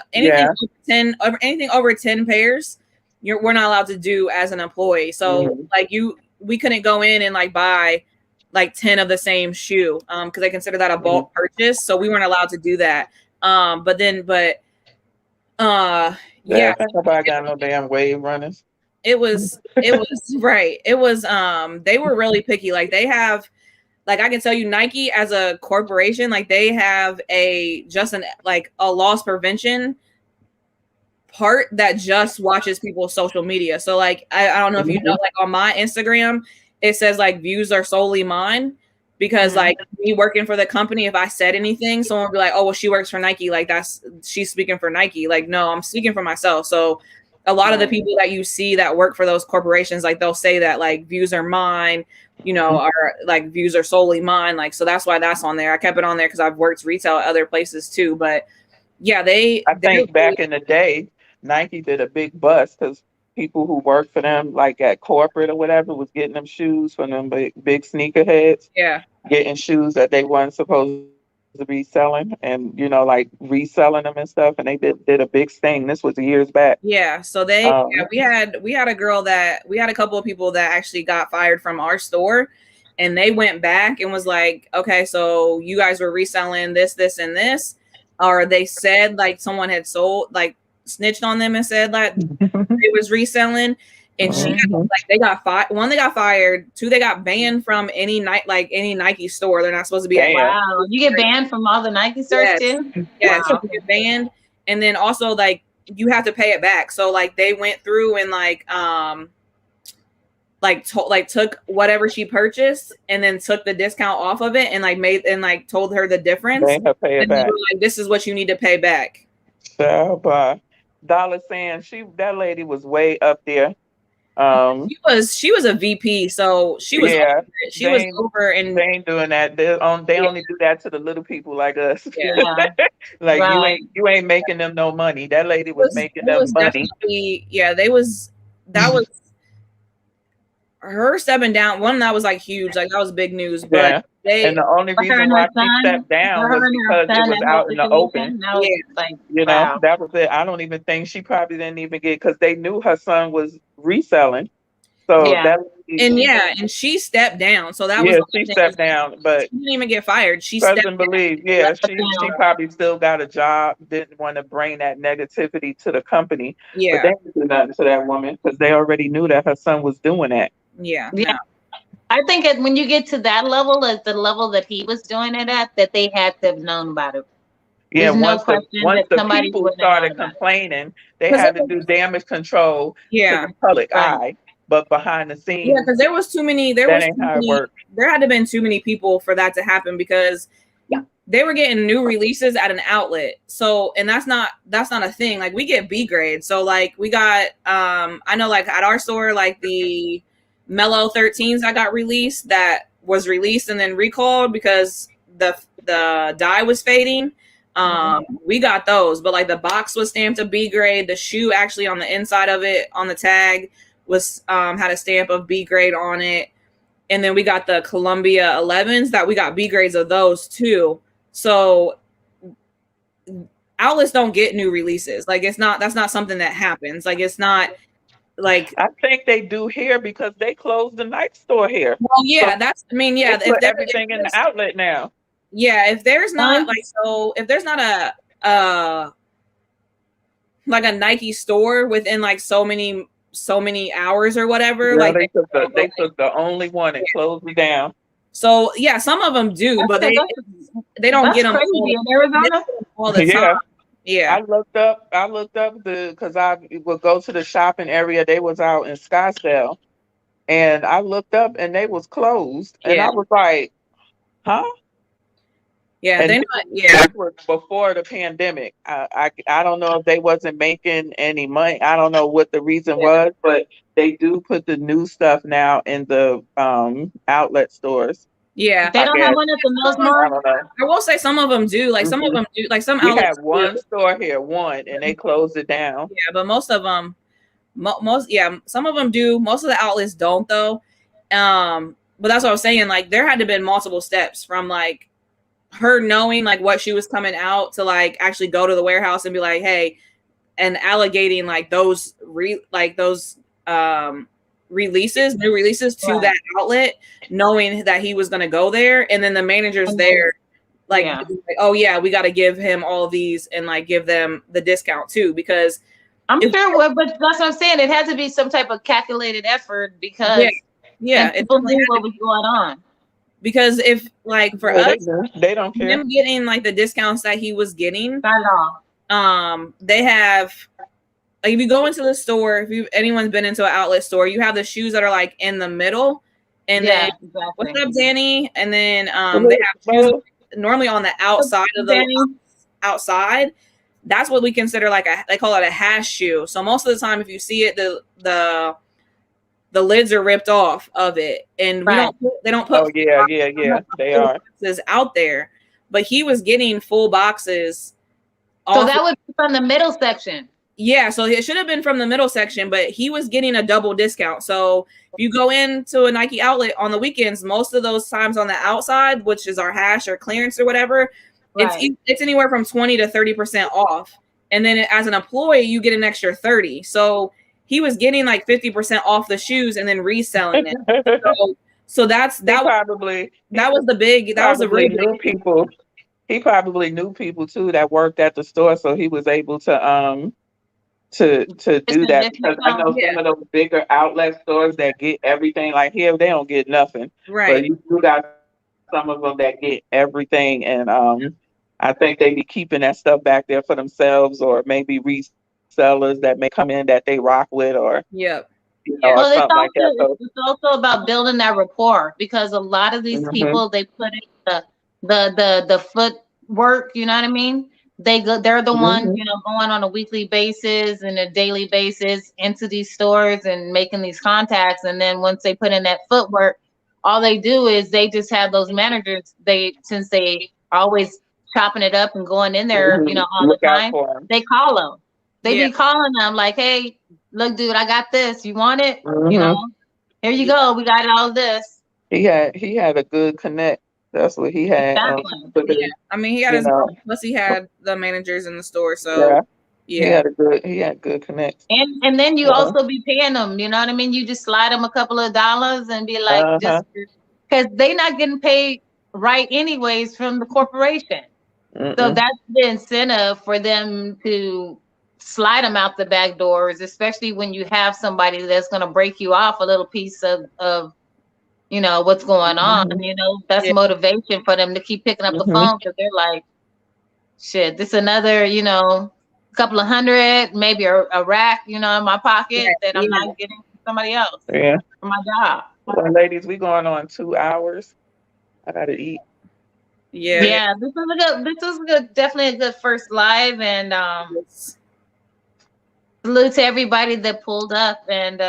over 10 pairs, we're not allowed to do as an employee. So like we couldn't go in and like buy like 10 of the same shoe because they consider that a bulk purchase. So we weren't allowed to do that. Yeah, Nobody got no damn wave runners. it was right. It was they were really picky. Like they have, like I can tell you, Nike as a corporation, like they have a loss prevention part that just watches people's social media. So like I don't know if you know, like on my Instagram, it says like views are solely mine, because like me working for the company, if I said anything, someone would be like, oh well, she works for Nike, like she's speaking for Nike. Like no, I'm speaking for myself. So a lot of the people that you see that work for those corporations, like they'll say that like views are mine, are like views are solely mine. Like, so that's why that's on there. I kept it on there because I've worked retail at other places too. But yeah, I think back in the day, Nike did a big bust because people who work for them, like at corporate or whatever, was getting them shoes from them big sneakerheads, Yeah. getting shoes that they weren't supposed to be selling, and like reselling them and stuff. And they did a big sting. This was years back. Yeah. So we had a girl that we had a couple of people that actually got fired from our store, and they went back and was like, okay, so you guys were reselling this, this, and this, or they said like someone had sold, like snitched on them and said that it was reselling. And she got, like, they got one, they got fired. Two, they got banned from any Nike store. They're not supposed to be. Wow, you get banned from all the Nike stores too. Yes, Wow. you get banned, and then also like you have to pay it back. So like they went through and took whatever she purchased and then took the discount off of it and like told her the difference. Made her pay it and back. They were like, this is what you need to pay back. So, Dollar saying that lady was way up there. She was a VP, so she was over it. She was over, and they ain't doing that. They only do that to the little people like us. Yeah. Like Right. you ain't making them no money. That lady was making them money. That was her stepping down. One that was like huge, like that was big news. But and the only reason why she stepped down was because it was out in the open. Wow. That was it. I don't even think she probably didn't even get, because they knew her son was reselling. So and she stepped down. So that was she stepped down, but she didn't even get fired. She doesn't believe. Yeah, she probably still got a job. Didn't want to bring that negativity to the company. Yeah, but they didn't do nothing to that woman because they already knew that her son was doing that. Yeah. No. I think when you get to that level, at the level that he was doing it at, that they had to have known about it. Yeah, once the people started complaining, they had to do damage control to the public eye, but behind the scenes, yeah, because there was too many. There had to have been too many people for that to happen, because they were getting new releases at an outlet. So, and that's not a thing. Like, we get B grade. So like we got I know like at our store, like the Mellow 13s that got released, that was released and then recalled because the dye was fading. We got those, but like the box was stamped a B grade. The shoe actually on the inside of it on the tag was had a stamp of B grade on it. And then we got the Columbia 11s that we got B grades of those too. So outlets don't get new releases. Like, that's not something that happens. Like, it's not like, I think they do here because they closed the Nike store here. Well, yeah, they put everything in the outlet now. Yeah, if there's not if there's not a Nike store within like so many hours or whatever, like they took the only one and closed it down. So yeah, some of them do, but they don't get them crazy in Arizona all the time. Yeah. I looked up because I would go to the shopping area. They was out in Scottsdale, and I looked up and they was closed, and I was like, huh? Yeah, That was before the pandemic. I don't know if they wasn't making any money. I don't know what the reason was, but they do put the new stuff now in the outlet stores. Yeah, they don't have one at the Mills Mall. I don't know. I will say some of them do. Like some of them do. Like some outlets. We had one store here, and they closed it down. Yeah, but most of them, some of them do. Most of the outlets don't though. But that's what I was saying. Like, there had to have been multiple steps from like her knowing like what she was coming out to like actually go to the warehouse and be like, hey, and allocating like those new releases to that outlet, knowing that he was going to go there, and then the managers there like, oh yeah, we got to give him all these and like give them the discount too, because I'm sure, but that's what I'm saying. It had to be some type of calculated effort because people knew what was going on. Because if like for us, they don't care. Him getting like the discounts that he was getting, not at all. They have. Like, if you go into the store, anyone's been into an outlet store, you have the shoes that are like in the middle, and then what's up, Danny? And then they have shoes normally on the outside of the outside. That's what we consider like they call it a hash shoe. So most of the time, if you see it, the lids are ripped off of it, and they don't put. Oh yeah, they are boxes out there, but he was getting full boxes. So that would be from the middle section. Yeah, so it should have been from the middle section, but he was getting a double discount. So if you go into a Nike outlet on the weekends, most of those times on the outside, which is our hash or clearance or whatever, Right. it's anywhere from 20 to 30% off. And then as an employee, you get an extra 30. So he was getting like 50% off the shoes and then reselling it. So that was the probably really knew big. people. He probably knew people too that worked at the store, so he was able to It's do a that, because I discount. know some of those bigger outlet stores that get everything, like here they don't get nothing, but Right. you do got some of them that get everything, and I think they be keeping that stuff back there for themselves, or maybe resellers that may come in that they rock with, or Yep. or Well, something like that. So it's also about building that rapport, because a lot of these hmm people, they put in the footwork, you know what I mean? They're the ones, hmm going on a weekly basis and a daily basis into these stores and making these contacts. And then once they put in that footwork, all they do is they just have those managers, since they are always chopping it up and going in there, all the look out time, for them. they call them. They Yeah. be calling them like, hey, look, dude, I got this. You want it? hmm Here you go. We got all this. He had a good connect. That's what he had. Exactly. Yeah. I mean, he had You his know, plus he had the managers in the store. So yeah, yeah. he had good connects. And then you Yeah. also be paying them, you know what I mean? You just slide them a couple of dollars and be like, Uh-huh. just because they not getting paid right anyways from the corporation. So Mm-mm. that's the incentive for them to slide them out the back doors, especially when you have somebody that's going to break you off a little piece of what's going on. Mhm. That's Yeah. motivation for them to keep picking up the Mhm. phone, because they're like, shit, this another, couple of hundred, maybe a rack, in my pocket that I'm Yeah. not getting from somebody else Yeah. for my job. Well, ladies, we going on 2 hours. I gotta eat. Yeah. Yeah, this is a good, definitely a good first live, and salute to everybody that pulled up and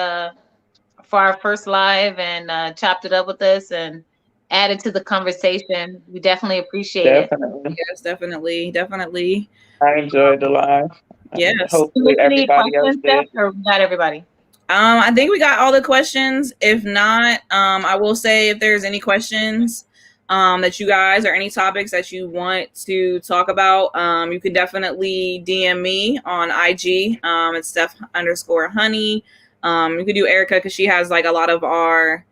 for our first live and chopped it up with us and added to the conversation. We definitely appreciate it. Definitely. Yes, definitely. Definitely. I enjoyed the live. Yes. Hopefully Any everybody else questions, Steph, did. or we got everybody? I think we got all the questions. If not, I will say if there's any questions that you guys or any topics that you want to talk about, you can definitely DM me on IG. It's Steph_honey. You could do Erika because she has like a lot of our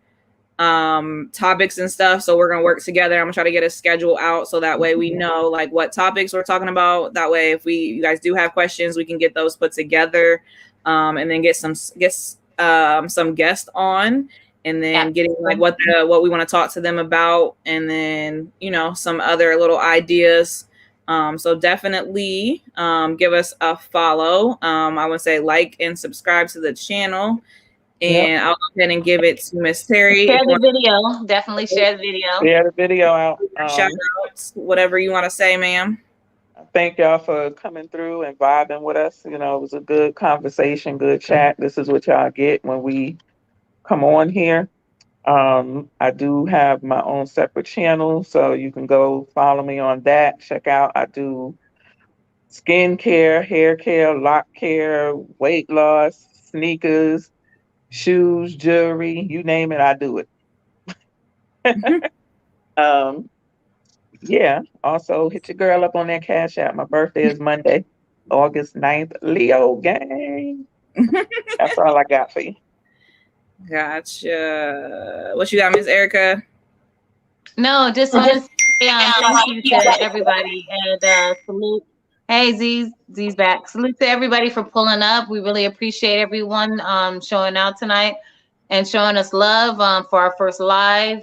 topics and stuff. So we're gonna work together. I'm gonna try to get a schedule out so that way we know like what topics we're talking about. That way, if you guys do have questions, we can get those put together, and then get some guests on, and then getting like what we want to talk to them about, and then some other little ideas. So definitely give us a follow. I would say like and subscribe to the channel. Yep. And I'll go ahead and give it to Miss Terry. Share the video. Definitely share the video. Share the video out. Shout outs, whatever you want to say, ma'am. Thank y'all for coming through and vibing with us. It was a good conversation, good chat. This is what y'all get when we come on here. I do have my own separate channel, so you can go follow me on that. Check out, I do skincare, hair care, lock care, weight loss, sneakers, shoes, jewelry, you name it, I do it. um, yeah. Also hit your girl up on that Cash App. My birthday is Monday, August 9th. Leo gang. That's all I got for you. Gotcha. What you got, Miss Erika? No, just want to say thank you to everybody and salute. Hey, Z's back. Salute to everybody for pulling up. We really appreciate everyone showing out tonight and showing us love for our first live.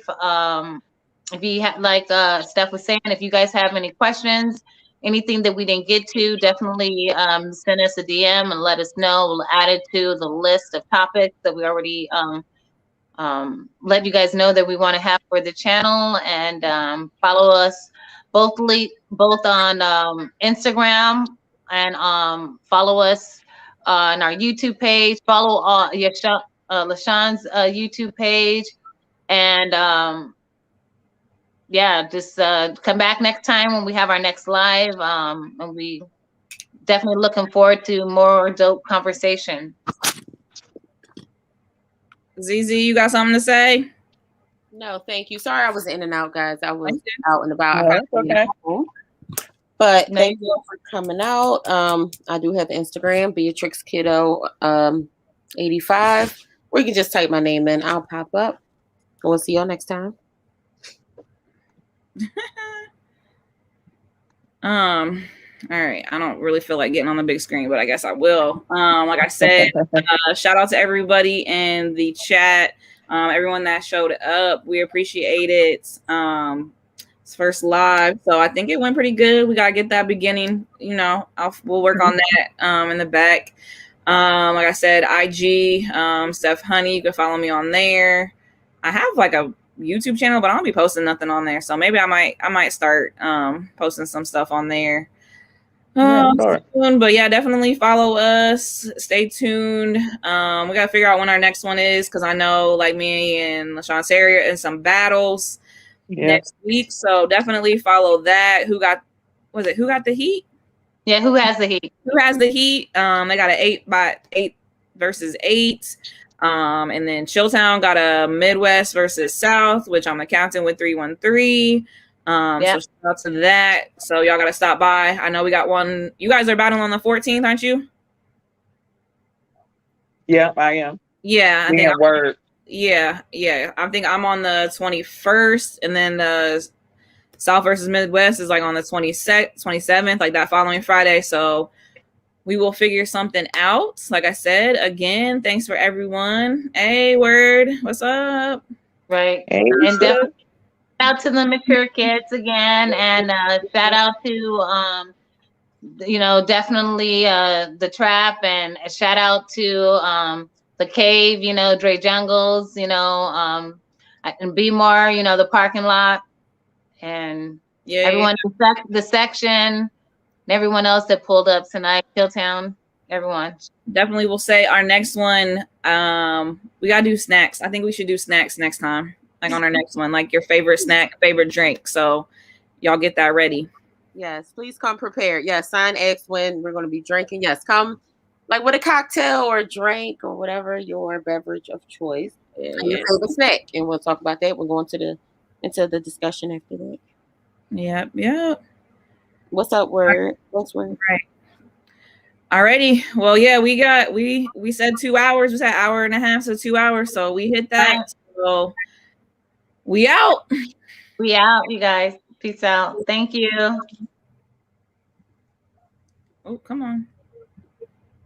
If you have, like Steph was saying, if you guys have any questions, anything that we didn't get to, definitely send us a DM and let us know. We'll add it to the list of topics that we already let you guys know that we want to have for the channel, and follow us both on Instagram, and follow us on our YouTube page. Follow LaShawn's YouTube page, and yeah, just come back next time when we have our next live, and we definitely looking forward to more dope conversation. ZZ, you got something to say? No, thank you. Sorry I was in and out, guys. I was out and about. No, that's okay. But No, thank you for coming out. I do have Instagram, Beatrix Kiddo 85. Or you can just type my name in. I'll pop up. We'll see y'all next time. All right. I don't really feel like getting on the big screen, but I guess I will. Like I said, shout out to everybody in the chat. Everyone that showed up, we appreciate it. It's first live, so I think it went pretty good. We gotta get that beginning, we'll work on that in the back. Like I said, IG, Steph Honey, you can follow me on there. I have like a YouTube channel, but I don't be posting nothing on there, so maybe I might start posting some stuff on there. Sure. But yeah, definitely follow us. Stay tuned. We gotta figure out when our next one is, because I know like me and LaShawn Sarah in some battles next week. So definitely follow that. Who got the heat? Yeah, who has the heat? Who has the heat? They got an 8x8 versus 8. And then Chilltown got a Midwest versus South, which I'm the captain with 313. So shout out to that. So y'all gotta stop by. I know we got one. You guys are battling on the 14th, aren't you? Yeah, I am. Yeah, I think Word. Yeah. I think I'm on the 21st, and then the South versus Midwest is like on the 27th, like that following Friday. So we will figure something out. Like I said, again, thanks for everyone. Hey, Word, what's up? Right. Hey, and definitely shout out to the mature kids again, and shout out to definitely the trap, and a shout out to the cave, Dre Jungles, and Be More, the parking lot, and everyone, the section, and everyone else that pulled up tonight, Hilltown, everyone. Definitely will say our next one, we gotta do snacks. I think we should do snacks next time, like on our next one, like your favorite snack, favorite drink. So y'all get that ready. Yes, please come prepared. Yes, sign X when we're going to be drinking. Yes, come like with a cocktail or a drink or whatever your beverage of choice and your favorite snack, and we'll talk about that. We're going into the discussion after that. Yep. What's up, Word? What's Word? Right. Alrighty. Well, yeah, we said 2 hours. We said hour and a half, so 2 hours. So we hit that. So we out. We out, you guys. Peace out. Thank you. Oh, come on.